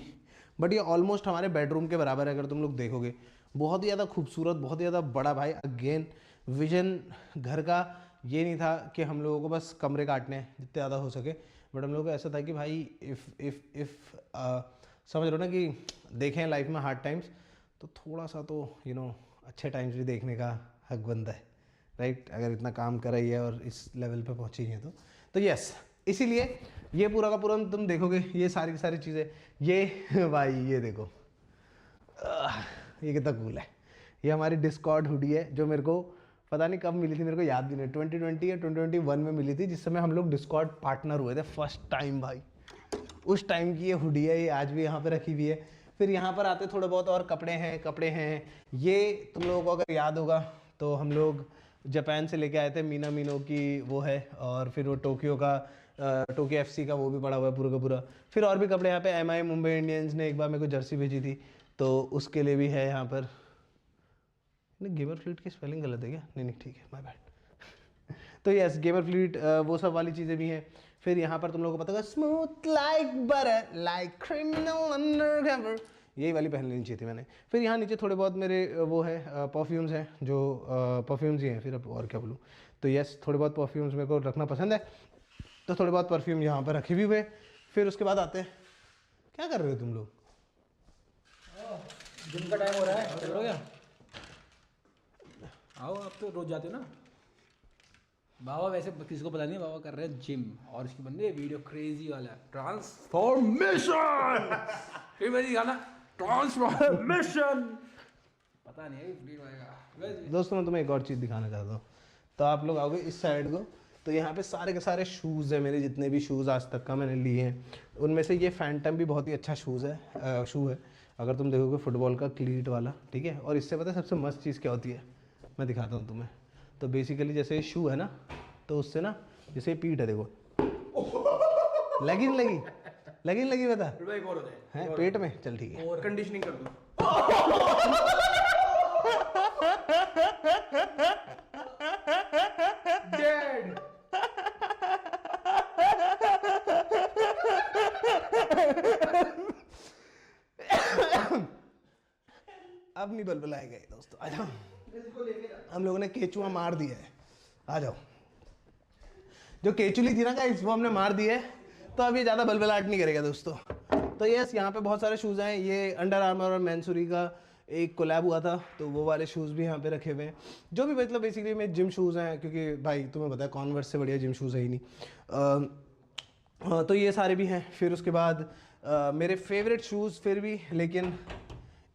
Speaker 1: बट ये ऑलमोस्ट हमारे बेडरूम के बराबर है अगर तुम लोग देखोगे। बहुत ही ज़्यादा खूबसूरत, बहुत ही ज़्यादा बड़ा भाई। अगेन विजन घर का ये नहीं था कि हम लोगों को बस कमरे काटने हैं जितने ज़्यादा हो सके, बट हम लोगों को ऐसा था कि भाई इफ़ समझ लो ना कि देखें लाइफ में हार्ड टाइम्स तो थोड़ा सा तो अच्छे टाइम्स भी देखने का हक बनता है, राइट? अगर इतना काम कर रही है और इस लेवल पे पहुंची है तो यस, इसीलिए ये पूरा का पूरा तुम देखोगे ये सारी की सारी चीज़ें, ये भाई ये देखो ये कितना कूल है। ये हमारी डिस्कॉर्ड हुडी है जो मेरे को पता नहीं कब मिली थी, मेरे को याद भी नहीं, 2020 या 2021 में मिली थी, जिस समय हम लोग डिस्कॉर्ड पार्टनर हुए थे फर्स्ट टाइम भाई। उस टाइम की ये हुडी है, ये आज भी यहाँ पे रखी हुई है। फिर यहाँ पर आते थोड़े बहुत और कपड़े हैं। ये तुम लोगों को अगर याद होगा तो हम लोग जापान से लेके आए थे, मीना मीनो की वो है, और फिर वो टोक्यो FC का वो भी पड़ा हुआ है पूरा का पूरा। फिर और भी कपड़े यहाँ पे MI मुंबई इंडियंस ने एक बार मेरे को जर्सी भेजी थी तो उसके लिए भी है यहाँ पर। नहीं, गेमर फ्लीट की स्पेलिंग गलत है क्या? नहीं ठीक है, माय बैड। तो यस, गेमर फ्लीट वो सब वाली चीज़ें भी हैं। फिर यहाँ पर तुम लोगों को पता होगा smooth like butter like criminal undercover, यही वाली पहन लेनी चाहिए थी मैंने। फिर यहाँ नीचे थोड़े बहुत मेरे वो है परफ्यूम्स हैं, जो परफ्यूम्स ही हैं, फिर अब और क्या बोलूँ। तो यस, थोड़े बहुत परफ्यूम्स मेरे को रखना पसंद है, तो थोड़े बहुत परफ्यूम यहाँ पर रखे भी हुए। फिर उसके बाद आते हैं, क्या कर रहे हो तुम लोग?
Speaker 2: जिम का टाइम हो रहा है, चलो क्या? आओ, आप तो रोज जाते हो ना। बाबा वैसे किसी को पता नहीं, बाबा कर रहे हैं जिम, और इसकी बन रही है वीडियो क्रेजी वाला ट्रांसफॉर्मेशन। फिर मेरी गाना ट्रांसफॉर्मेशन पता नहीं है वीडियो आएगा।
Speaker 1: दोस्तों मैं तुम्हें एक और चीज़ दिखाना चाहता हूँ। तो आप लोग आओगे इस साइड को, तो यहाँ पे सारे के सारे शूज़ हैं मेरे, जितने भी शूज़ आज तक का मैंने लिए हैं उनमें से ये फैंटम भी बहुत ही अच्छा शू है। अगर तुम देखोगे फुटबॉल का क्लीट वाला, ठीक है। और इससे पता है सबसे मस्त चीज़ क्या होती है, मैं दिखाता हूँ तुम्हें। तो बेसिकली जैसे शू है ना, तो उससे ना जैसे पीठ है, देखो लगी बता है पेट में, चल ठीक है,
Speaker 3: कंडीशनिंग कर दो। डेड।
Speaker 1: अब नहीं बलबलाए गए दोस्तों, आ जाओ। हम लोगों ने केचुआ मार दिया है, आ जाओ। जो केचुली थी ना गाइस, वो हमने मार दी है, तो अब ये ज़्यादा बलबलाहट नहीं करेगा दोस्तों। तो यस, यहाँ पे बहुत सारे शूज़ हैं। ये अंडर आर्मर और मैनसूरी का एक कोलैब हुआ था, तो वो वाले शूज़ भी यहाँ पे रखे हुए हैं, जो भी मतलब बेसिकली में जिम शूज़ हैं, क्योंकि भाई तुम्हें पता है कॉन्वर्स से बढ़िया जिम शूज़ है ही नहीं। तो ये सारे भी हैं। फिर उसके बाद मेरे फेवरेट शूज़ फिर भी लेकिन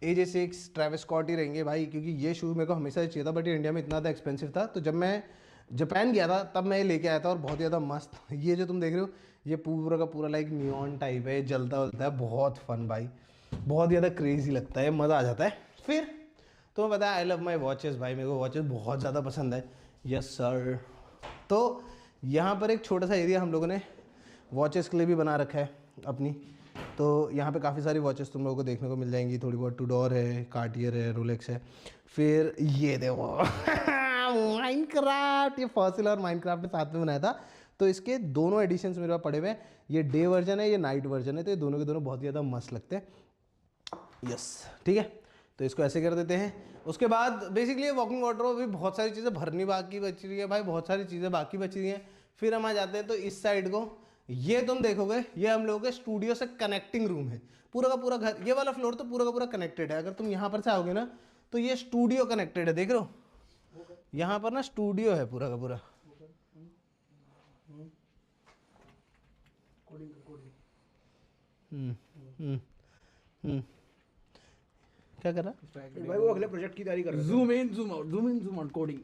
Speaker 1: AJ6 ट्रैविस स्कॉट ही रहेंगे भाई, क्योंकि ये शूज़ मेरे को हमेशा चाहिए था, बट ये इंडिया में इतना ज़्यादा एक्सपेंसिव था। तो जब मैं जापान गया था तब मैं ये लेके आया था, और बहुत ज़्यादा मस्त। ये जो तुम देख रहे हो, ये पूरा का पूरा लाइक नियॉन टाइप है, जलता है, बहुत फन भाई, बहुत ज़्यादा क्रेजी लगता है, मज़ा आ जाता है। फिर तुम्हें पता है आई लव माई वॉचेस भाई, मेरे को वॉचेस बहुत ज़्यादा पसंद है। Yes sir. तो यहाँ पर एक छोटा सा एरिया हम लोगों ने वॉचेस के लिए भी बना रखा है अपनी। तो यहाँ पे काफ़ी सारी वॉचेस तुम लोगों को देखने को मिल जाएंगी, थोड़ी बहुत टूडोर है, कार्टियर है, रोलेक्स है। फिर ये देखो माइनक्राफ्ट, ये फॉसिल और माइनक्राफ्ट ने साथ में बनाया था, तो इसके दोनों एडिशंस मेरे पास पड़े हुए हैं। ये डे वर्जन है, ये नाइट वर्जन है, तो ये दोनों के दोनों बहुत ज़्यादा मस्त लगते हैं। यस, ठीक है, तो इसको ऐसे कर देते हैं। उसके बाद बेसिकली वॉकिंग वार्डरोब भी बहुत सारी चीज़ें भरनी बाकी बच रही है भाई, बहुत सारी चीज़ें बाकी बच रही हैं। फिर हम आ जाते हैं तो इस साइड को, ये तुम देखोगे ये हम लोगों के स्टूडियो से कनेक्टिंग रूम है, पूरा का पूरा घर, ये वाला फ्लोर तो पूरा का पूरा कनेक्टेड है। अगर तुम यहाँ पर से आओगे ना तो ये स्टूडियो कनेक्टेड है, देख रहे हो, यहाँ पर ना स्टूडियो है पूरा का पूरा। क्या कर रहा
Speaker 3: भाई? वो अगले प्रोजेक्ट की तैयारी कर रहे हैं।
Speaker 2: Zoom in zoom out, zoom in zoom out, coding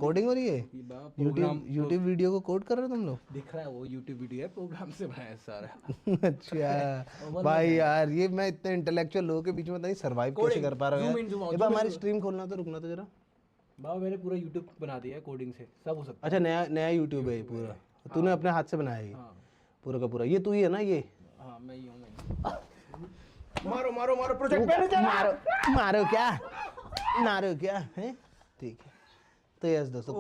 Speaker 1: coding हो रही है? यूट्यूब वीडियो को कोड कर रहे हो तुम लोग?
Speaker 2: दिख रहा है वो यूट्यूब वीडियो है, प्रोग्राम से बनाया सारा।
Speaker 1: अच्छा भाई यार, ये मैं इतने इंटेलेक्चुअल लोगों के बीच में नहीं सर्वाइव कैसे कर पा रहा हूँ। एक बार हमारी स्ट्रीम खोलना तो, रुकना तो जरा।
Speaker 2: बाबा मैंने पूरा यूट्यूब बना दिया है, कोडिंग से सब हो सकता
Speaker 1: अच्छा, नया यूट्यूब है ये पूरा, तूने अपने हाथ से बनाया है पूरा का पूरा? ये तू ही है ना ये?
Speaker 2: हाँ मैं ही हूँ।
Speaker 3: मारो मारो मारो प्रोजेक्ट मैनेजर,
Speaker 1: मारो क्या है, ठीक है। तो यस दोस्तों,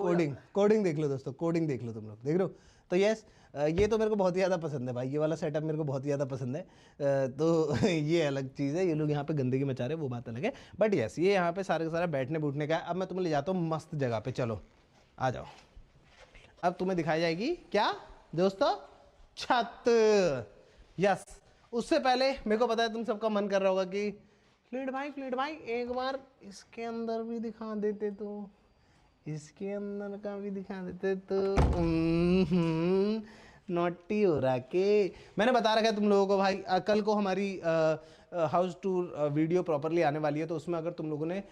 Speaker 1: कोडिंग देख लो दोस्तों, कोडिंग देख लो तुम लोग, देख रहे हो? तो यस, ये तो मेरे को बहुत ही ज़्यादा पसंद है भाई, ये वाला सेटअप मेरे को बहुत ही ज़्यादा पसंद है। तो ये अलग चीज़ है, ये लोग यहाँ पे गंदगी मचा रहे हैं, वो बात अलग है। बट यस, ये यहाँ पे सारे का सारा बैठने बूठने का है। अब मैं तुम्हें ले जाता हूँ मस्त जगह पे, चलो आ जाओ। अब तुम्हें दिखाई जाएगी क्या दोस्तों, छत। यस, उससे पहले मेरे को पता है तुम सबका मन कर रहा होगा कि फ्लूइड भाई एक बार इसके अंदर भी दिखा देते तो, इसके अंदर का भी दिखा देते तो। नॉटी हो रहा के मैंने बता रखा है तुम लोगों को भाई। कल को हमारी हाउस टूर वीडियो प्रॉपरली आने वाली है, तो उसमें अगर तुम लोगों ने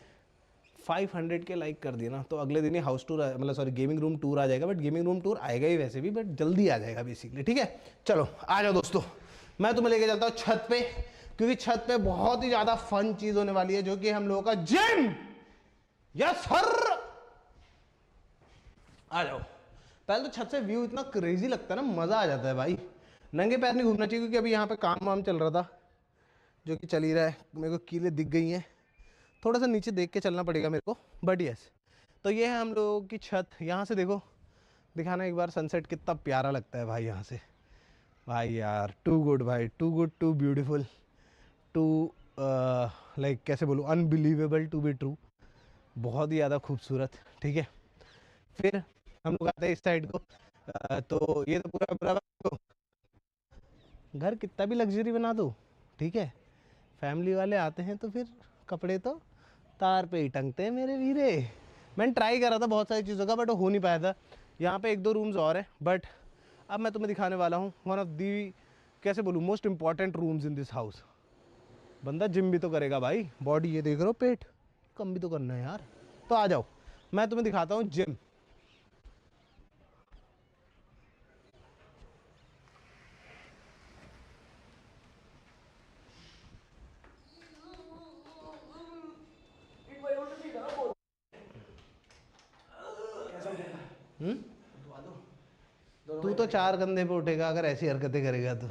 Speaker 1: 500 के लाइक कर दिया ना तो अगले दिन ही हाउस टूर मतलब सॉरी गेमिंग रूम टूर आ जाएगा। बट गेमिंग रूम टूर आएगा ही वैसे भी, बट जल्दी आ जाएगा बेसिकली, ठीक है। चलो आ जाओ दोस्तों, मैं तुम्हें लेके चलता हूँ छत पे, क्योंकि छत पे बहुत ही ज्यादा फन चीज होने वाली है, जो कि हम लोगों का जिम। यस सर, आ जाओ। पहले तो छत से व्यू इतना क्रेजी लगता है ना, मजा आ जाता है भाई। नंगे पैर नहीं घूमना चाहिए, क्योंकि अभी यहाँ पे काम वाम चल रहा था, जो कि चल ही रहा है। मेरे को कीलें दिख गई हैं, थोड़ा सा नीचे देख के चलना पड़ेगा मेरे को, बट यस। तो ये है हम लोगों की छत। यहाँ से देखो, दिखाना एक बार सनसेट कितना प्यारा लगता है भाई यहाँ से। भाई यार टू गुड भाई, too good, too beautiful, too like कैसे बोलूँ, अनबिलीवेबल टू बी ट्रू। बहुत ही ज़्यादा खूबसूरत, ठीक है। फिर हम लोग आते हैं इस साइड को। तो ये तो पूरा घर कितना भी लग्जरी बना दो, ठीक है, फैमिली वाले आते हैं तो फिर कपड़े तो तार पे ही टंगते हैं मेरे वीरे। मैंने ट्राई करा था बहुत सारी चीज़ों का, बट हो नहीं पाया था। यहाँ पे 1-2 रूम्स और हैं, बट अब मैं तुम्हें दिखाने वाला हूँ वन ऑफ दी कैसे बोलूँ most important rooms in this house. बंदा जिम भी तो करेगा भाई, बॉडी ये देख रहे हो, पेट कम भी तो करना है यार। तो आ जाओ, मैं तुम्हें दिखाता हूँ जिम। तू तो 4 कंधे पे उठेगा अगर ऐसी हरकतें करेगा तो,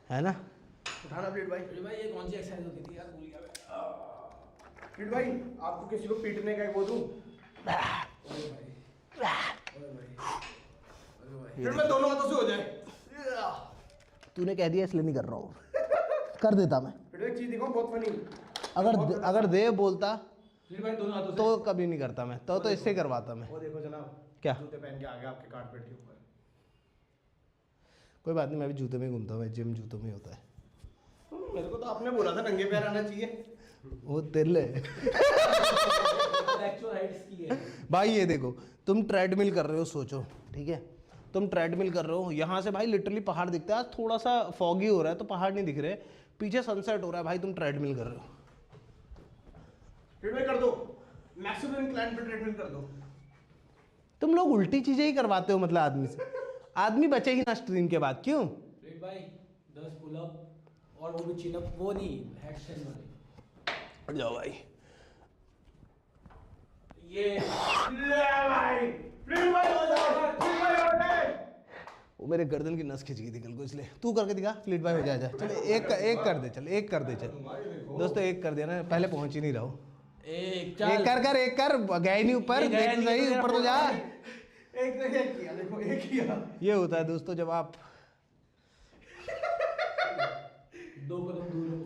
Speaker 1: है ना।
Speaker 3: उठाना प्लीज भाई।
Speaker 2: भाई ये कौन सी एक्सरसाइज होती थी यार, भूल गया मैं।
Speaker 3: प्लीज भाई, आपको किसी को पीटने का एक वो दूं? फिर मैं दोनों हाथों से हो जाए।
Speaker 1: तूने कह दिया इसलिए नहीं कर रहा हूँ, कर देता मैं।
Speaker 3: फिर एक चीज दिखाऊं बहुत फनी।
Speaker 1: अगर देव बोलता
Speaker 2: फिर भाई दोनों हाथों से
Speaker 1: तो कभी नहीं करता मैं, तो इससे करवाता मैं।
Speaker 3: वो देखो जनाब,
Speaker 1: क्या?
Speaker 3: जूते पहन के आ गया आपके कारपेट के ऊपर।
Speaker 1: कोई बात नहीं, मैं भी जूते में घूमता हूँ, जिम जूतों में होता है।
Speaker 3: मेरे को तो आपने बोला था नंगे पैर आना चाहिए।
Speaker 1: वो तिल है
Speaker 2: एक्चुअल हाइट इसकी है
Speaker 1: भाई। ये देखो, तुम ट्रेडमिल कर रहे हो, सोचो, ठीक है, तुम ट्रेडमिल कर रहे हो, यहाँ से भाई लिटरली पहाड़ दिखता है। आज थोड़ा सा फॉगी हो रहा है तो पहाड़ नहीं दिख रहे, पीछे सनसेट हो रहा है भाई, तुम ट्रेडमिल कर रहे हो।
Speaker 3: ट्रेडमिल कर दो, मैक्सिमम इंक्लाइन पे ट्रेडमिल कर दो।
Speaker 1: तुम लोग उल्टी चीजें ही करवाते हो, मतलब आदमी से। आदमी बचे ही ना स्ट्रीम के बाद, क्यों?
Speaker 2: रेड भाई 10 पुलअप और वो भी चिनअप, वो नहीं हैंडस्टैंड वाले।
Speaker 1: जाओ भाई,
Speaker 2: ये
Speaker 3: भाई प्लीज भाई हो जाओ, प्लीज भाई हो जाए।
Speaker 1: वो मेरे गर्दन की नस खिंच गई थी कल को, इसलिए तू करके दिखा फ्लीट भाई, हो जाए। चल एक कर दे, चल एक कर दे, चल दोस्तों एक कर दिया ना, पहले पहुंच ही नहीं रहा हूँ।
Speaker 2: एक
Speaker 1: एक कर गए नहीं ऊपर, देख तो सही ऊपर तो जा।
Speaker 3: एक किया, देखो एक किया।
Speaker 1: ये होता है दोस्तों जब आप
Speaker 2: 2 कदम दूर हो।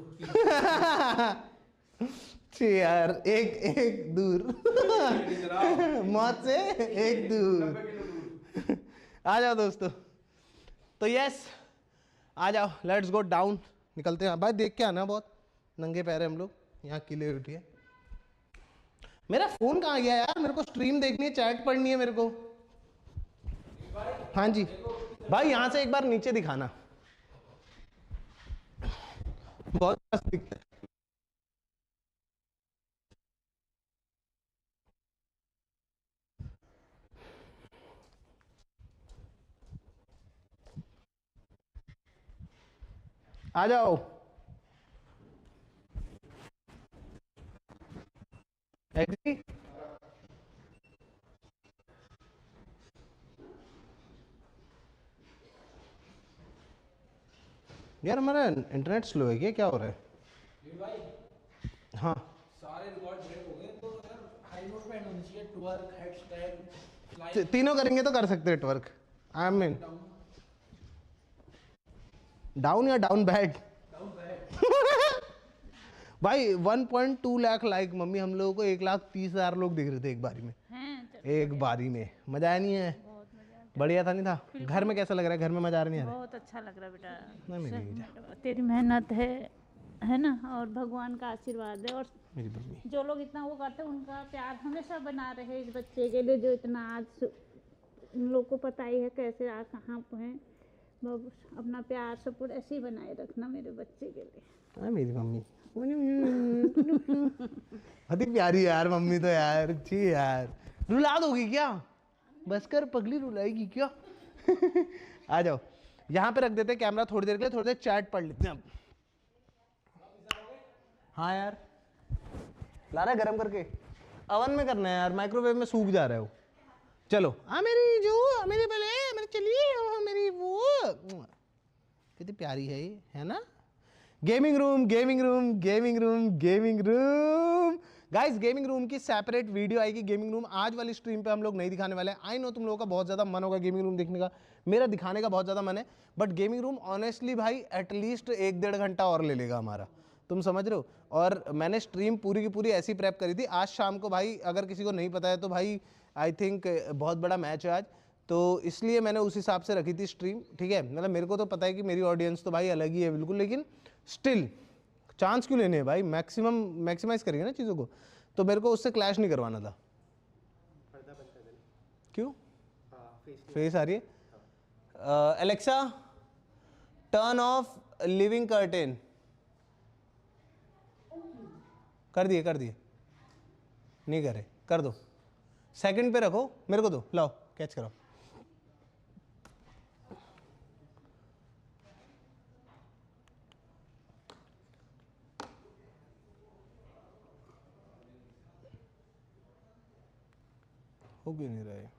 Speaker 1: छी यार, एक दूर मौत से एक दूर। आ जाओ दोस्तों, तो यस आ जाओ, लेट्स गो डाउन, निकलते हैं भाई। देख के आना, बहुत नंगे पैर हैं हम लोग, यहाँ किले उठिए। मेरा फोन कहाँ गया यार, मेरे को स्ट्रीम देखनी है, चैट पढ़नी है मेरे को। हाँ जी भाई, यहाँ से एक बार नीचे दिखाना, बहुत मस्त दिखता है। आ जाओ, एग्री? यार हमारा इंटरनेट स्लो है क्या, क्या हो रहा है?
Speaker 2: भाई
Speaker 1: हाँ
Speaker 2: सारे रिकॉर्ड ब्रेक हो गए, तो यार हाई नोट पे एंड होनी चाहिए। ट्वर्क, हैंडस्टैंड, फ्लाइट,
Speaker 1: तीनों करेंगे तो कर सकते हैं ट्वर्क। आई मीन डाउन या डाउन बैड भाई 1.2 लाख लाइक, मम्मी हम लोगों को 1,30,000 लोग दिख रहे थे एक बारी में। एक बारी में मजा आया नहीं है? बढ़िया था नहीं था? घर में कैसा लग रहा है? घर में मजा आ रहा नहीं आ रहा?
Speaker 5: बहुत अच्छा लग रहा है बेटा।
Speaker 1: नहीं, मेरी
Speaker 5: सही
Speaker 1: जा।
Speaker 5: में, तेरी मेहनत है ना, और भगवान का आशीर्वाद है, और
Speaker 1: मेरी मम्मी
Speaker 5: जो लोग इतना वो करते हैं उनका प्यार हमेशा बना रहे इस बच्चे के लिए, जो इतना आज उन लोग को पता ही है कैसे आज कहाँ पे हैं। बस अपना प्यार सपोर्ट ऐसे ही बनाए रखना मेरे बच्चे के लिए।
Speaker 1: हाँ मेरी मम्मी बहुत ही प्यारी है यार मम्मी तो यार, अच्छी यार। रुला दोगी क्या? बस कर पगली, रुलाएगी क्या? आ जाओ, यहाँ पे रख देते हैं कैमरा थोड़ी देर के लिए, थोड़ी देर चैट पढ़ लेते हैं अब। हाँ यार, ला रहा है गरम करके, अवन में करना है यार, माइक्रोवेव में सूख जा रहा है वो। चलो हाँ मेरी जो, मेरी भले मेरी, चलिए मेरी वो, कितनी प्यारी है ये, है ना? Gaming room gaming room gaming room gaming room guys, gaming room की सेपरेट वीडियो आएगी। गेमिंग रूम आज वाली स्ट्रीम पे हम लोग नहीं दिखाने वाले हैं। आई नो तुम लोगों का बहुत ज़्यादा मन होगा गेमिंग रूम देखने का, मेरा दिखाने का बहुत ज़्यादा मन है, बट गेमिंग रूम ऑनेस्टली भाई एटलीस्ट 1-1.5 घंटा और ले लेगा हमारा, तुम समझ रहे हो। और मैंने स्ट्रीम पूरी की पूरी ऐसी प्रेप करी थी आज शाम को भाई, अगर किसी को नहीं पता है तो भाई आई थिंक बहुत बड़ा मैच है आज, तो इसलिए मैंने उस हिसाब से रखी थी स्ट्रीम, ठीक है। मतलब मेरे को तो पता है कि मेरी ऑडियंस तो भाई अलग ही है बिल्कुल, लेकिन स्टिल चांस क्यों लेने हैं भाई, मैक्सिमाइज करेंगे ना चीज़ों को, तो मेरे को उससे क्लैश नहीं करवाना था। क्यों? फेस आ रही है। Alexa turn off living curtain. कर दिए नहीं करे, कर दो, सेकंड पे रखो, मेरे को दो, लाओ कैच कराओ। हो क्यों नहीं रहा है?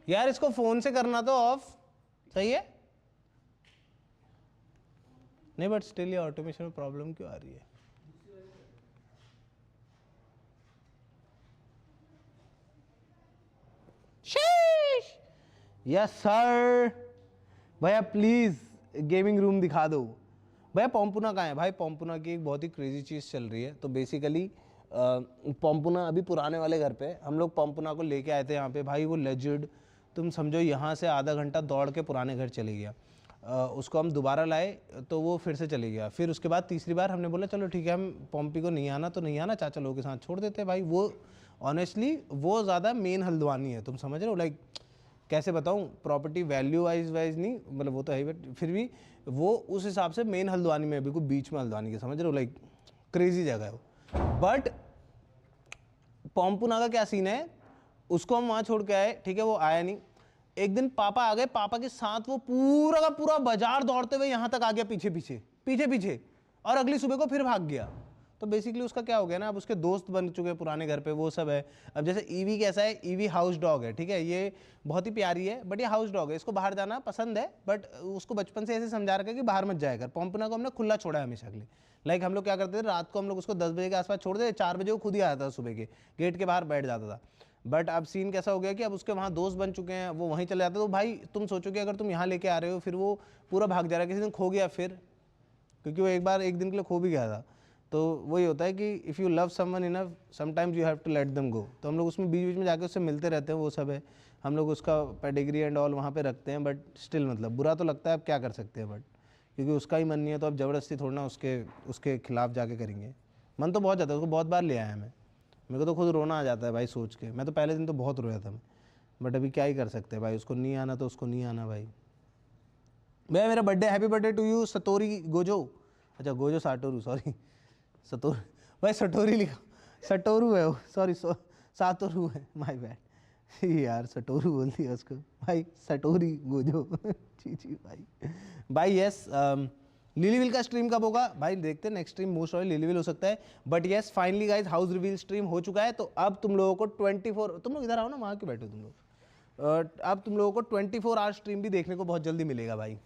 Speaker 1: यार इसको फोन से करना तो ऑफ, सही है नहीं, बट स्टिल ये ऑटोमेशन में प्रॉब्लम क्यों आ रही है? यस सर, भैया प्लीज गेमिंग रूम दिखा दो। भैया पॉम्पुना कहाँ है भाई? पॉम्पुना की एक बहुत ही क्रेजी चीज़ चल रही है। तो बेसिकली पॉम्पुना अभी पुराने वाले घर पे, हम लोग पॉम्पुना को लेके आए थे यहाँ पे भाई, वो लेजेंड तुम समझो, यहाँ से आधा घंटा दौड़ के पुराने घर चले गया। उसको हम दोबारा लाए तो वो फिर से चले गया, फिर उसके बाद तीसरी बार हमने बोला चलो ठीक है, हम पॉम्पी को नहीं आना तो नहीं आना, चाचा लोगों के साथ छोड़ देते हैं भाई। वो ऑनेस्टली वो ज़्यादा मेन हल्द्वानी है, तुम समझ रहे हो, लाइक कैसे बताऊँ, प्रॉपर्टी वैल्यू वाइज नहीं, मतलब वो तो है बट फिर भी वो उस हिसाब से मेन हल्द्वानी में है, बिल्कुल बीच में हल्द्वानी के, समझ रहे हो, लाइक क्रेजी जगह है वो। बट पॉम्पुना का क्या सीन है, उसको हम वहाँ छोड़ के आए, ठीक है, वो आया नहीं। एक दिन पापा आ गए, पापा के साथ वो पूरा का पूरा बाजार दौड़ते हुए यहाँ तक आ गया, पीछे, और अगली सुबह को फिर भाग गया। तो बेसिकली उसका क्या हो गया ना, अब उसके दोस्त बन चुके हैं पुराने घर पे, वो सब है। अब जैसे ईवी कैसा है, ईवी हाउस डॉग है, ठीक है, ये बहुत ही प्यारी है, बट ये हाउस डॉग है, इसको बाहर जाना पसंद है, बट उसको बचपन से ऐसे समझा रखा है कि बाहर मत जाया कर। पॉम्पुना को हमने खुला छोड़ा है हमेशा के लिए। लाइक हम लोग क्या करते थे, रात को हम लोग उसको 10 बजे के आसपास छोड़ दे, 4 बजे वो खुद ही आता था, सुबह के गेट के बाहर बैठ जाता था। बट अब सीन कैसा हो गया कि अब उसके वहाँ दोस्त बन चुके हैं, वो वहीं चले जाते। तो भाई तुम सोचो कि अगर तुम यहाँ लेके आ रहे हो, फिर वो पूरा भाग जा रहा है, किसी दिन खो गया फिर, क्योंकि वो एक बार एक दिन के लिए खो भी गया था। तो वही होता है कि if you love someone enough sometimes you have to let them go. तो हम लोग उसमें बीच बीच में जाके उससे मिलते रहते हैं, वो सब है, हम लोग उसका पेडिग्री एंड ऑल वहाँ पे रखते हैं। बट स्टिल मतलब बुरा तो लगता है, अब क्या कर सकते हैं, बट क्योंकि उसका ही मन नहीं है तो अब ज़बरदस्ती थोड़ा ना उसके खिलाफ जाके करेंगे। मन तो बहुत जाता है, उसको बहुत बार ले आया मैं, मेरे को तो खुद रोना आ जाता है भाई सोच के। मैं तो पहले दिन तो बहुत रोया था मैं, बट अभी क्या ही कर सकते हैं भाई, उसको नहीं आना तो उसको नहीं आना भाई। भैया मेरा birthday, happy birthday to you Satori Gojo, अच्छा गोजो साटोरू, सॉरी सतोर भाई, सटोरी लिखा, सटोरू है वो, सॉरी सातोरू है, माय बैड यार, सटोरू बोल दिया उसको भाई, सटोरी गोजो जी भाई यस। लिलीविल का स्ट्रीम कब होगा भाई? देखते हैं, नेक्स्ट स्ट्रीम मोस्ट ऑफ लिलीविल हो सकता है। But yes finally guys house reveal stream हो चुका है। तो अब तुम लोगों को 24, तुम लोग इधर आओ ना, वहाँ क्यों बैठे हो तुम लोग, अब तुम लोगों को 24 आवर स्ट्रीम भी देखने को बहुत जल्दी मिलेगा भाई।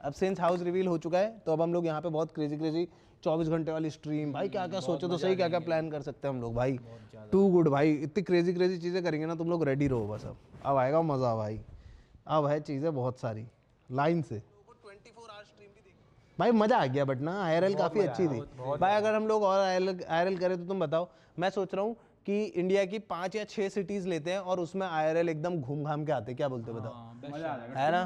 Speaker 1: अब सिंस हाउस रिवील हो चुका है तो अब हम लोग यहाँ पे बहुत क्रेजी 24 घंटे वाली स्ट्रीम, भाई क्या क्या सोचो तो सही, क्या क्या प्लान कर सकते हैं हम लोग भाई, टू गुड भाई, इतनी क्रेजी चीज़ें करेंगे ना, तुम लोग रेडी रहो बस। अब आएगा मज़ा भाई, अब है चीज़ें बहुत सारी लाइन से। भाई मजा आ गया, बट ना आईआरएल काफी अच्छी थी भाई। अगर हम लोग और आईआरएल करें तो तुम बताओ। मैं सोच रहा हूँ कि इंडिया की 5 या 6 सिटीज लेते हैं और उसमें आईआरएल एकदम घूम घाम के आते हैं, क्या बोलते हो बताओ? है ना,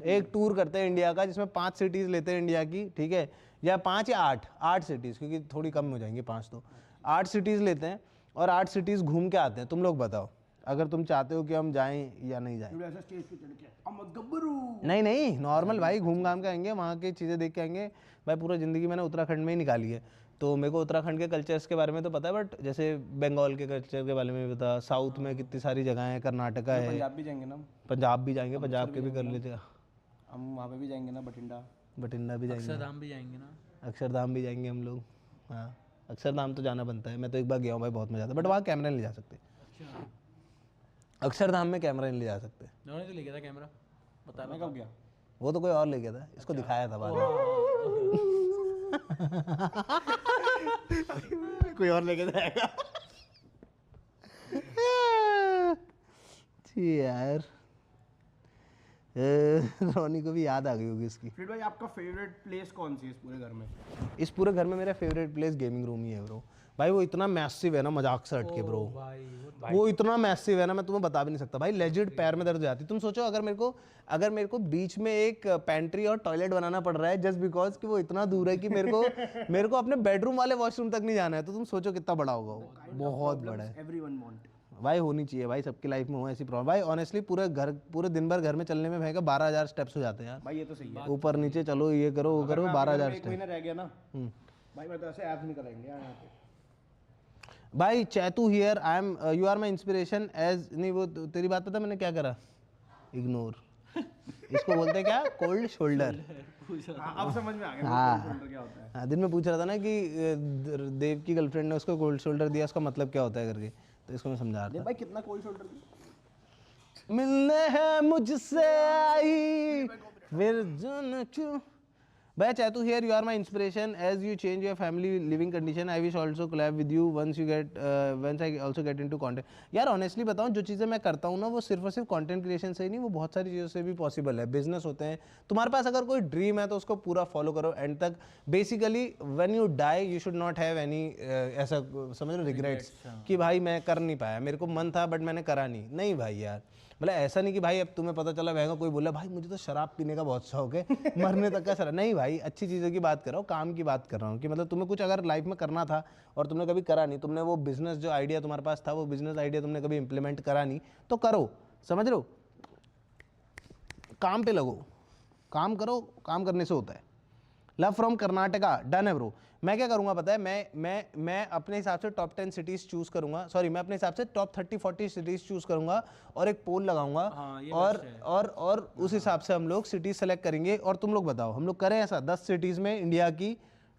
Speaker 1: एक टूर करते हैं इंडिया का जिसमें 5 सिटीज लेते हैं इंडिया की, ठीक है, या 5 या 8 सिटीज, क्योंकि थोड़ी कम हो जाएंगी 5, तो 8 सिटीज लेते हैं और 8 सिटीज घूम के आते हैं। तुम लोग बताओ अगर तुम चाहते हो कि हम जाएं या नहीं जाएं।
Speaker 3: ऐसा स्टेज पे चढ़ के अमर गब्बरू
Speaker 1: नहीं नॉर्मल भाई, घूम घाम के आएंगे, वहाँ की चीज़ें देख के आएंगे भाई। पूरा ज़िंदगी मैंने उत्तराखंड में ही निकाली है, तो मेरे को उत्तराखंड के कल्चर्स के बारे में तो पता है, बट जैसे बंगाल के कल्चर के बारे में भी पता, साउथ में कितनी सारी जगह है, कर्नाटका है,
Speaker 3: पंजाब भी जाएंगे ना,
Speaker 1: पंजाब भी जाएंगे, पंजाब के भी कर लेते हैं,
Speaker 3: हम वहाँ पे भी जाएंगे ना,
Speaker 1: बठिंडा भी जाएंगे,
Speaker 2: अक्षरधाम भी जाएंगे ना,
Speaker 1: अक्षरधाम भी जाएंगे हम लोग। हाँ अक्षरधाम तो जाना बनता है, मैं तो एक बार गया हूँ भाई, बहुत मजा आता है, बट वहाँ कैमरा नहीं ले जा सकते। अक्षरधाम में कैमरा नहीं ले जा सकते।
Speaker 2: उन्होंने तो ले गया था कैमरा, बता
Speaker 3: मैं कब गया?
Speaker 1: वो तो कोई और ले गया था, इसको दिखाया था बाद में। कोई और लेके जाएगा। जी यार, रोनी को भी याद आ गई होगी इसकी।
Speaker 3: फिर भाई आपका फेवरेट प्लेस कौन सी है इस पूरे घर में?
Speaker 1: इस पूरे घर में मेरा फेवरेट प्लेस गेमिंग रूम ही है ब्रो। भाई वो इतना मैसिव है ना, मजाक से हट के ब्रो, वो इतना मैसिव है ना, मैं तुम्हें बता भी नहीं सकता भाई। लेजिट पैर में दर्द हो जाती। तुम सोचो अगर मेरे को बीच में एक पेंट्री और टॉयलेट बनाना पड़ रहा है जस्ट बिकॉज कि वो इतना दूर है कि मेरे को अपने बेडरूम वाले वॉशरूम तक नहीं जाना है, तो तुम सोचो कितना बड़ा होगा वो। बहुत बड़ा है
Speaker 3: एवरीवन वांट
Speaker 1: भाई, होनी चाहिए भाई, सबकी लाइफ में हो ऐसी प्रॉब्लम भाई। ऑनेस्टली पूरे दिन भर घर में चलने में भाई 12,000 स्टेप्स हो जाते हैं यार
Speaker 3: भाई, ये तो सही है।
Speaker 1: ऊपर नीचे चलो, ये करो वो करो, 12,000
Speaker 3: एक
Speaker 1: स्टेप्स
Speaker 3: महीना रह गया ना भाई, मैं तो ऐसे ऐप्स नहीं करेंगे यार यहाँ पे।
Speaker 1: भाई Chaitu here, I am you are my inspiration as, नहीं वो तेरी बात पता मैंने क्या करा, इग्नोर। इसको बोलते हैं क्या, कोल्ड शोल्डर।
Speaker 3: अब समझ में आ गया
Speaker 1: हाँ
Speaker 3: क्या होता है।
Speaker 1: हाँ, दिन में पूछ रहा था ना कि देव की गर्लफ्रेंड ने उसको कोल्ड शोल्डर दिया, उसका मतलब क्या होता है करके, तो इसको मैं समझा रहा था।
Speaker 3: भाई कितना कोल्ड शोल्डर दिया?
Speaker 1: मिलने है मुझसे आई फिर जन क्यों। भाई Chaitu here, you are my inspiration as you change your family living condition. I wish also collab with you once I also get into content. यार ऑनेस्टली बताऊँ, जो चीज़ें मैं करता हूँ ना, वो सिर्फ और सिर्फ कंटेंट क्रिएशन से ही नहीं, वो बहुत सारी चीज़ों से भी पॉसिबल है। बिजनेस होते हैं, तुम्हारे पास अगर कोई ड्रीम है तो उसको पूरा फॉलो करो एंड तक। Basically when you die you should not have any ऐसा समझ लो रिग्रेट्स कि भाई मैं कर नहीं पाया, मेरे को मन था बट मैंने करा नहीं भाई यार। मतलब ऐसा नहीं कि भाई अब तुम्हें पता चला वह कोई बोला भाई मुझे तो शराब पीने का बहुत शौक है, मरने तक का शराब नहीं भाई, अच्छी चीज़ों की बात कर रहा हूँ, काम की बात कर रहा हूँ कि मतलब तुम्हें कुछ अगर लाइफ में करना था और तुमने कभी करा नहीं, तुमने वो बिजनेस जो आइडिया तुम्हारे पास था, वो बिजनेस आइडिया तुमने कभी इंप्लीमेंट करा नहीं, तो करो, समझ रहे हो, काम पे लगो, काम करो, काम करने से होता है। लव फ्रॉम कर्नाटका, डन है ब्रो। मैं क्या करूंगा पता है, मैं अपने हिसाब से टॉप 10 सिटीज़ चूज़ करूंगा, सॉरी मैं अपने हिसाब से टॉप 30-40 सिटीज़ चूज़ करूंगा और एक पोल लगाऊंगा। और उस हिसाब से हम लोग सिटीज़ सेलेक्ट करेंगे। और तुम लोग बताओ, हम लोग करें ऐसा 10 सिटीज़ में इंडिया की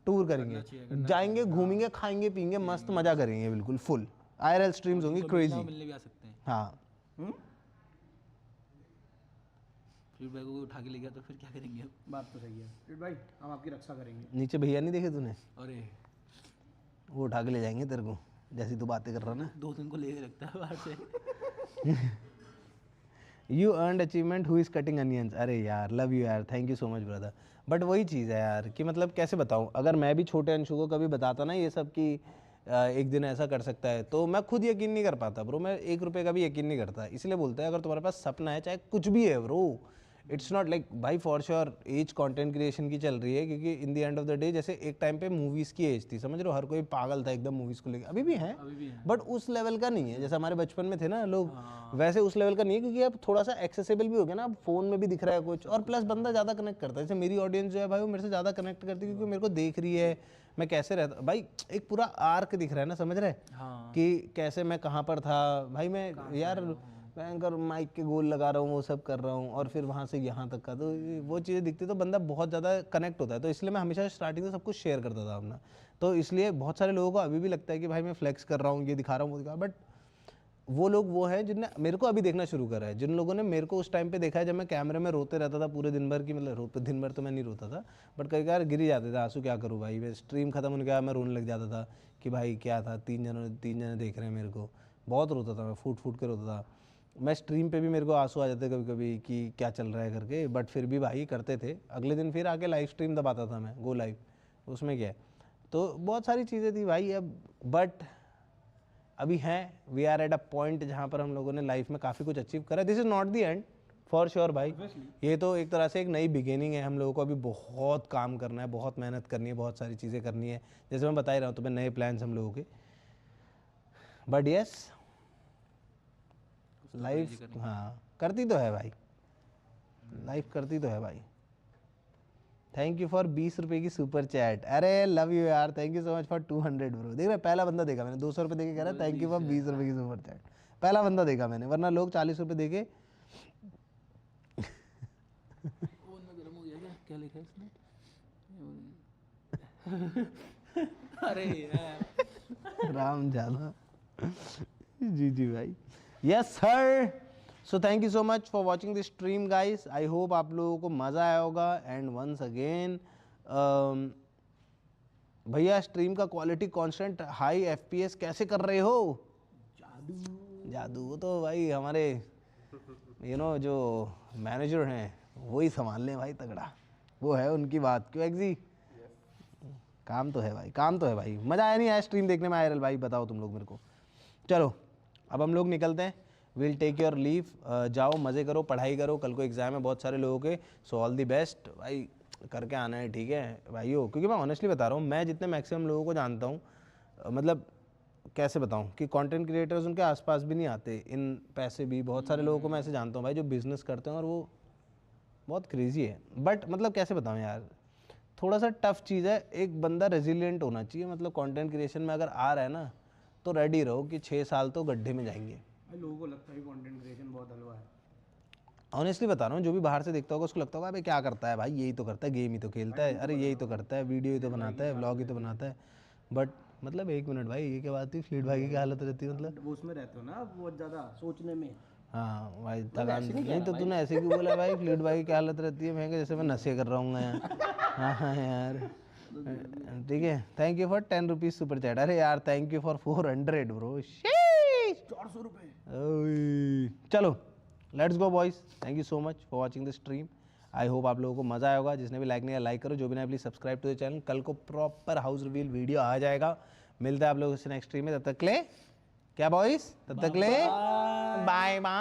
Speaker 1: टूर करेंगे, जाएंगे, घूमेंगे, खाएंगे, पीएंगे, मस्त मजा करेंगे, बिल्कुल फुल आईआरएल स्ट्रीम्स होंगी, क्रेजी।
Speaker 2: मिलने भी आ सकते हैं।
Speaker 1: हाँ
Speaker 2: फिर भाई को उठा के ले गया तो फिर क्या करेंगे अब?
Speaker 3: बात तो सही है। फिर भाई हम आपकी रक्षा करेंगे।
Speaker 1: नीचे भैया नहीं देखे तूने,
Speaker 2: अरे
Speaker 1: वो उठा के ले जाएंगे तेरे को, जैसी तू बातें कर रहा ना।
Speaker 2: 2 दिन को लेके रखता है बाहर से।
Speaker 1: You earned achievement who is cutting onions. अरे यार लव यू यार, thank you so much brother. But वही चीज़ है यार कि मतलब कैसे बताऊँ, अगर मैं भी छोटे अंशु को कभी बताता ना ये सब कि एक दिन ऐसा कर सकता है, तो मैं खुद यकीन नहीं कर पाता ब्रो। मैं 1 रुपये का भी यकीन नहीं करता। इसलिए बोलते हैं अगर तुम्हारे पास सपना है, चाहे कुछ भी है ब्रो, इट्स नॉट लाइक भाई for sure as content creation की चल रही है, क्योंकि in the end of the day जैसे एक टाइम पे मूवीज़ की एज थी, समझ रहे हो, हर कोई पागल था एकदम मूवीज़ को लेकर, अभी भी है बट उस लेवल का नहीं है जैसे हमारे बचपन में थे ना लोग, वैसे उस लेवल का नहीं है, क्योंकि अब थोड़ा सा एक्सेसिबल भी हो गया ना, अब फोन में भी दिख रहा है कुछ, और प्लस बंदा ज़्यादा कनेक्ट करता है। जैसे मेरी ऑडियंस जो है भाई वो मेरे से ज़्यादा कनेक्ट करती है, क्योंकि मेरे को देख रही है मैं कैसे रहता भाई, एक पूरा आर्क दिख रहा है ना, समझ रहे कि कैसे मैं कहाँ पर था भाई, मैं यार भयंकर माइक के गोल लगा रहा हूँ, वो सब कर रहा हूँ, और फिर वहाँ से यहाँ तक का, तो वो चीज़ें दिखती तो बंदा बहुत ज़्यादा कनेक्ट होता है। तो इसलिए मैं हमेशा स्टार्टिंग से सब कुछ शेयर करता था अपना। तो इसलिए बहुत सारे लोगों को अभी भी लगता है कि भाई मैं फ्लेक्स कर रहा हूँ, ये दिखा रहा हूँ, वो दिखा, बट वो लोग वो हैं जिनने मेरे को अभी देखना शुरू करा है, जिन लोगों ने मेरे को उस टाइम पे देखा है जब मैं कैमरे में रोते रहता था पूरे दिन भर की, मतलब दिन भर तो मैं नहीं रोता था, बट कई बार गिर ही जाते थे आंसू, क्या करूँ भाई, मैं स्ट्रीम खत्म होने के बाद मैं रोने लग जाता था कि भाई क्या था, 3 जने देख रहे हैं मेरे को, बहुत रोता था मैं, फूट फूट के रोता था। मैं स्ट्रीम पे भी मेरे को आंसू आ जाते कभी कभी कि क्या चल रहा है करके, बट फिर भी भाई करते थे। अगले दिन फिर आके लाइव स्ट्रीम दबाता था मैं, गो लाइव, उसमें क्या है। तो बहुत सारी चीज़ें थी भाई अब, बट अभी हैं, we are at a point जहाँ पर हम लोगों ने लाइफ में काफ़ी कुछ अचीव करा। This is not the end for sure भाई, ये तो एक तरह से एक नई बिगिनिंग है। हम लोगों को अभी बहुत काम करना है, बहुत मेहनत करनी है, बहुत सारी चीज़ें करनी है, जैसे मैं बता ही रहा हूँ तुम्हें, नए प्लान्स हम लोगों के। बट यस लाइफ, हाँ करती तो है भाई, लाइफ करती तो है भाई। थैंक यू फॉर 20 रुपये की सुपर चैट। अरे लव यू यार, thank you so much for 200 bro. देख रहे पहला बंदा देखा मैंने, 200 रुपये देके कह रहा है थैंक यू फॉर 20 रुपये की सुपर चैट। पहला बंदा देखा मैंने, वरना लोग 40 रुपये देके।
Speaker 2: गर्म हो गया क्या लिखा है इसने? अरे यार
Speaker 1: राम जाना। जी जी भाई, yes sir. So thank you so much for watching this stream guys. I hope आप लोगों को मज़ा आया होगा। एंड वंस अगेन भैया स्ट्रीम का क्वालिटी कांस्टेंट हाई FPS कैसे कर रहे हो? जादू जादू, वो तो भाई हमारे जो मैनेजर हैं वही संभाल लें भाई, तगड़ा वो है उनकी बात। क्यों एग्जी? काम तो है भाई, काम तो है भाई। मज़ा आया नहीं आया स्ट्रीम देखने में आयरल भाई? बताओ तुम लोग मेरे को। चलो अब हम लोग निकलते हैं, विल टेक योर लीव। जाओ मज़े करो, पढ़ाई करो, कल को एग्ज़ाम है बहुत सारे लोगों के। सो ऑल दी बेस्ट भाई, करके आना है ठीक है भाइयों। क्योंकि मैं ऑनेस्टली बता रहा हूँ, मैं जितने मैक्सिमम लोगों को जानता हूँ, मतलब कैसे बताऊँ कि कंटेंट क्रिएटर्स उनके आसपास भी नहीं आते इन पैसे भी। बहुत सारे लोगों को मैं ऐसे जानता हूँ भाई जो बिज़नेस करते हैं और वो बहुत क्रेजी है। बट मतलब कैसे बताऊँ यार, थोड़ा सा टफ चीज़ है। एक बंदा रेजिलिएंट होना चाहिए, मतलब कंटेंट क्रिएशन में अगर आ रहा है ना तो रेडी रहो कि 6 साल तो गड्ढे में जाएंगे।
Speaker 3: लोगों को लगता है कंटेंट क्रिएशन बहुत हलवा है।
Speaker 1: ऑनेस्टली बता रहा हूँ, जो भी बाहर से देखता होगा उसको लगता होगा भाई क्या करता है भाई, यही तो करता है, गेम ही तो खेलता है, अरे यही तो करता है, वीडियो ही तो बनाता है, व्लॉग ही तो बनाता है। बट मतलब 1 मिनट भाई, ये क्या बात थी? फ्लीट भाई की क्या हालत रहती है मतलब?
Speaker 3: वो उसमें रहते हो ना बहुत ज़्यादा सोचने में।
Speaker 1: हाँ भाई थकान नहीं तो तूने ऐसे क्यों बोला भाई? फ्लीट भाई की क्या हालत रहती है? मैं जैसे मैं नशे कर रहा हूँ यार। हाँ यार ठीक है। Thank you for 10 rupees super chat. अरे यार थैंक यू फॉर 400 ब्रो।
Speaker 3: 400 रुपये।
Speaker 1: चलो let's go boys, thank you so much for watching the stream. I hope आप लोगों को मज़ा आया होगा। जिसने भी लाइक नहीं किया लाइक करो, जो भी नहीं please subscribe to the channel. कल को प्रॉपर हाउस रिवील वीडियो आ जाएगा। मिलता है आप लोगों से नेक्स्ट स्ट्रीम में, तब तक ले क्या बॉयज, तब तक ले बाय बाय।